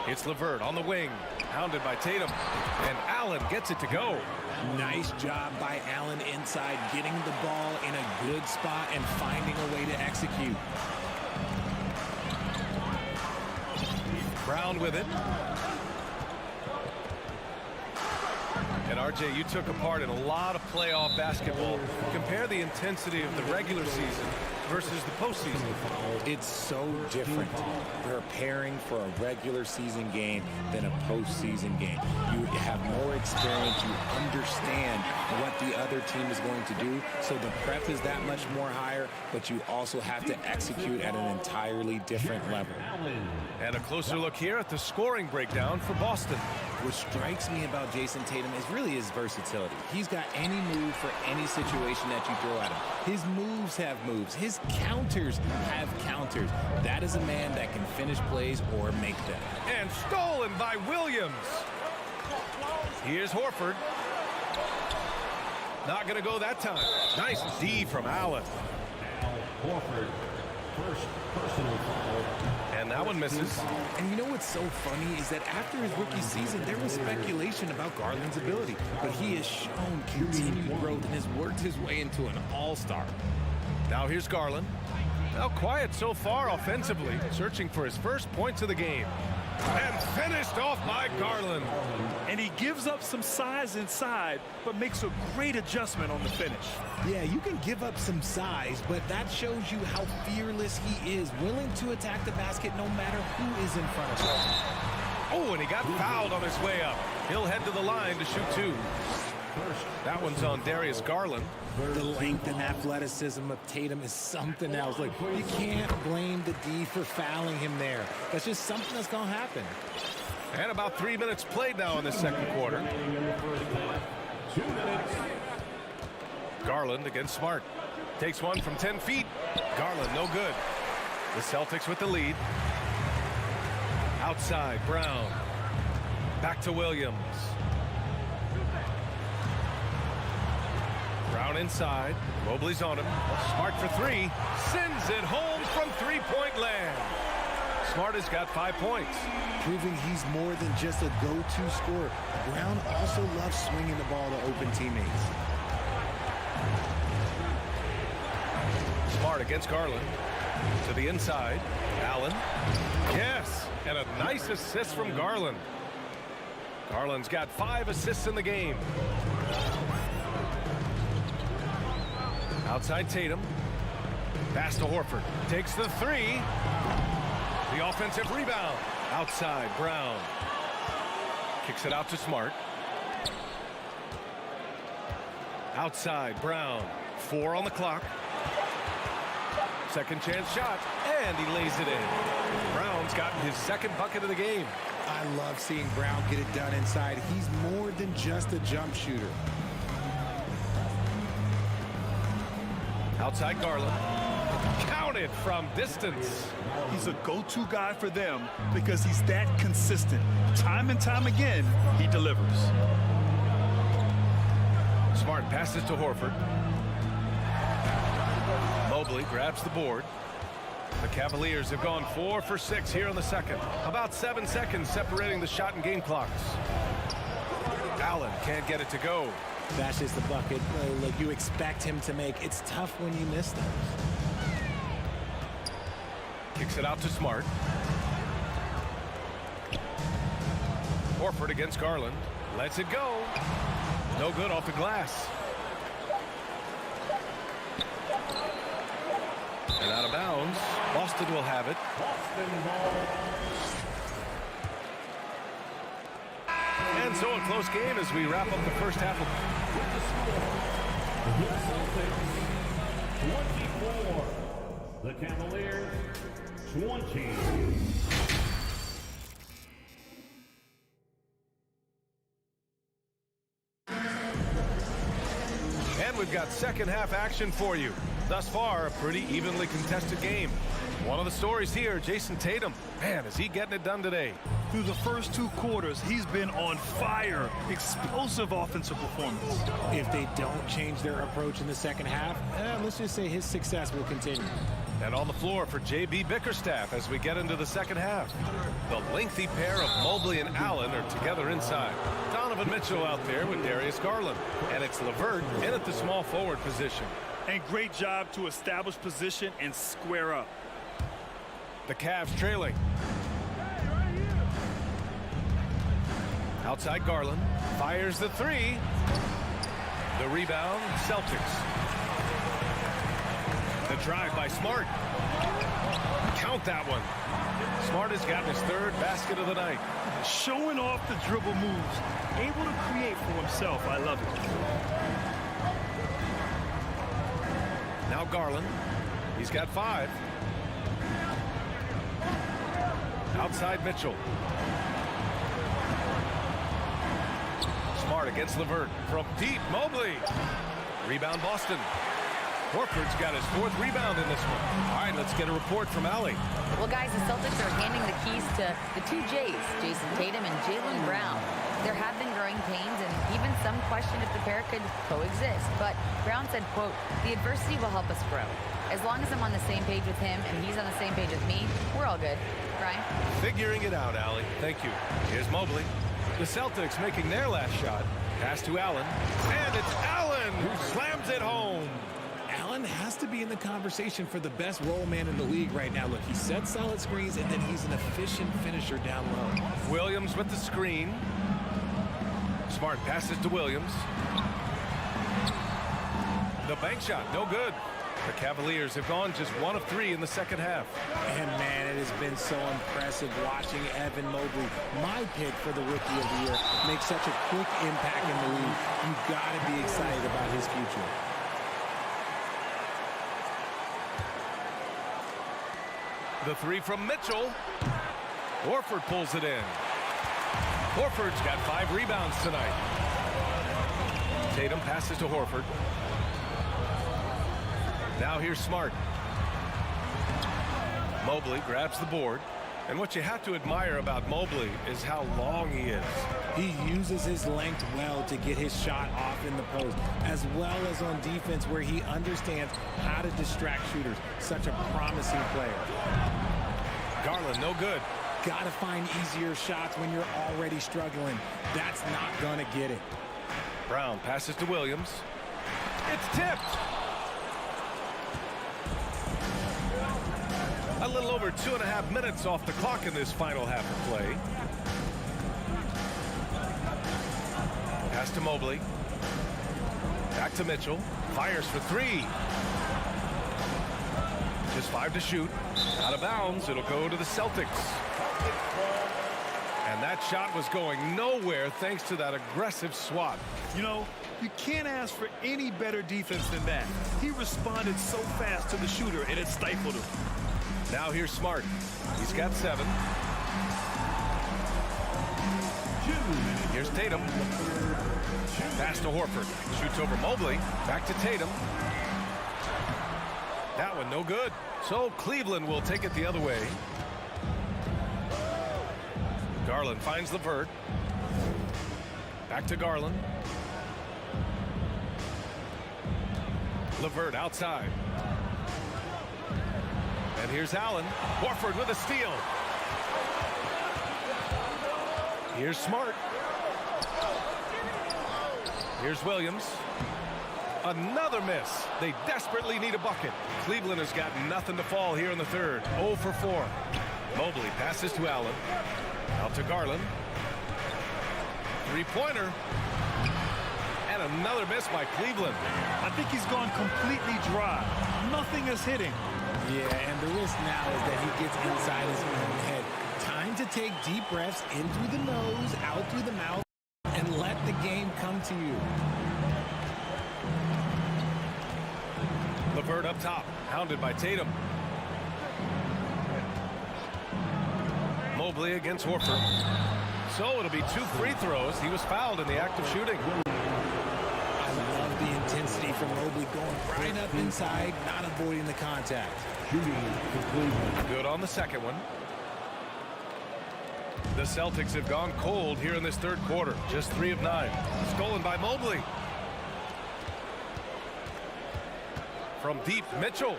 It's LeVert on the wing. Hounded by Tatum. And Allen gets it to go. Nice job by Allen inside, getting the ball in a good spot and finding a way to execute. Brown with it. And RJ, you took a part in a lot of playoff basketball. Compare the intensity of the regular season versus the postseason. It's so different preparing for a regular season game than a postseason game. You have more experience. You understand what the other team is going to do. So the prep is that much more higher, but you also have to execute at an entirely different level. And a closer look here at the scoring breakdown for Boston. What strikes me about Jason Tatum is really his versatility. He's got any move for any situation that you throw at him. His moves have moves. His counters have counters. That is a man that can finish plays or make them. And stolen by Williams. Here's Horford. Not going to go that time. Nice D from Allen. Horford, first personal foul. And that one misses. And you know what's so funny is that after his rookie season, there was speculation about Garland's ability. But he has shown continued growth and has worked his way into an all-star. Now here's Garland. Now quiet so far offensively, searching for his first points of the game. And finished off by Garland. And he gives up some size inside, but makes a great adjustment on the finish. Yeah, you can give up some size, but that shows you how fearless he is, willing to attack the basket no matter who is in front of him. Oh, and he got fouled on his way up. He'll head to the line to shoot 2. That one's on Darius Garland. The length and athleticism of Tatum is something else. Like, you can't blame the D for fouling him there. That's just something that's going to happen. And about 3 minutes played now in the second quarter. 2 minutes. Garland against Smart. Takes one from 10 feet. Garland, no good. The Celtics with the lead. Outside, Brown. Back to Williams. Brown inside. Mobley's on him. Smart for three. Sends it home from three-point land. Smart has got 5 points. Proving he's more than just a go-to scorer. Brown also loves swinging the ball to open teammates. Smart against Garland. To the inside. Allen. Yes. And a nice assist from Garland. Garland's got 5 assists in the game. Outside Tatum. Pass to Horford. Takes the three. The offensive rebound. Outside Brown. Kicks it out to Smart. Outside Brown. 4 on the clock. Second chance shot. And he lays it in. Brown's gotten his second bucket of the game. I love seeing Brown get it done inside. He's more than just a jump shooter. Outside Garland. Counted from distance. He's a go-to guy for them because he's that consistent. Time and time again, he delivers. Smart passes to Horford. Mobley grabs the board. The Cavaliers have gone 4 for 6 here in the second. About 7 seconds separating the shot and game clocks. Allen can't get it to go. That's just the bucket like you expect him to make. It's tough when you miss them. Kicks it out to Smart. Horford against Garland. Lets it go. No good off the glass. And out of bounds. Boston will have it. And so a close game as we wrap up the first half of the 24. The Cavaliers 20. And we've got second half action for you. Thus far, a pretty evenly contested game. One of the stories here, Jason Tatum. Man, is he getting it done today? Through the first 2 quarters, he's been on fire. Explosive offensive performance. If they don't change their approach in the second half, let's just say his success will continue. And on the floor for J.B. Bickerstaff as we get into the second half. The lengthy pair of Mobley and Allen are together inside. Donovan Mitchell out there with Darius Garland. And it's LeVert in at the small forward position. And great job to establish position and square up. The Cavs trailing. Outside Garland. Fires the three. The rebound, Celtics. The drive by Smart. Count that one. Smart has gotten his 3rd basket of the night. Showing off the dribble moves. Able to create for himself. I love it. Now Garland. He's got 5. Outside Mitchell. Smart against LeVert. From deep, Mobley. Rebound Boston. Horford's got his 4th rebound in this one. All right, let's get a report from Allie. Well, guys, the Celtics are handing the keys to the 2 J's, Jason Tatum and Jaylen Brown. There have been growing pains and even some question if the pair could coexist. But Brown said, quote, "The adversity will help us grow. As long as I'm on the same page with him and he's on the same page with me, we're all good." Brian? Figuring it out, Allie. Thank you. Here's Mobley. The Celtics making their last shot. Pass to Allen. And it's Allen who slams it home. Allen has to be in the conversation for the best roll man in the league right now. Look, he sets solid screens, and then he's an efficient finisher down low. Williams with the screen. Smart passes to Williams. The bank shot, no good. The Cavaliers have gone just 1 of 3 in the second half. And, man, it has been so impressive watching Evan Mobley, my pick for the Rookie of the Year, make such a quick impact in the league. You've got to be excited about his future. The 3 from Mitchell. Horford pulls it in. Horford's got 5 rebounds tonight. Tatum passes to Horford. Now here's Smart. Mobley grabs the board. And what you have to admire about Mobley is how long he is. He uses his length well to get his shot off in the post, as well as on defense where he understands how to distract shooters. Such a promising player. Garland, no good. Got to find easier shots when you're already struggling. That's not going to get it. Brown passes to Williams. It's tipped. A little over 2.5 minutes off the clock in this final half of play. Pass to Mobley. Back to Mitchell. Fires for three. Just 5 to shoot. Out of bounds. It'll go to the Celtics. And that shot was going nowhere thanks to that aggressive swat. You know, you can't ask for any better defense than that. He responded so fast to the shooter, and it stifled him. Now here's Smart. He's got 7. Here's Tatum. Pass to Horford. Shoots over Mobley. Back to Tatum. That one no good. So Cleveland will take it the other way. Garland finds LeVert. Back to Garland. LeVert outside. And here's Allen. Horford with a steal. Here's Smart. Here's Williams. Another miss. They desperately need a bucket. Cleveland has got nothing to fall here in the third. 0 for 4. Mobley passes to Allen. Out to Garland. Three-pointer. And another miss by Cleveland. I think he's gone completely dry. Nothing is hitting. Yeah, and the risk now is that he gets inside his own head. Time to take deep breaths in through the nose, out through the mouth, and let the game come to you. LeVert up top, hounded by Tatum. Mobley against Horford. So it'll be 2 free throws. He was fouled in the act of shooting. I love the intensity from Mobley going right up inside, not avoiding the contact. Good on the second one. The Celtics have gone cold here in this third quarter. Just 3 of 9. Stolen by Mobley. From deep, Mitchell.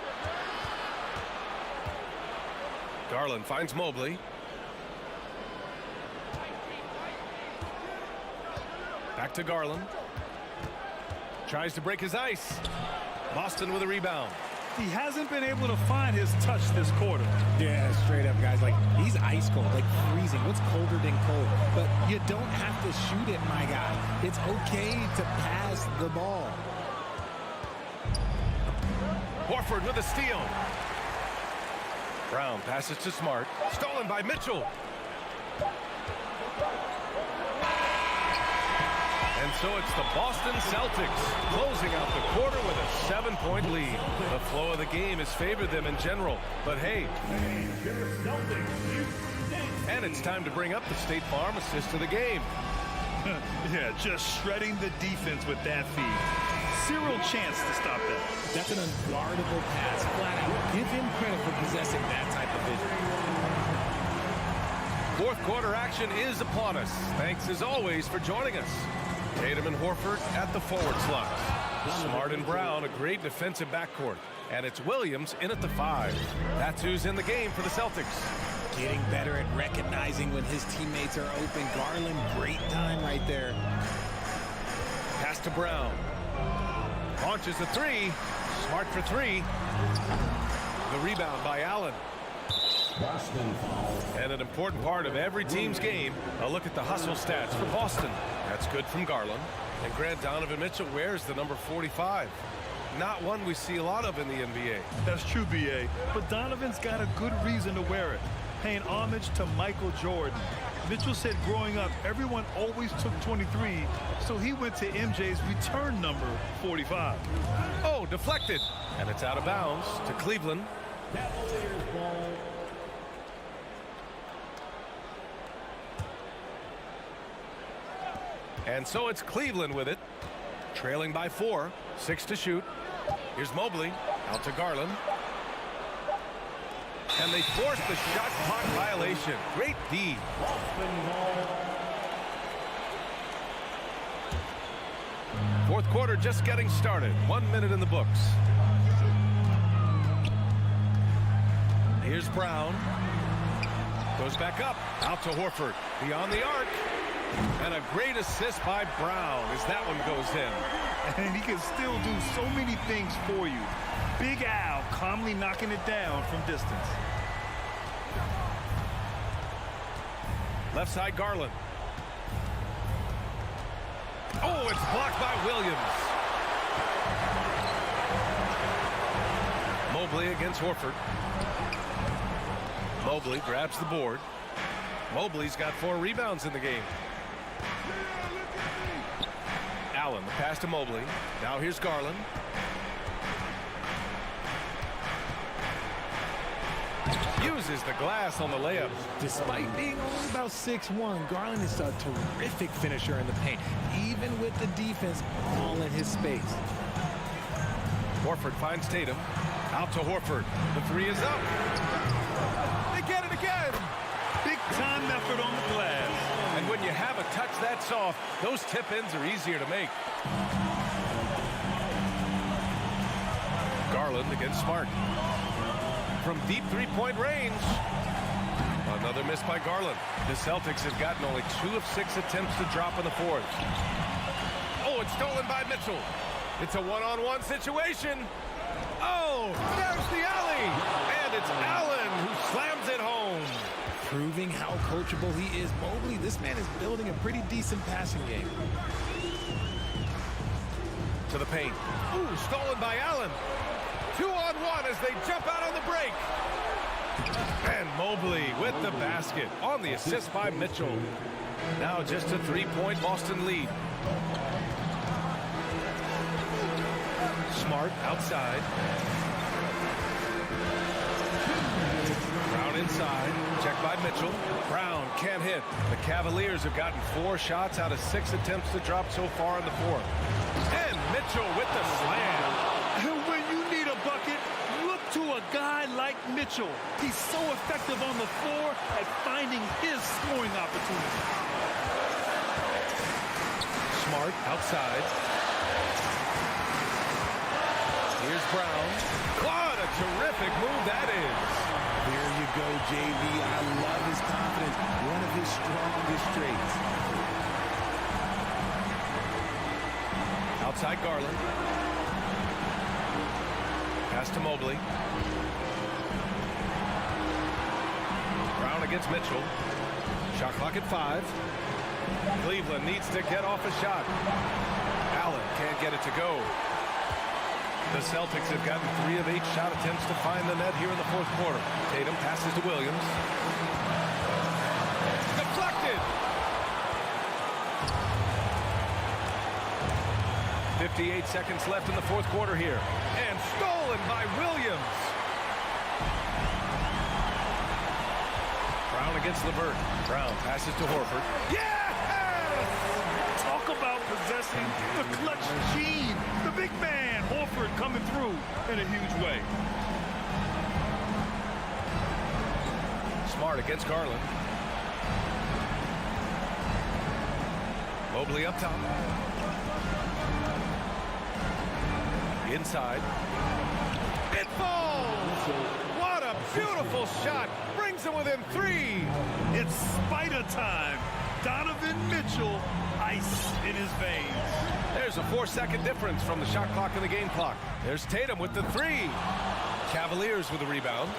Garland finds Mobley. Back to Garland. Tries to break his ice. Boston with a rebound. He hasn't been able to find his touch this quarter. Yeah, straight up, guys. Like, he's ice cold, like freezing. What's colder than cold? But you don't have to shoot it, my guy. It's okay to pass the ball. Horford with a steal. Brown passes to Smart. Stolen by Mitchell. And so it's the Boston Celtics closing out the quarter with a 7-point lead. The flow of the game has favored them in general. But hey, and it's time to bring up the State Farm assist of the game. Yeah, just shredding the defense with that feed. Zero chance to stop that. That's an unguardable pass. Flat out. Give him credit for possessing that type of vision. Fourth quarter action is upon us. Thanks as always for joining us. Tatum and Horford at the forward slots. Smart and Brown, a great defensive backcourt. And it's Williams in at the 5. That's who's in the game for the Celtics. Getting better at recognizing when his teammates are open. Garland, great time right there. Pass to Brown. Launches a 3. Smart for 3. The rebound by Allen. And an important part of every team's game, a look at the hustle stats for Boston. That's good from Garland. And Grant Donovan Mitchell wears the number 45. Not one we see a lot of in the NBA. That's true, B.A. But Donovan's got a good reason to wear it, paying homage to Michael Jordan. Mitchell said growing up, everyone always took 23, so he went to MJ's return number 45. Oh, deflected. And it's out of bounds to Cleveland. And so it's Cleveland with it, trailing by 4, 6 to shoot. Here's Mobley, out to Garland. And they forced the shot clock violation. Great D. Fourth quarter just getting started. 1 minute in the books. Here's Brown. Goes back up. Out to Horford. Beyond the arc. And a great assist by Brown as that one goes in. And he can still do so many things for you. Big Al calmly knocking it down from distance. Left side, Garland. Oh, it's blocked by Williams. Mobley against Horford. Mobley grabs the board. Mobley's got 4 rebounds in the game. Allen, the pass to Mobley. Now here's Garland. Uses the glass on the layup. Despite being only about 6'1", Garland is a terrific finisher in the paint, even with the defense all in his space. Horford finds Tatum. Out to Horford. The 3 is up. They get it again. Big time effort on the glass. And when you have a touch that soft, those tip-ins are easier to make. Garland against Smart. From deep three-point range. Another miss by Garland. The Celtics have gotten only 2 of 6 attempts to drop in the fourth. Oh, it's stolen by Mitchell. It's a one-on-one situation. Oh, there's the alley. And it's Allen who slams it home. Proving how coachable he is, Mobley, this man is building a pretty decent passing game. To the paint. Ooh, stolen by Allen. 2-on-1 as they jump out on the break. And Mobley with the basket on the assist by Mitchell. Now just a 3-point Boston lead. Smart outside. Brown inside. Checked by Mitchell. Brown can't hit. The Cavaliers have gotten 4 shots out of 6 attempts to drop so far in the fourth. And Mitchell with the slam. And when you need a bucket, look to a guy like Mitchell. He's so effective on the floor at finding his scoring opportunity. Smart outside. Here's Brown. What a terrific move that is. There you go, JV. I love his confidence. One of his strongest traits. Outside Garland. Pass to Mobley. Brown against Mitchell. Shot clock at 5. Cleveland needs to get off a shot. Allen can't get it to go. The Celtics have gotten 3 of 8 shot attempts to find the net here in the fourth quarter. Tatum passes to Williams. Deflected! 58 seconds left in the fourth quarter here. And stolen by Williams. Brown against LeVert. Brown passes to Horford. Yes! Talk about possessing the clutch gene. The big man, Horford, coming through in a huge way. Smart against Garland. Mobley up top. Inside. It falls! What a beautiful shot! Brings it within 3. It's spider time. Donovan Mitchell, ice in his veins. There's a 4-second difference from the shot clock and the game clock. There's Tatum with the 3. Cavaliers with a rebound.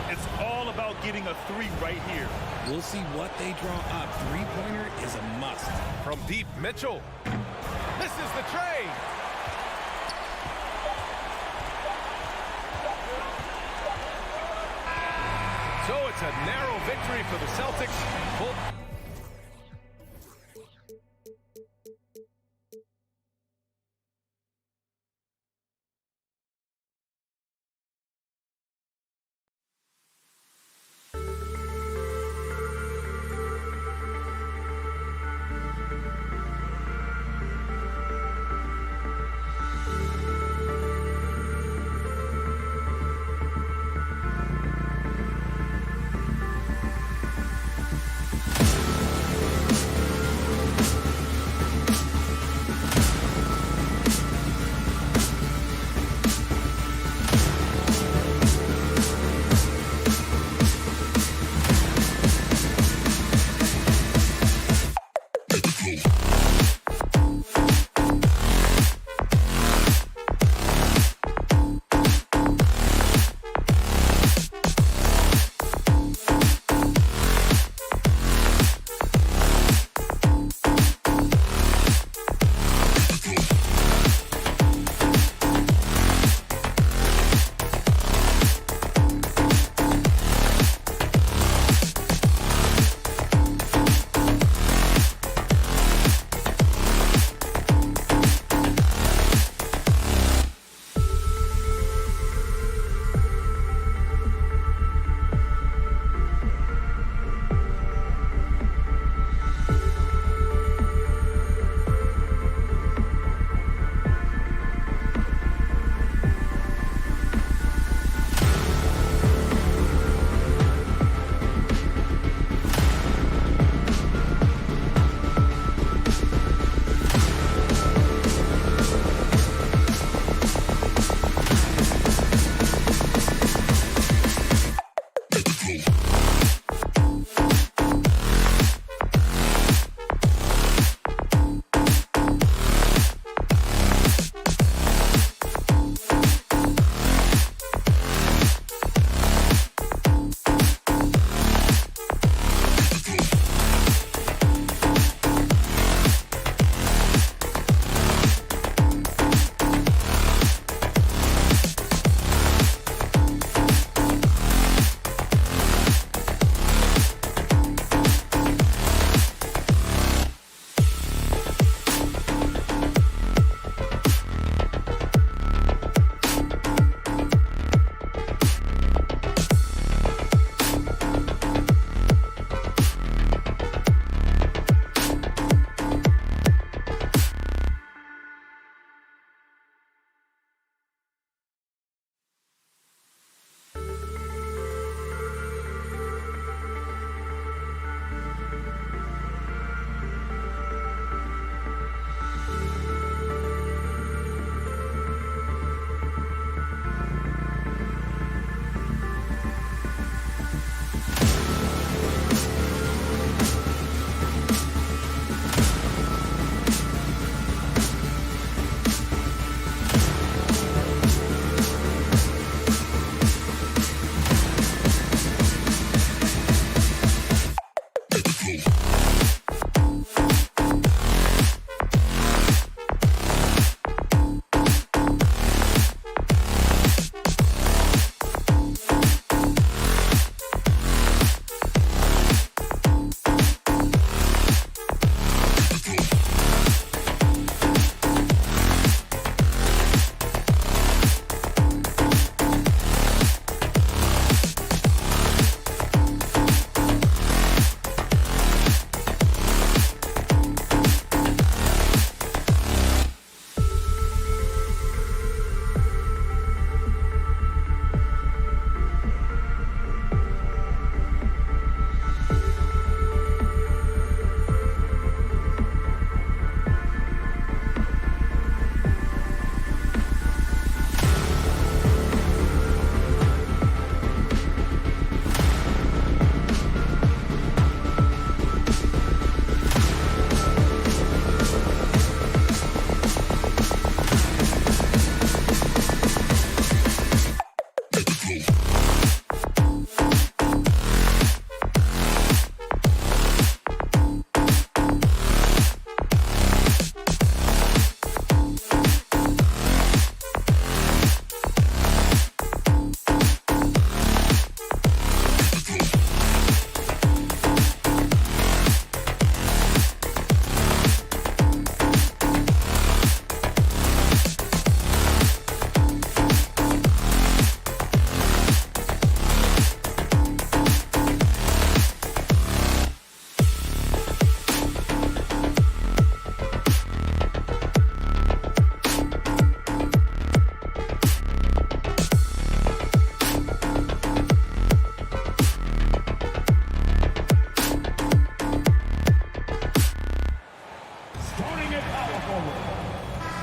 It's all about getting a 3 right here. We'll see what they draw up. 3-pointer is a must. From deep, Mitchell. This is the tray. So it's a narrow victory for the Celtics.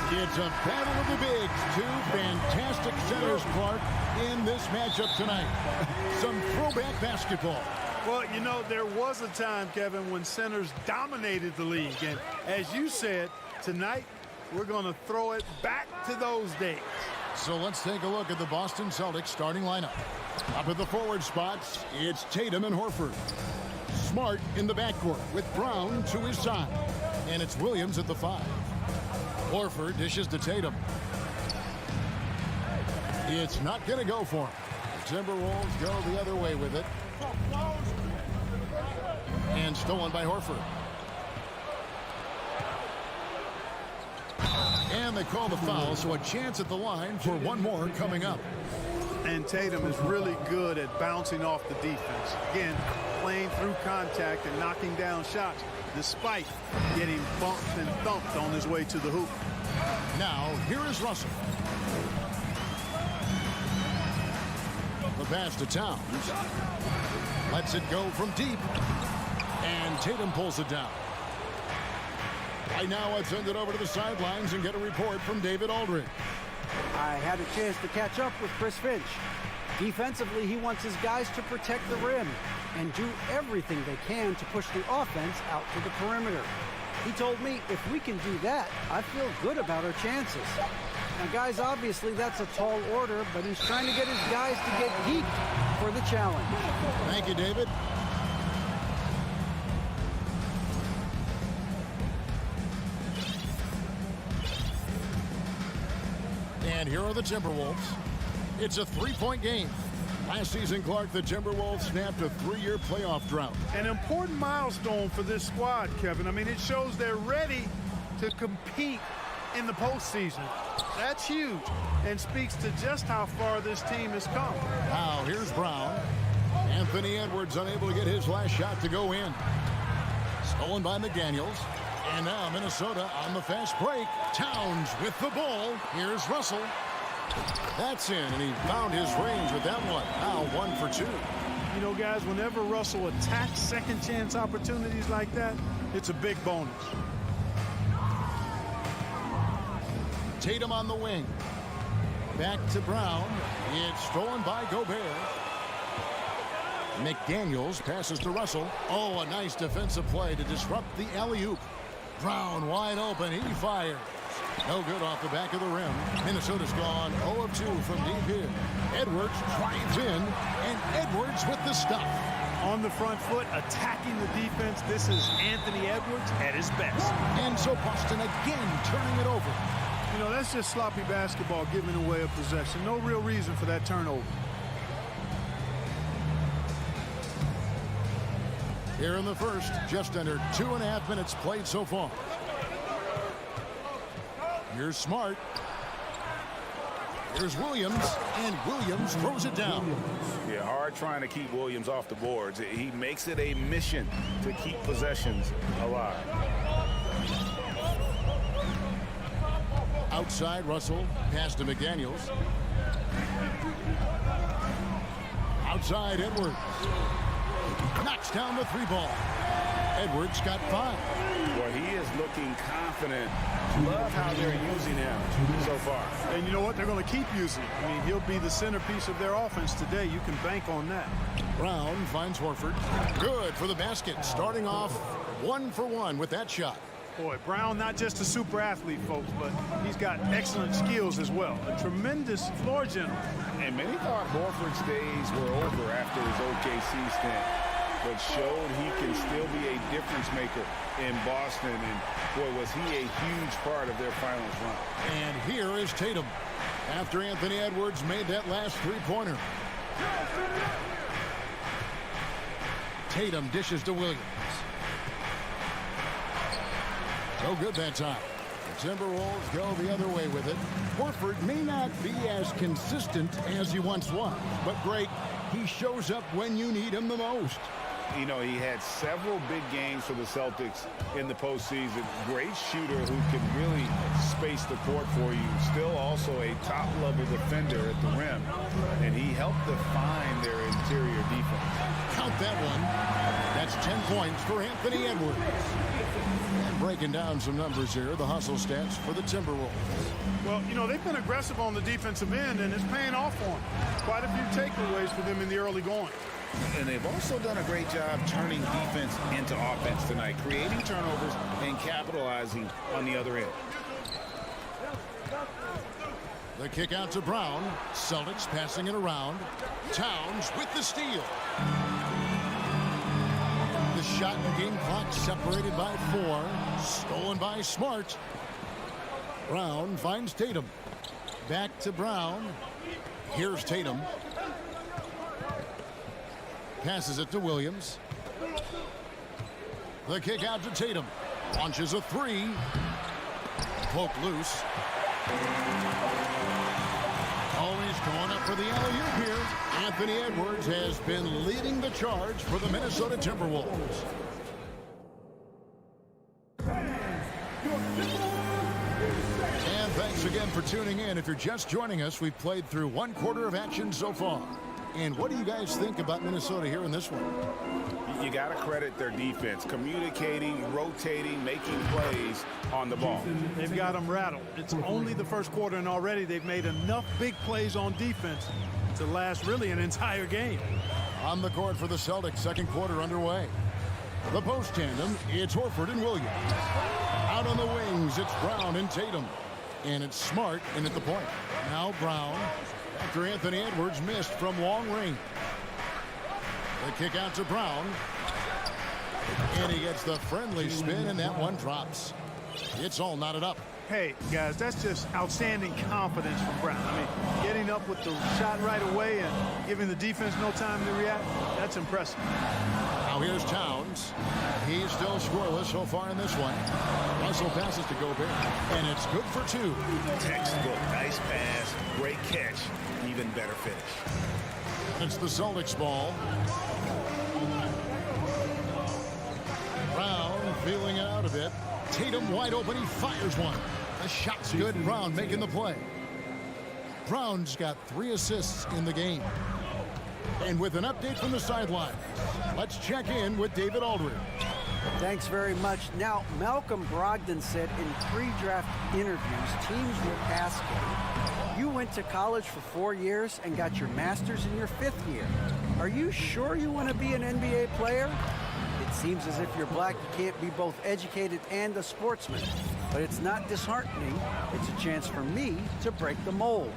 It's a battle of the bigs. Two fantastic centers, Clark, in this matchup tonight. Some throwback basketball. Well, you know, there was a time, Kevin, when centers dominated the league. And as you said, tonight we're going to throw it back to those days. So let's take a look at the Boston Celtics starting lineup. Up at the forward spots, it's Tatum and Horford. Smart in the backcourt with Brown to his side. And it's Williams at the 5. Horford dishes to Tatum. It's not going to go for him. The Timberwolves go the other way with it. And stolen by Horford. And they call the foul, so a chance at the line for one more coming up. And Tatum is really good at bouncing off the defense. Again, playing through contact and knocking down shots, despite getting bumped and thumped on his way to the hoop. Now, here is Russell. The pass to Towns. Lets it go from deep. And Tatum pulls it down. Right now, let's send it over to the sidelines and get a report from David Aldridge. I had a chance to catch up with Chris Finch. Defensively, he wants his guys to protect the rim and do everything they can to push the offense out to the perimeter. He told me if we can do that, I feel good about our chances. Now, guys, obviously that's a tall order, but he's trying to get his guys to get geeked for the challenge. Thank you, David. And here are the Timberwolves. It's a three-point game. Last season, Clark, the Timberwolves snapped a 3-year playoff drought. An important milestone for this squad, Kevin. I mean, it shows they're ready to compete in the postseason. That's huge and speaks to just how far this team has come. Now, here's Brown. Anthony Edwards unable to get his last shot to go in. Stolen by McDaniels. And now Minnesota on the fast break. Towns with the ball. Here's Russell. That's in, and he found his range with that one. Now 1 for 2. You know, guys, whenever Russell attacks second chance opportunities like that, it's a big bonus. Tatum on the wing. Back to Brown. It's stolen by Gobert. McDaniels passes to Russell. Oh, a nice defensive play to disrupt the alley-oop. Brown wide open. He fires. No good off the back of the rim. Minnesota's gone 0 of 2 from deep here. Edwards drives in, and Edwards with the stuff. On the front foot, attacking the defense. This is Anthony Edwards at his best. And so Boston again turning it over. You know, that's just sloppy basketball, giving away a possession. No real reason for that turnover. Here in the first, just under 2.5 minutes played so far. Here's Smart. Here's Williams, and Williams throws it down. Yeah, hard trying to keep Williams off the boards. He makes it a mission to keep possessions alive. Outside, Russell, pass to McDaniels. Outside, Edwards. Knocks down the 3-ball. Edwards got 5. Well, he is looking confident. Love how they're using him so far. And you know what? They're going to keep using him. I mean, he'll be the centerpiece of their offense today. You can bank on that. Brown finds Horford. Good for the basket. Starting off 1 for 1 with that shot. Boy, Brown, not just a super athlete, folks, but he's got excellent skills as well. A tremendous floor general. And many thought Horford's days were over after his OKC stint, but showed he can still be a difference maker in Boston. And boy, was he a huge part of their finals run. And here is Tatum after Anthony Edwards made that last 3-pointer. Tatum dishes to Williams. No good that time. The Timberwolves go the other way with it. Horford may not be as consistent as he once was, but great, he shows up when you need him the most. You know, he had several big games for the Celtics in the postseason. Great shooter who can really space the court for you. Still also a top-level defender at the rim. And he helped define their interior defense. Count that one. That's 10 points for Anthony Edwards. And breaking down some numbers here, the hustle stats for the Timberwolves. Well, you know, they've been aggressive on the defensive end, and it's paying off for them. Quite a few takeaways for them in the early going. And they've also done a great job turning defense into offense tonight, creating turnovers and capitalizing on the other end. The kick out to Brown. Celtics passing it around. Towns with the steal. The shot and game clock separated by 4. Stolen by Smart. Brown finds Tatum. Back to Brown. Here's Tatum. Passes it to Williams. The kick out to Tatum. Launches a 3. Poke loose. Always going up for the alley-oop here. Anthony Edwards has been leading the charge for the Minnesota Timberwolves. And thanks again for tuning in. If you're just joining us, we've played through 1 quarter of action so far. And what do you guys think about Minnesota here in this one? You got to credit their defense, communicating, rotating, making plays on the ball. They've got them rattled. It's only the first quarter, and already they've made enough big plays on defense to last really an entire game. On the court for the Celtics, second quarter underway. The post tandem, it's Horford and Williams. Out on the wings, it's Brown and Tatum. And it's Smart in at the point. Now Brown, after Anthony Edwards missed from long range. The kick out to Brown. And he gets the friendly spin, and that one drops. It's all knotted up. Hey, guys, that's just outstanding confidence from Brown. I mean, getting up with the shot right away and giving the defense no time to react, that's impressive. Now here's Towns. He's still scoreless so far in this one. Russell passes to Gobert, and it's good for 2. Textbook, nice pass, great catch, even better finish. It's the Celtics ball. Brown feeling out of it. Tatum wide open, he fires one. The shot's good. Brown making the play. Brown's got 3 assists in the game. And with an update from the sideline, let's check in with David Aldridge. Thanks very much. Now, Malcolm Brogdon said in pre-draft interviews, teams will ask him, you went to college for 4 years and got your master's in your 5th year. Are you sure you want to be an NBA player? It seems as if you're black, you can't be both educated and a sportsman. But it's not disheartening. It's a chance for me to break the mold.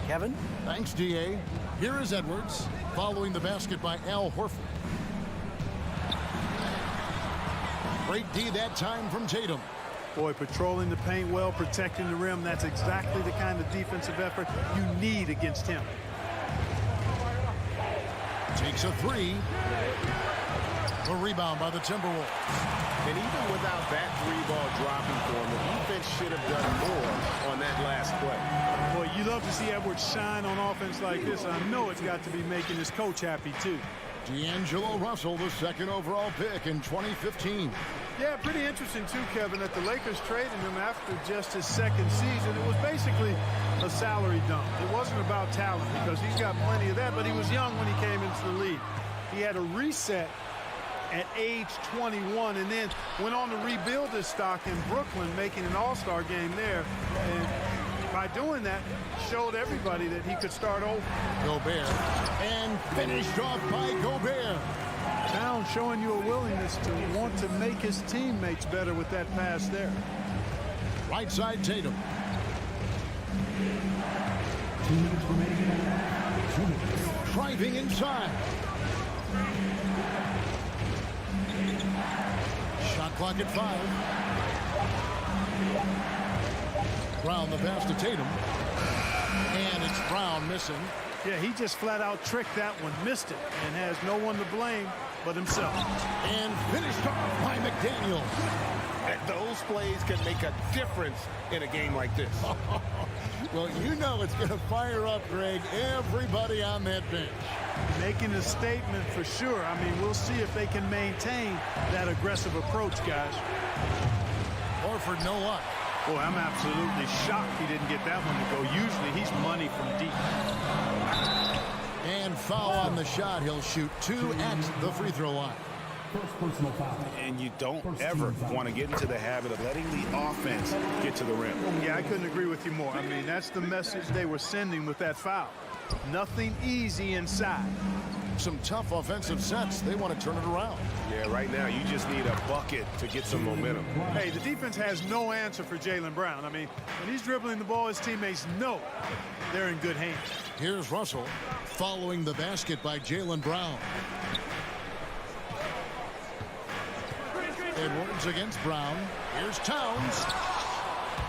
Kevin? Thanks, D.A. Here is Edwards, following the basket by Al Horford. Great D that time from Tatum. Boy, patrolling the paint well, protecting the rim, that's exactly the kind of defensive effort you need against him. Takes a 3. The rebound by the Timberwolves. And even without that 3-ball dropping for him, the defense should have done more on that last play. Boy, you love to see Edwards shine on offense like this. I know it's got to be making his coach happy, too. D'Angelo Russell, the 2nd overall pick in 2015. Yeah, pretty interesting, too, Kevin, that the Lakers traded him after just his 2nd season. It was basically a salary dump. It wasn't about talent because he's got plenty of that, but he was young when he came into the league. He had a reset at age 21 and then went on to rebuild his stock in Brooklyn, making an all-star game there. And by doing that, showed everybody that he could start over. Gobert, and finished off by Gobert. Town showing you a willingness to want to make his teammates better with that pass there. Right side Tatum. 2 minutes remaining. Driving inside. Shot clock at 5. Brown the pass to Tatum. And it's Brown missing. Yeah, he just flat out tricked that one, missed it, and has no one to blame but himself. And finished off by McDaniel. Those plays can make a difference in a game like this. Well, you know it's going to fire up, Greg, everybody on that bench. Making a statement for sure. I mean, we'll see if they can maintain that aggressive approach, guys. Horford, no luck. Boy, I'm absolutely shocked he didn't get that one to go. Usually he's money from deep. And foul on the shot. He'll shoot 2 at the free throw line. First personal foul. And you don't ever want to get into the habit of letting the offense get to the rim. Yeah, I couldn't agree with you more. I mean, that's the message they were sending with that foul. Nothing easy inside. Some tough offensive sets. They want to turn it around. Yeah, right now you just need a bucket to get some momentum. Hey, the defense has no answer for Jaylen Brown. I mean, when he's dribbling the ball, his teammates know they're in good hands. Here's Russell following the basket by Jaylen Brown. Edwards against Brown. Here's Towns.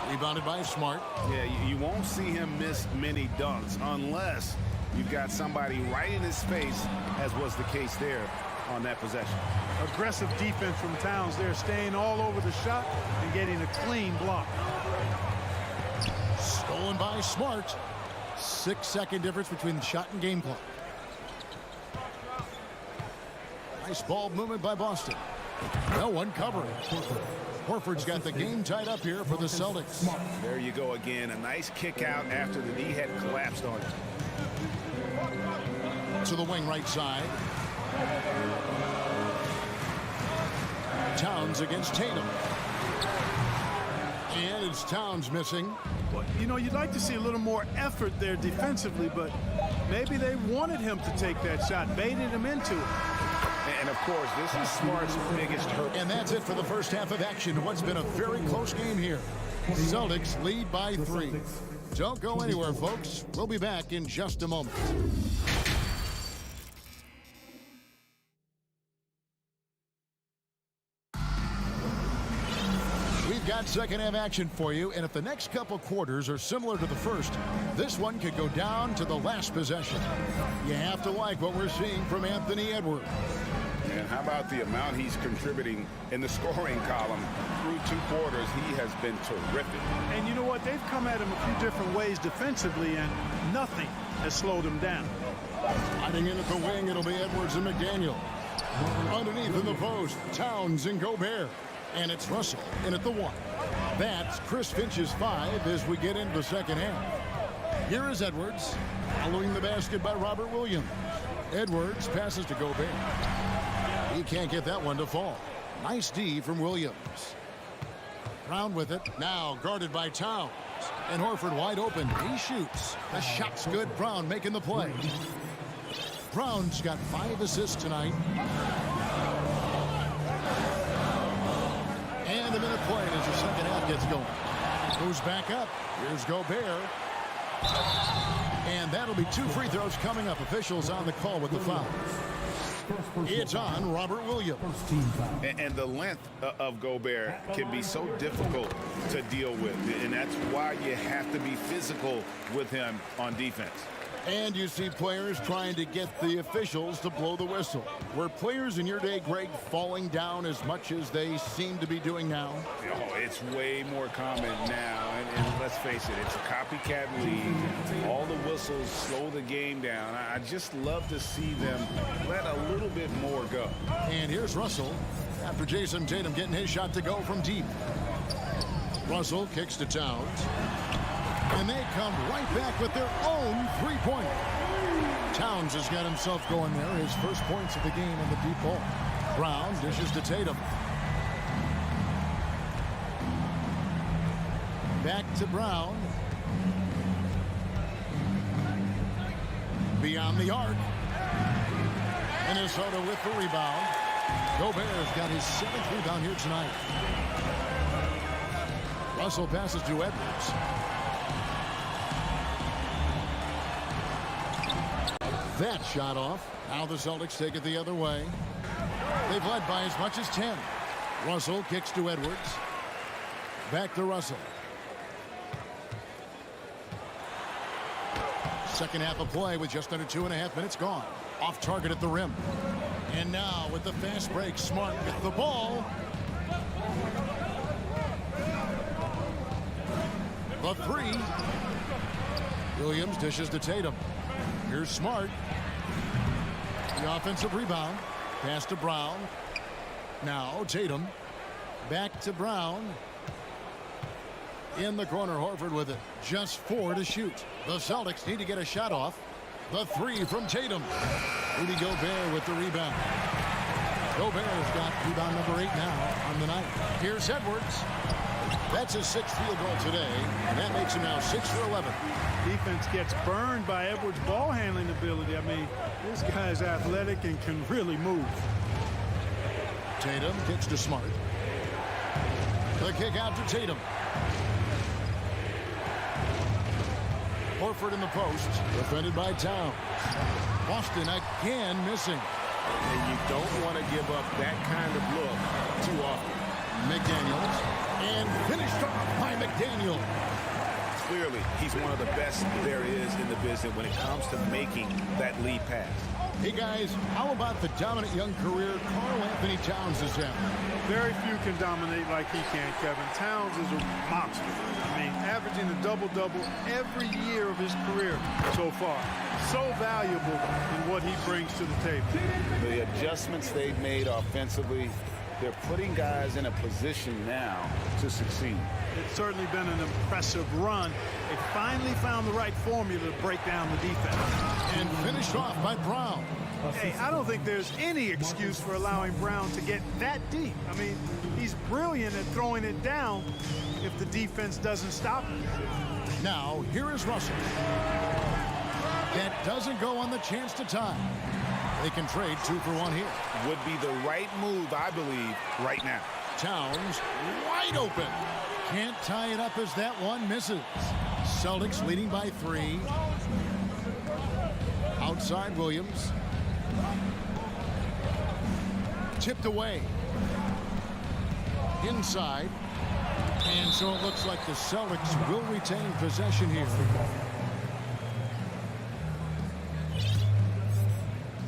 Rebounded by Smart. Yeah, you won't see him miss many dunks unless you've got somebody right in his face, as was the case there on that possession. Aggressive defense from Towns there, staying all over the shot and getting a clean block. Stolen by Smart. 6-second difference between the shot and game clock. Nice ball movement by Boston. No one covering. Horford's got the game tied up here for the Celtics. There you go again. A nice kick out after the knee had collapsed on him. To the wing right side. Towns against Tatum. And it's Towns missing. Well, you know, you'd like to see a little more effort there defensively, but maybe they wanted him to take that shot, baited him into it. And, of course, this is Smart's biggest hurt. And that's it for the first half of action. What's been a very close game here. Celtics lead by 3. Don't go anywhere, folks. We'll be back in just a moment. We've got second half action for you, and if the next couple quarters are similar to the first, this one could go down to the last possession. You have to like what we're seeing from Anthony Edwards. And how about the amount he's contributing in the scoring column? Through 2 quarters, he has been terrific. And you know what? They've come at him a few different ways defensively, and nothing has slowed him down. Hiding in at the wing, it'll be Edwards and McDaniel. Underneath in the post, Towns and Gobert. And it's Russell in at the 1. That's Chris Finch's 5 as we get into the second half. Here is Edwards, following the basket by Robert Williams. Edwards passes to Gobert. He can't get that one to fall. Nice D from Williams. Brown with it, now guarded by Towns. And Horford wide open, he shoots. The shot's good, Brown making the play. Brown's got 5 assists tonight. And a minute played as the second half gets going. Moves back up. Here's Gobert. And that'll be 2 free throws coming up. Officials on the call with the foul. It's on Robert Williams. And the length of Gobert can be so difficult to deal with. And that's why you have to be physical with him on defense. And you see players trying to get the officials to blow the whistle. Were players in your day, Greg, falling down as much as they seem to be doing now? Oh, it's way more common now. And let's face it, it's a copycat league. All the whistles slow the game down. I just love to see them let a little bit more go. And here's Russell after Jason Tatum getting his shot to go from deep. Russell kicks to Towns. And they come right back with their own three-pointer. Towns has got himself going there. His first points of the game on the deep ball. Brown dishes to Tatum. Back to Brown. Beyond the arc. Minnesota with the rebound. Gobert's got his 7th rebound here tonight. Russell passes to Edwards. That shot off. Now the Celtics take it the other way. They've led by as much as 10. Russell kicks to Edwards. Back to Russell. Second half of play with just under 2.5 minutes gone. Off target at the rim. And now with the fast break, Smart with the ball. The three. Williams dishes to Tatum. Here's Smart. The offensive rebound. Pass to Brown. Now Tatum. Back to Brown. In the corner, Horford with it. Just 4 to shoot. The Celtics need to get a shot off. The three from Tatum. Rudy Gobert with the rebound. Gobert's got rebound number 8 now on the night. Here's Edwards. That's his 6th field goal today, and that makes him now 6 for 11. Defense gets burned by Edwards' ball handling ability. I mean, this guy's athletic and can really move. Tatum kicks to Smart. The kick out to Tatum. Horford in the post, defended by Towns. Boston again missing. And you don't want to give up that kind of look too often. McDaniels, and finished off by McDaniel. Clearly, he's one of the best there is in the business when it comes to making that lead pass. Hey guys, how about the dominant young career Karl Anthony Towns is having? Very few can dominate like he can, Kevin. Towns is a monster. I mean, averaging a double-double every year of his career so far. So valuable in what he brings to the table. The adjustments they've made offensively, they're putting guys in a position now to succeed. It's certainly been an impressive run. They finally found the right formula to break down the defense. And finished off by Brown. Hey, I don't think there's any excuse for allowing Brown to get that deep. I mean, he's brilliant at throwing it down if the defense doesn't stop him. Now, here is Russell. That doesn't go on the chance to tie. They can trade 2 for 1 here. Would be the right move, I believe, right now. Towns wide open. Can't tie it up as that one misses. Celtics leading by 3. Outside Williams. Tipped away. Inside. And so it looks like the Celtics will retain possession here.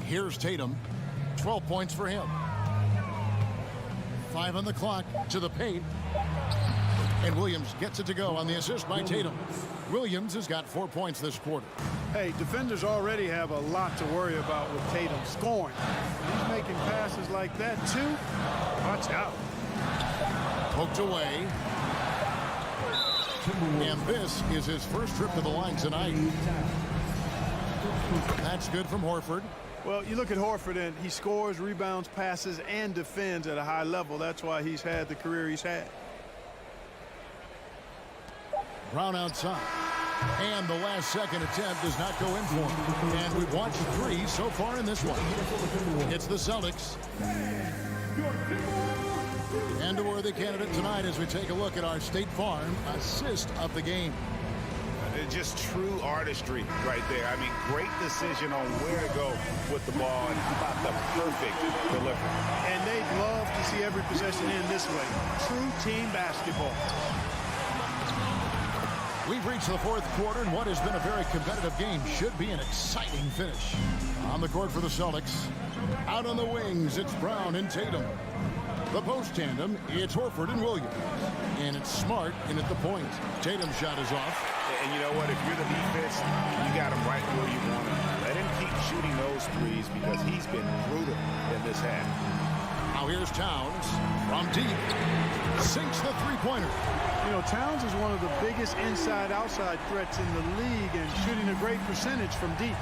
Here's Tatum. 12 points for him. 5 on the clock to the paint. And Williams gets it to go on the assist by Tatum. Williams has got 4 points this quarter. Hey, defenders already have a lot to worry about with Tatum scoring. He's making passes like that, too. Watch out. Poked away. And this is his first trip to the line tonight. That's good from Horford. Well, you look at Horford, and he scores, rebounds, passes, and defends at a high level. That's why he's had the career he's had. Brown outside. And the last second attempt does not go in for him. And we've watched 3 so far in this one. It's the Celtics. And a worthy candidate tonight as we take a look at our State Farm assist of the game. Just true artistry right there. I mean, great decision on where to go with the ball and how about the perfect delivery. And they'd love to see every possession end this way. True team basketball. We've reached the 4th quarter, and what has been a very competitive game should be an exciting finish. On the court for the Celtics. Out on the wings, it's Brown and Tatum. The post tandem, it's Horford and Williams. And it's Smart in at the point. Tatum's shot is off. And you know what? If you're the defense, you got him right where you want him. Let him keep shooting those threes because he's been brutal in this half. Now here's Towns from deep. Sinks the three-pointer. You know, Towns is one of the biggest inside-outside threats in the league and shooting a great percentage from deep.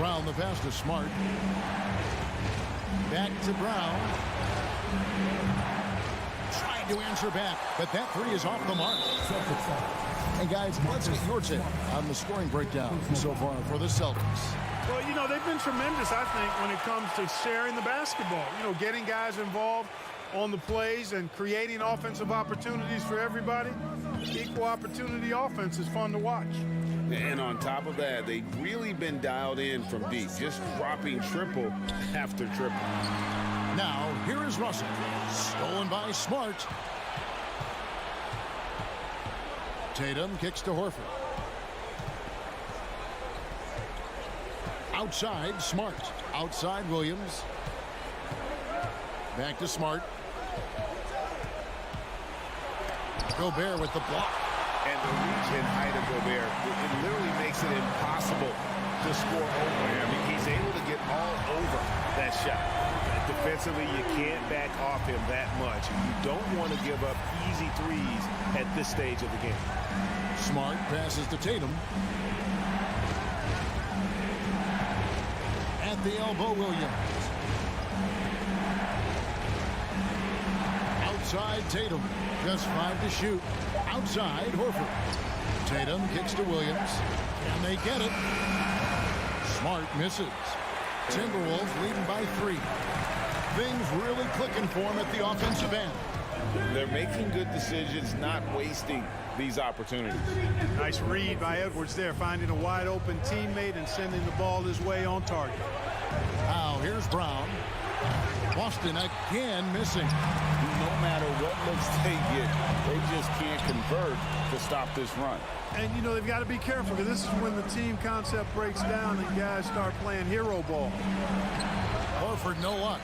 Brown the pass to Smart. Back to Brown. Trying to answer back, but that 3 is off the mark. And guys, let's get your take on the scoring breakdown so far for the Celtics. Well, you know, they've been tremendous, I think, when it comes to sharing the basketball. You know, getting guys involved on the plays and creating offensive opportunities for everybody. Equal opportunity offense is fun to watch. And on top of that, they've really been dialed in from deep, just dropping triple after triple. Now, here is Russell. Stolen by Smart. Tatum kicks to Horford. Outside, Smart. Outside, Williams. Back to Smart. Gobert with the block. And the reach and height of Gobert, it literally makes it impossible to score over him. I mean, he's able to get all over that shot. Defensively, you can't back off him that much. You don't want to give up easy threes at this stage of the game. Smart passes to Tatum. At the elbow, Williams. Outside, Tatum. Just 5 to shoot. Outside, Horford. Tatum kicks to Williams. And they get it. Smart misses. Timberwolves leading by 3. Things really clicking for him at the offensive end. They're making good decisions, not wasting these opportunities. Nice read by Edwards there, finding a wide open teammate and sending the ball his way on target. Now here's Brown. Boston again missing. No matter what looks they get, they just can't convert to stop this run. And, you know, they've got to be careful because this is when the team concept breaks down and guys start playing hero ball. Horford, no luck.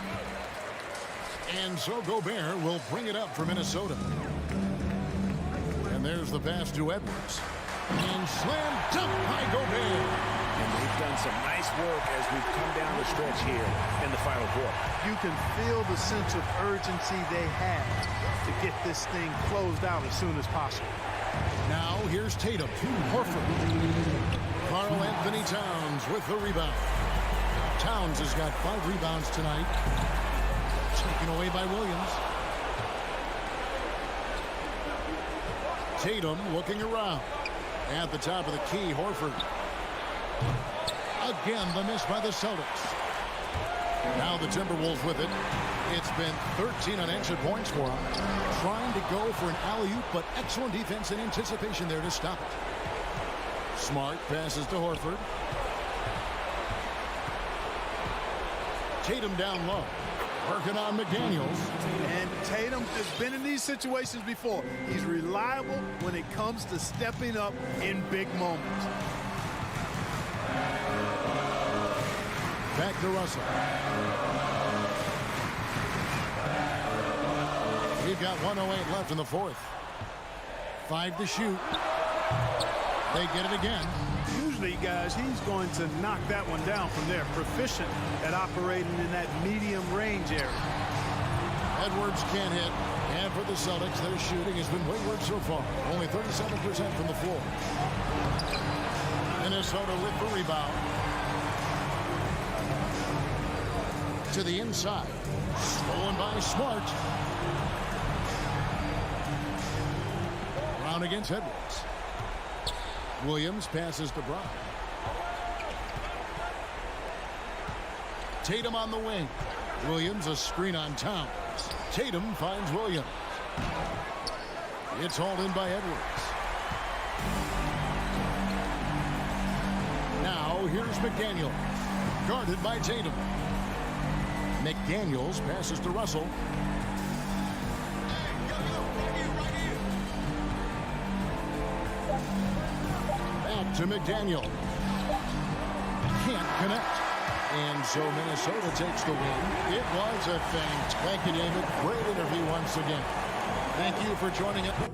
And so Gobert will bring it up for Minnesota. And there's the pass to Edwards. And slam dunk by Gobert. And they've done some nice work as we've come down the stretch here in the final quarter. You can feel the sense of urgency they have to get this thing closed out as soon as possible. Now here's Tatum. Horford. Karl Anthony Towns with the rebound. Towns has got 5 rebounds tonight. Taken away by Williams. Tatum looking around. At the top of the key, Horford. Again, the miss by the Celtics. Now the Timberwolves with it. It's been 13 unanswered points for them. Trying to go for an alley-oop, but excellent defense and anticipation there to stop it. Smart passes to Horford. Tatum down low. Working on McDaniels. And Tatum has been in these situations before. He's reliable when it comes to stepping up in big moments. Back to Russell. We've got 1:08 left in the 4th. 5 to shoot. They get it again. Usually, guys, he's going to knock that one down from there. Proficient at operating in that medium range area. Edwards can't hit. And for the Celtics, their shooting has been wayward so far. Only 37% from the floor. Minnesota with the rebound. To the inside. Stolen by Smart. Brown against Edwards. Williams passes to Brown. Tatum on the wing. Williams a screen on Towns. Tatum finds Williams. It's hauled in by Edwards. Now here's McDaniels. Guarded by Tatum. McDaniels passes to Russell. Back to McDaniel. Can't connect. And so Minnesota takes the win. It was a thank you, David. Great interview once again. Thank you for joining us.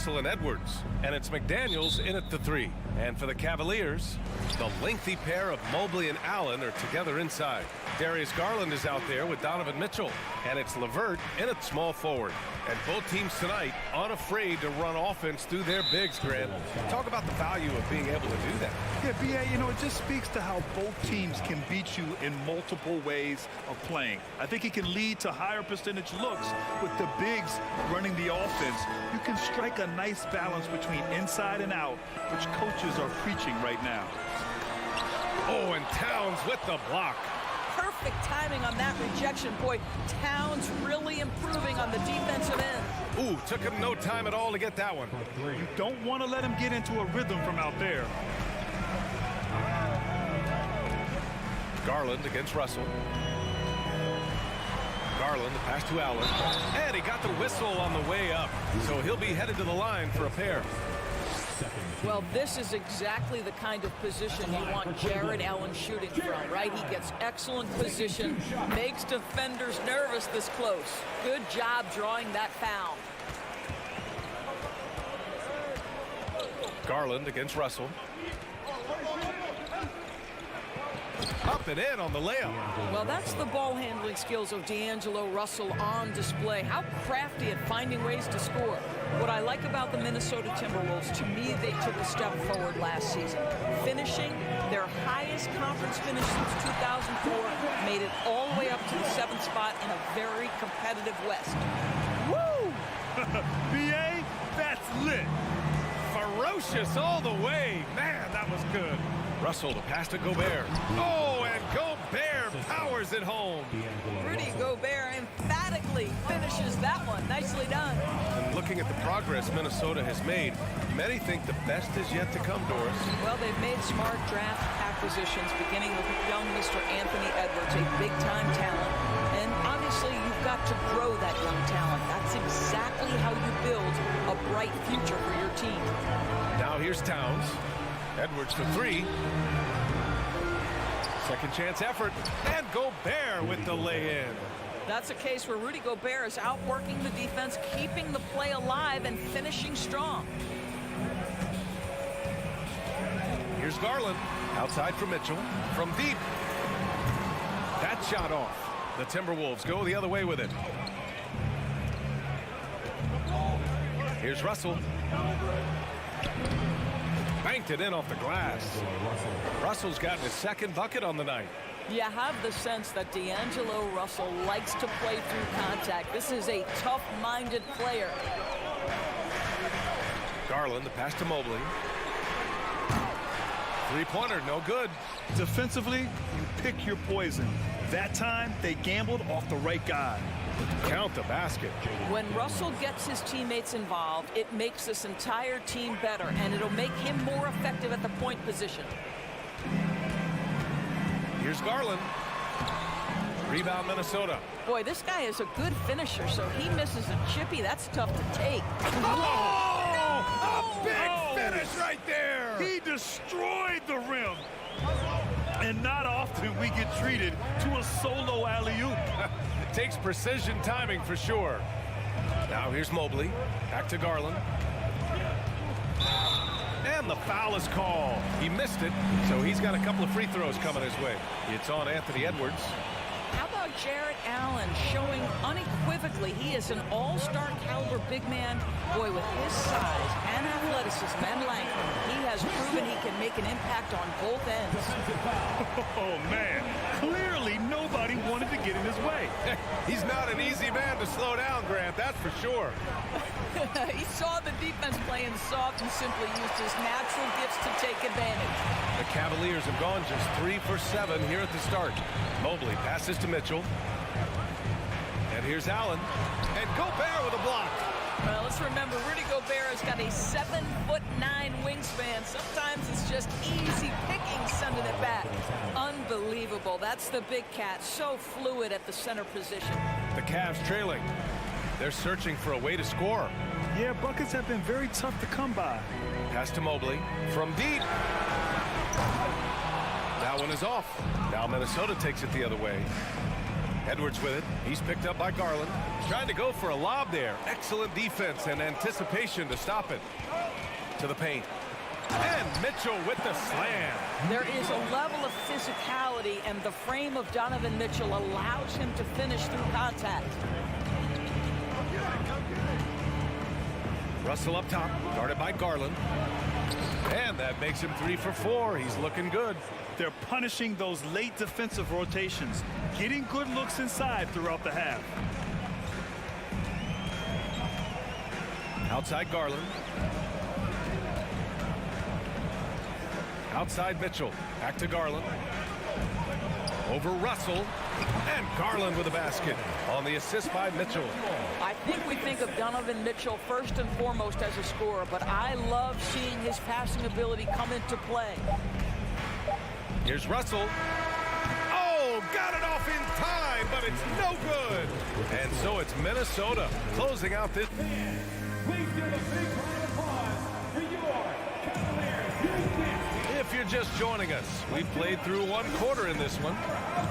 Russell and Edwards, and it's McDaniels in at the 3. And for the Cavaliers, the lengthy pair of Mobley and Allen are together inside. Darius Garland is out there with Donovan Mitchell, and it's LeVert in at small forward. And both teams tonight unafraid to run offense through their bigs, Grant. Talk about the value of being able to do that. Yeah, B.A., you know, it just speaks to how both teams can beat you in multiple ways of playing. I think it can lead to higher percentage looks with the bigs running the offense. You can strike a nice balance between inside and out, which coaches are preaching right now. Oh, and Towns with the block. Perfect timing on that rejection. Boy, Towns really improving on the defensive end. Ooh, took him no time at all to get that one. You don't want to let him get into a rhythm from out there. Garland against Russell. Garland, the pass to Allen. And he got the whistle on the way up. So he'll be headed to the line for a pair. Well, this is exactly the kind of position you want Jared Allen shooting from, right? He gets excellent position, makes defenders nervous this close. Good job drawing that foul. Garland against Russell. Up and in on the layup. Well, that's the ball handling skills of D'Angelo Russell on display. How crafty at finding ways to score. What I like about the Minnesota Timberwolves, to me, they took a step forward last season. Finishing their highest conference finish since 2004, made it all the way up to the 7th spot in a very competitive West. Woo! B.A., that's lit. Ferocious all the way. Man, that was good. Russell to pass to Gobert. Oh, and Gobert powers it home. Rudy Gobert emphatically finishes that one. Nicely done. And looking at the progress Minnesota has made, many think the best is yet to come, Doris. Well, they've made smart draft acquisitions, beginning with young Mr. Anthony Edwards, a big-time talent. And obviously, you've got to grow that young talent. That's exactly how you build a bright future for your team. Now here's Towns. Edwards for 3. Second chance effort. And Gobert with the lay-in. That's a case where Rudy Gobert is outworking the defense, keeping the play alive, and finishing strong. Here's Garland. Outside for Mitchell. From deep. That shot off. The Timberwolves go the other way with it. Here's Russell. Banked it in off the glass. Russell's gotten his second bucket on the night. You have the sense that D'Angelo Russell likes to play through contact. This is a tough-minded player. Garland, the pass to Mobley. Three-pointer, no good. Defensively, you pick your poison. That time, they gambled off the right guy. Count the basket. When Russell gets his teammates involved, it makes this entire team better, and it'll make him more effective at the point position. Here's Garland. Rebound, Minnesota. Boy, this guy is a good finisher, so he misses a chippy. That's tough to take. Oh! A big finish right there! He destroyed the rim. And not often we get treated to a solo alley-oop. Takes precision timing for sure. Now here's Mobley. Back to Garland. And the foul is called. He missed it, so he's got a couple of free throws coming his way. It's on Anthony Edwards. How about Jared Allen showing unequivocally he is an all-star caliber big man? Boy, with his size and athleticism and length, he has proven he can make an impact on both ends. Oh, man. Clearly, nobody wanted to get in his way. He's not an easy man to slow down, Grant, that's for sure. He saw the defense playing soft and simply used his natural gifts to take advantage. The Cavaliers have gone just 3 for 7 here at the start. Mobley passes to Mitchell. And here's Allen. And Gobert with a block. Well, let's remember, Rudy Gobert has got a 7'9" wingspan. Sometimes it's just easy picking sending it back. Unbelievable. That's the big cat. So fluid at the center position. The Cavs trailing. They're searching for a way to score. Yeah, buckets have been very tough to come by. Pass to Mobley. From deep. That one is off. Now Minnesota takes it the other way. Edwards with it. He's picked up by Garland. Trying to go for a lob there. Excellent defense and anticipation to stop it. To the paint. And Mitchell with the slam. There is a level of physicality, and the frame of Donovan Mitchell allows him to finish through contact. Russell up top, guarded by Garland. And that makes him 3 for 4. He's looking good. They're punishing those late defensive rotations, getting good looks inside throughout the half. Outside Garland. Outside Mitchell. Back to Garland. Over Russell. And Garland with a basket on the assist by Mitchell. I think we think of Donovan Mitchell first and foremost as a scorer, but I love seeing his passing ability come into play. Here's Russell. Oh, got it off in time, but it's no good. And so it's Minnesota closing out this. Please give a big round of applause for your Cavaliers. If you're just joining us, we've played through 1 quarter in this one.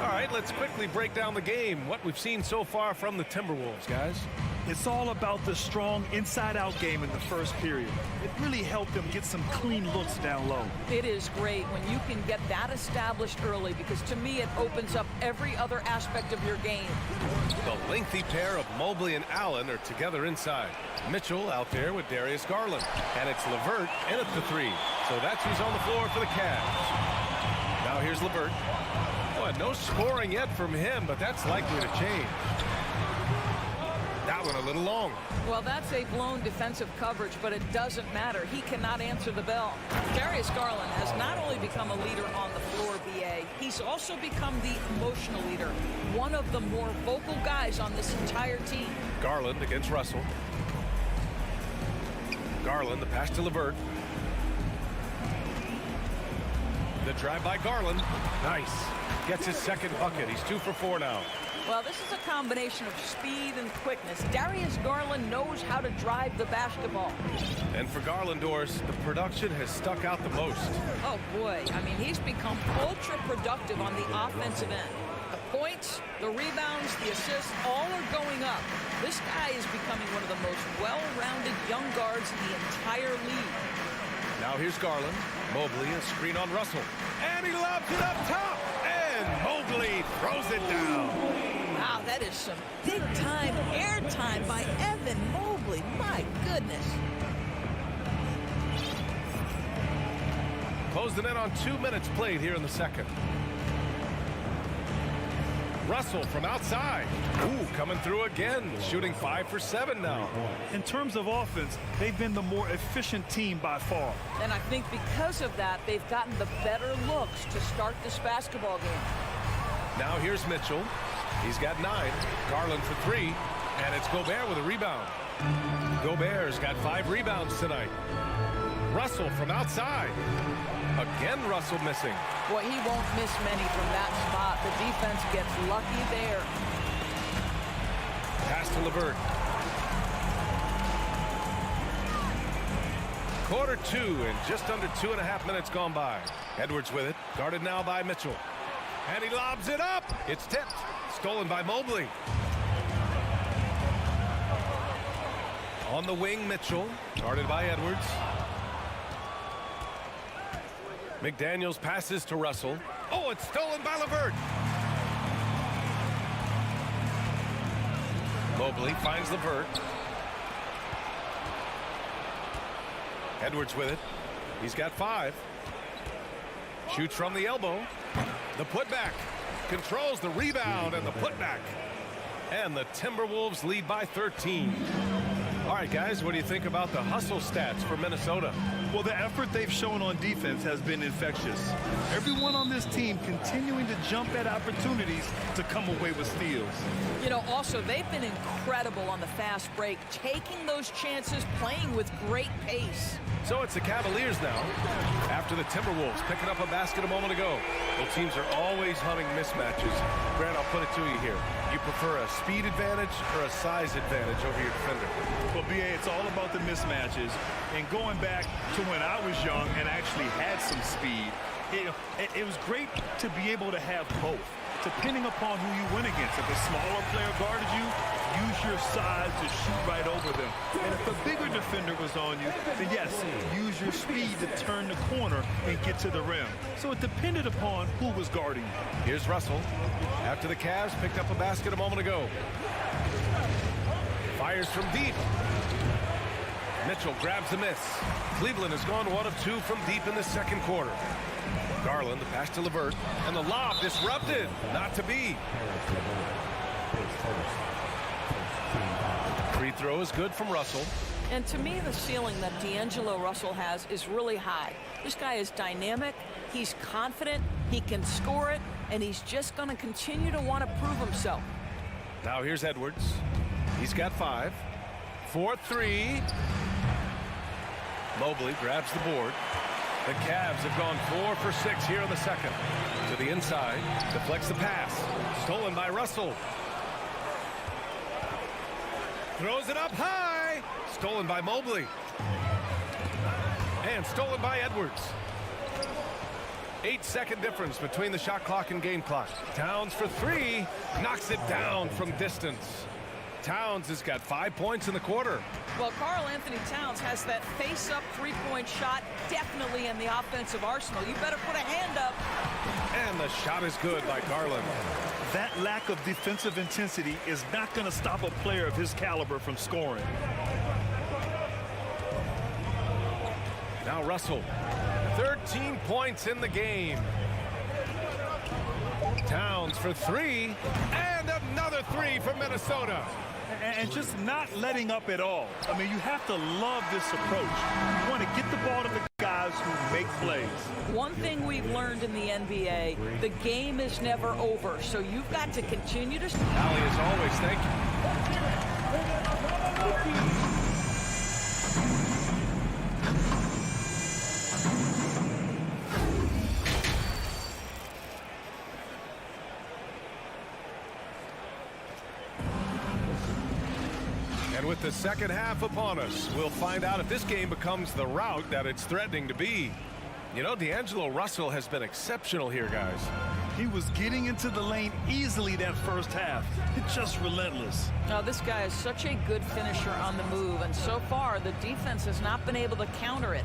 All right, let's quickly break down the game. What we've seen so far from the Timberwolves, guys. It's all about the strong inside-out game in the first period. It really helped them get some clean looks down low. It is great when you can get that established early, because to me it opens up every other aspect of your game. The lengthy pair of Mobley and Allen are together inside. Mitchell out there with Darius Garland. And it's LeVert in at the 3. So that's who's on the floor for the Cavs. Now here's LeVert. Boy, no scoring yet from him, but that's likely to change. That one a little long. Well, that's a blown defensive coverage, but it doesn't matter. He cannot answer the bell. Darius Garland has not only become a leader on the floor, BA, he's also become the emotional leader. One of the more vocal guys on this entire team. Garland against Russell. Garland, the pass to LeVert. The drive by Garland. Nice. Gets his second bucket. He's 2 for 4 now. Well, this is a combination of speed and quickness. Darius Garland knows how to drive the basketball. And for Garland, Doris, the production has stuck out the most. Oh, boy. I mean, he's become ultra-productive on the offensive end. The points, the rebounds, the assists, all are going up. This guy is becoming one of the most well-rounded young guards in the entire league. Now here's Garland. Mobley, a screen on Russell. And he lobs it up top. And Mobley throws it down. Wow, that is some big-time airtime by Evan Mobley. My goodness. Closing in on 2 minutes played here in the second. Russell from outside. Ooh, coming through again. Shooting 5 for 7 now. In terms of offense, they've been the more efficient team by far. And I think because of that, they've gotten the better looks to start this basketball game. Now here's Mitchell. He's got 9. Garland for 3. And it's Gobert with a rebound. Gobert's got 5 rebounds tonight. Russell from outside. Again, Russell missing. Boy, he won't miss many from that spot. The defense gets lucky there. Pass to LeVert. Quarter 2 and just under 2.5 minutes gone by. Edwards with it. Guarded now by Mitchell. And he lobs it up. It's tipped. Stolen by Mobley. On the wing, Mitchell. Guarded by Edwards. McDaniels passes to Russell. Oh, it's stolen by LeVert. Mobley finds LeVert. Edwards with it. He's got 5. Shoots from the elbow. The putback. Controls the rebound and the putback. And the Timberwolves lead by 13. All right, guys, what do you think about the hustle stats for Minnesota? Well, the effort they've shown on defense has been infectious. Everyone on this team continuing to jump at opportunities to come away with steals. You know, also, they've been incredible on the fast break, taking those chances, playing with great pace. So it's the Cavaliers now, after the Timberwolves picking up a basket a moment ago. Both teams are always hunting mismatches. Grant, I'll put it to you here. You prefer a speed advantage or a size advantage over your defender? Well, BA, it's all about the mismatches. And going back to when I was young and actually had some speed, it was great to be able to have both. depending upon who you win against. If a smaller player guarded you, use your size to shoot right over them. And if a bigger defender was on you, then yes, use your speed to turn the corner and get to the rim. So it depended upon who was guarding you. Here's Russell. After the Cavs picked up a basket a moment ago. Fires from deep. Mitchell grabs the miss. Cleveland has gone 1 of 2 from deep in the second quarter. Garland, the pass to LeVert, and the lob disrupted. Not to be. Free throw is good from Russell. And to me, the ceiling that D'Angelo Russell has is really high. This guy is dynamic, he's confident, he can score it, and he's just going to continue to want to prove himself. Now here's Edwards. He's got 5. 4-3. Mobley grabs the board. The Cavs have gone 4 for 6 here in the second. To the inside, deflects the pass. Stolen by Russell. Throws it up high. Stolen by Mobley. And stolen by Edwards. 8-second difference between the shot clock and game clock. Towns for 3. Knocks it down from distance. Towns has got 5 points in the quarter. Well, Karl Anthony Towns has that face-up three-point shot definitely in the offensive arsenal. You better put a hand up. And the shot is good by Garland. That lack of defensive intensity is not going to stop a player of his caliber from scoring. Now Russell. 13 points in the game. Towns for 3. And another 3 from Minnesota. And just not letting up at all. I mean, you have to love this approach. You want to get the ball to the guys who make plays. One thing we've learned in the NBA, the game is never over, so you've got to continue to... Allie, as always, thank you. And with the second half upon us, we'll find out if this game becomes the rout that it's threatening to be. You know, D'Angelo Russell has been exceptional here, guys. He was getting into the lane easily that first half. It's just relentless. Now, this guy is such a good finisher on the move, and so far, the defense has not been able to counter it.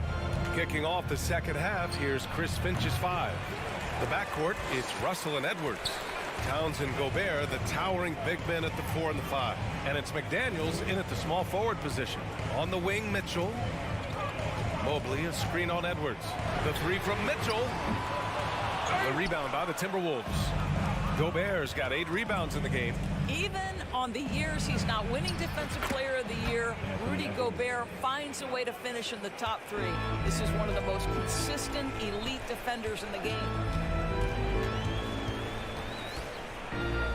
Kicking off the second half, here's Chris Finch's 5. The backcourt, it's Russell and Edwards. Towns and Gobert, the towering big men at the 4 and the 5. And it's McDaniels in at the small forward position. On the wing, Mitchell. Mobley, a screen on Edwards. The 3 from Mitchell. The rebound by the Timberwolves. Gobert's got 8 rebounds in the game. Even on the years he's not winning Defensive Player of the Year, Rudy Gobert finds a way to finish in the top 3. This is one of the most consistent, elite defenders in the game.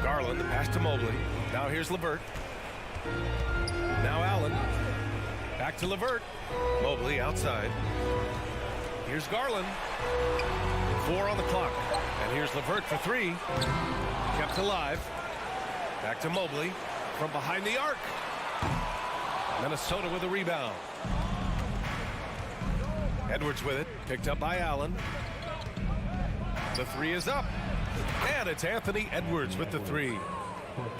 Garland, the pass to Mobley. Now here's LeVert. Now Allen. Back to LeVert. Mobley outside. Here's Garland. 4 on the clock. And here's LeVert for 3. Kept alive. Back to Mobley from behind the arc. Minnesota with a rebound. Edwards with it. Picked up by Allen. The 3 is up. And it's Anthony Edwards with the 3.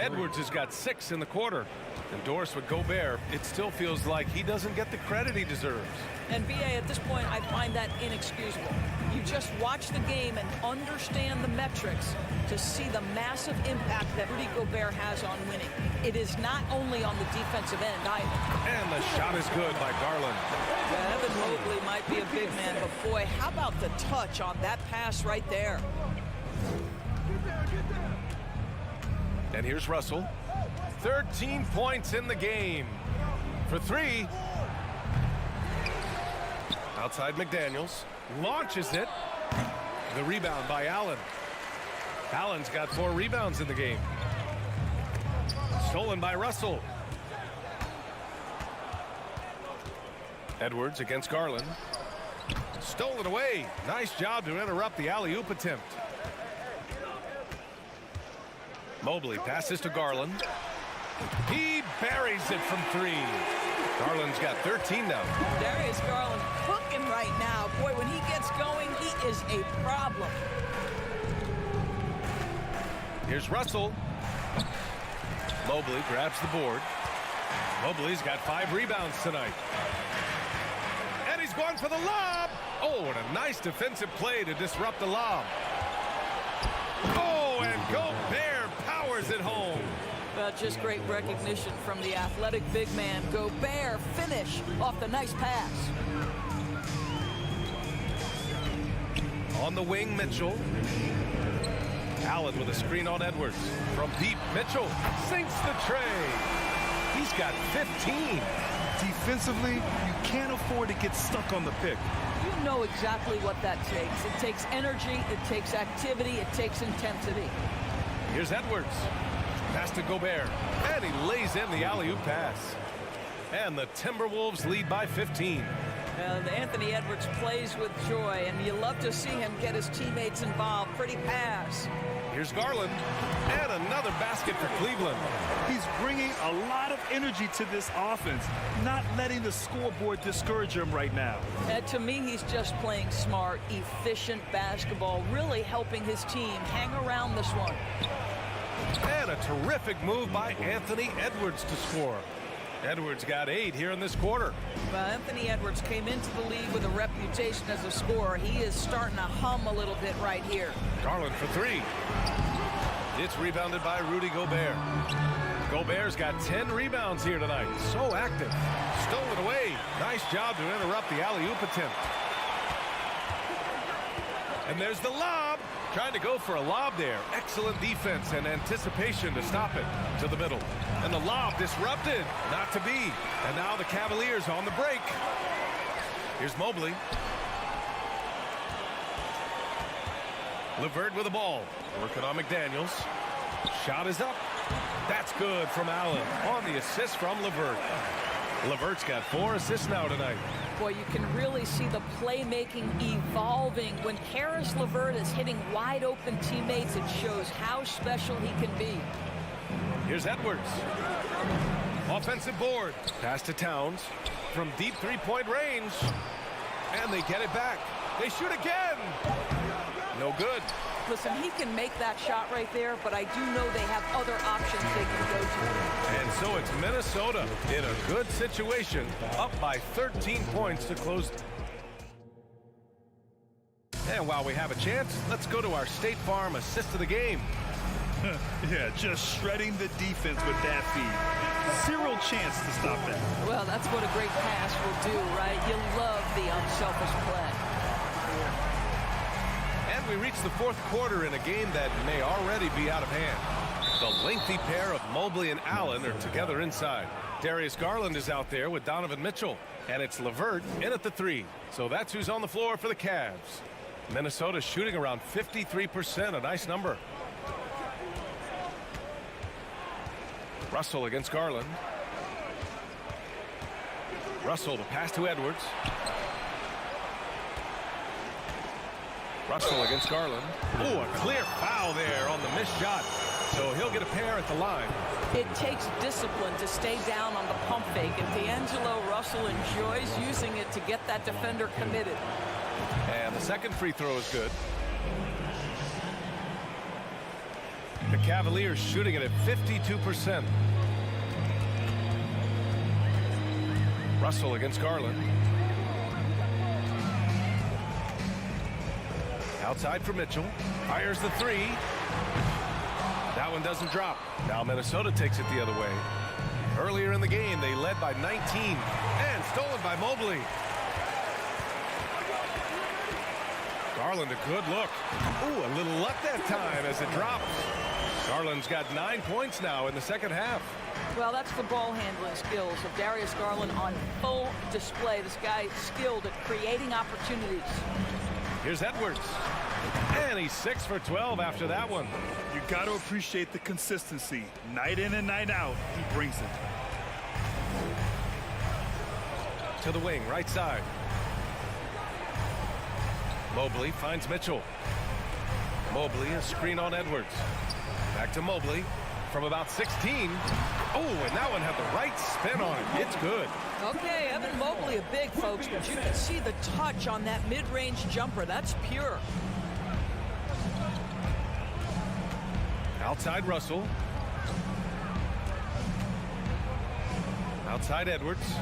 Edwards has got 6 in the quarter. Endorsed with Gobert, it still feels like he doesn't get the credit he deserves. And B.A., at this point, I find that inexcusable. You just watch the game and understand the metrics to see the massive impact that Rudy Gobert has on winning. It is not only on the defensive end either. And the shot is good by Garland. Yeah, Evan Mobley might be a big man, but boy, how about the touch on that pass right there? And here's Russell. 13 points in the game. For 3. Outside McDaniels. Launches it. The rebound by Allen. Allen's got 4 rebounds in the game. Stolen by Russell. Edwards against Garland. Stolen away. Nice job to interrupt the alley-oop attempt. Mobley passes to Garland. He buries it from 3. Garland's got 13 now. Darius Garland cooking right now. Boy, when he gets going, he is a problem. Here's Russell. Mobley grabs the board. Mobley's got 5 rebounds tonight. And he's going for the lob. Oh, and a nice defensive play to disrupt the lob. Oh, and Gobert powers it home. Just great recognition from the athletic big man. Gobert finish off the nice pass. On the wing, Mitchell. Allen with a screen on Edwards. From deep, Mitchell sinks the tray. He's got 15. Defensively, you can't afford to get stuck on the pick. You know exactly what that takes. It takes energy, it takes activity, it takes intensity. Here's Edwards. Pass to Gobert. And he lays in the alley-oop pass. And the Timberwolves lead by 15. Anthony Edwards plays with joy, and you love to see him get his teammates involved. Pretty pass. Here's Garland. And another basket for Cleveland. He's bringing a lot of energy to this offense, not letting the scoreboard discourage him right now. To me, he's just playing smart, efficient basketball, really helping his team hang around this one. And a terrific move by Anthony Edwards to score. Edwards got 8 here in this quarter. Well, Anthony Edwards came into the league with a reputation as a scorer. He is starting to hum a little bit right here. Garland for 3. It's rebounded by Rudy Gobert. Gobert's got 10 rebounds here tonight. So active. Stolen away. Nice job to interrupt the alley-oop attempt. And there's the lob. Trying to go for a lob there. Excellent defense and anticipation to stop it to the middle. And the lob disrupted. Not to be. And now the Cavaliers on the break. Here's Mobley. LeVert with the ball. Working on McDaniels. Shot is up. That's good from Allen on the assist from LeVert. LeVert's got 4 assists now tonight. Boy, you can really see the playmaking evolving. When Karis LeVert is hitting wide open teammates, it shows how special he can be. Here's Edwards. Offensive board. Pass to Towns from deep 3-point range. And they get it back. They shoot again. No good. Listen, he can make that shot right there, but I do know they have other options they can go to. And so it's Minnesota in a good situation, up by 13 points to close. And while we have a chance, let's go to our State Farm assist of the game. Yeah, just shredding the defense with that feed. 0 chance to stop that. Well, that's what a great pass will do, right? You love the unselfish play. And we reach the 4th quarter in a game that may already be out of hand. The lengthy pair of Mobley and Allen are together inside. Darius Garland is out there with Donovan Mitchell. And it's LeVert in at the 3. So that's who's on the floor for the Cavs. Minnesota shooting around 53%, a nice number. Russell against Garland. Russell, the pass to Edwards. Russell against Garland. Oh, a clear foul there on the missed shot. So he'll get a pair at the line. It takes discipline to stay down on the pump fake, and D'Angelo Russell enjoys using it to get that defender committed. And the second free throw is good. The Cavaliers shooting it at 52%. Russell against Garland. Outside for Mitchell. Fires the 3. That one doesn't drop. Now Minnesota takes it the other way. Earlier in the game, they led by 19. And stolen by Mobley. Garland, a good look. Ooh, a little luck that time as it drops. Garland's got 9 points now in the second half. Well, that's the ball handling skills of Darius Garland on full display. This guy is skilled at creating opportunities. Here's Edwards. And he's 6 for 12 after that one. You got to appreciate the consistency. Night in and night out, he brings it. To the wing, right side. Mobley finds Mitchell. Mobley, a screen on Edwards. Back to Mobley from about 16. Oh, and that one had the right spin on it. It's good. Okay, Evan Mobley a big, folks, but you can see the touch on that mid-range jumper. That's pure. Outside Russell. Outside Edwards.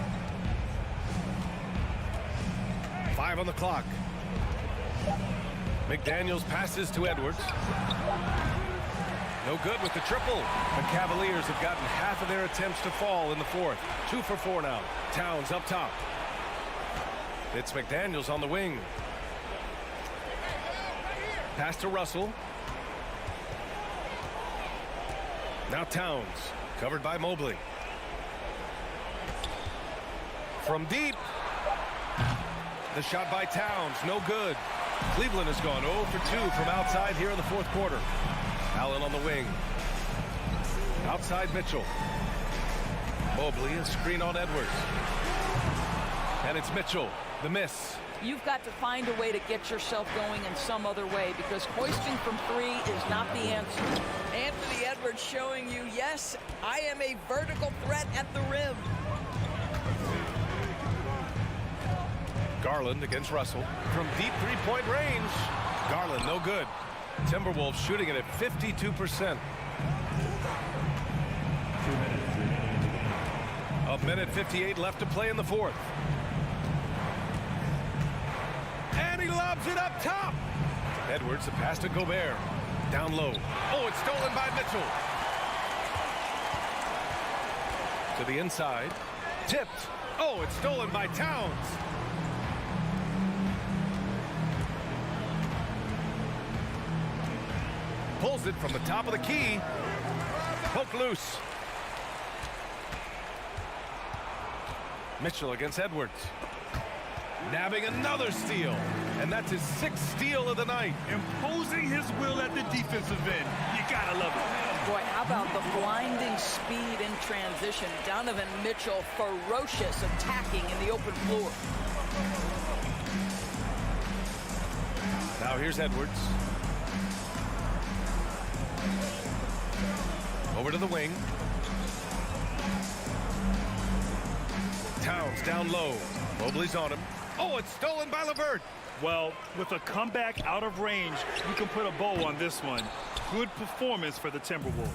5 on the clock. McDaniels passes to Edwards. No good with the triple. The Cavaliers have gotten half of their attempts to fall in the fourth. 2 for 4 now. Towns up top. It's McDaniels on the wing. Pass to Russell. Now Towns, covered by Mobley. From deep. The shot by Towns, no good. Cleveland has gone 0 for 2 from outside here in the fourth quarter. Allen on the wing. Outside Mitchell. Mobley, a screen on Edwards. And it's Mitchell, the miss. You've got to find a way to get yourself going in some other way, because hoisting from 3 is not the answer. Anthony Edwards showing you, yes, I am a vertical threat at the rim. Garland against Russell. From deep three-point range. Garland, no good. Timberwolves shooting it at 52%. 1:58 left to play in the fourth. And he lobs it up top. Edwards, the pass to Gobert. Down low. Oh, it's stolen by Mitchell. To the inside. Tipped. Oh, it's stolen by Towns. Pulls it from the top of the key. Poke loose. Mitchell against Edwards. Nabbing another steal. And that's his 6th steal of the night. Imposing his will at the defensive end. You gotta love it. Boy, how about the blinding speed in transition? Donovan Mitchell, ferocious attacking in the open floor. Now here's Edwards. Over to the wing. Towns down low. Mobley's on him. Oh, it's stolen by LeVert. Well, with a comeback out of range, you can put a bow on this one. Good performance for the Timberwolves.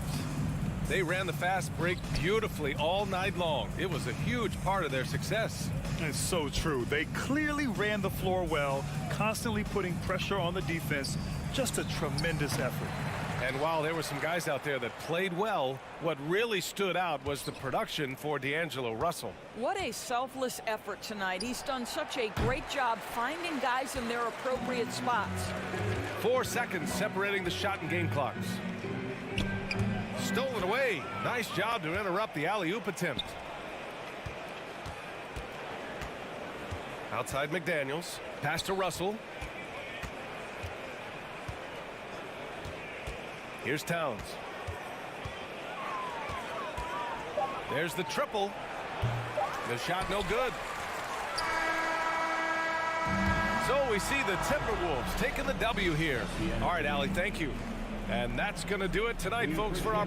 They ran the fast break beautifully all night long. It was a huge part of their success. It's so true. They clearly ran the floor well, constantly putting pressure on the defense. Just a tremendous effort. And while there were some guys out there that played well, what really stood out was the production for D'Angelo Russell. What a selfless effort tonight. He's done such a great job finding guys in their appropriate spots. 4 seconds separating the shot and game clocks. Stolen away. Nice job to interrupt the alley-oop attempt. Outside McDaniels. Pass to Russell. Here's Towns. There's the triple. The shot no good. So we see the Timberwolves taking the W here. All right, Allie, thank you. And that's going to do it tonight, folks, for our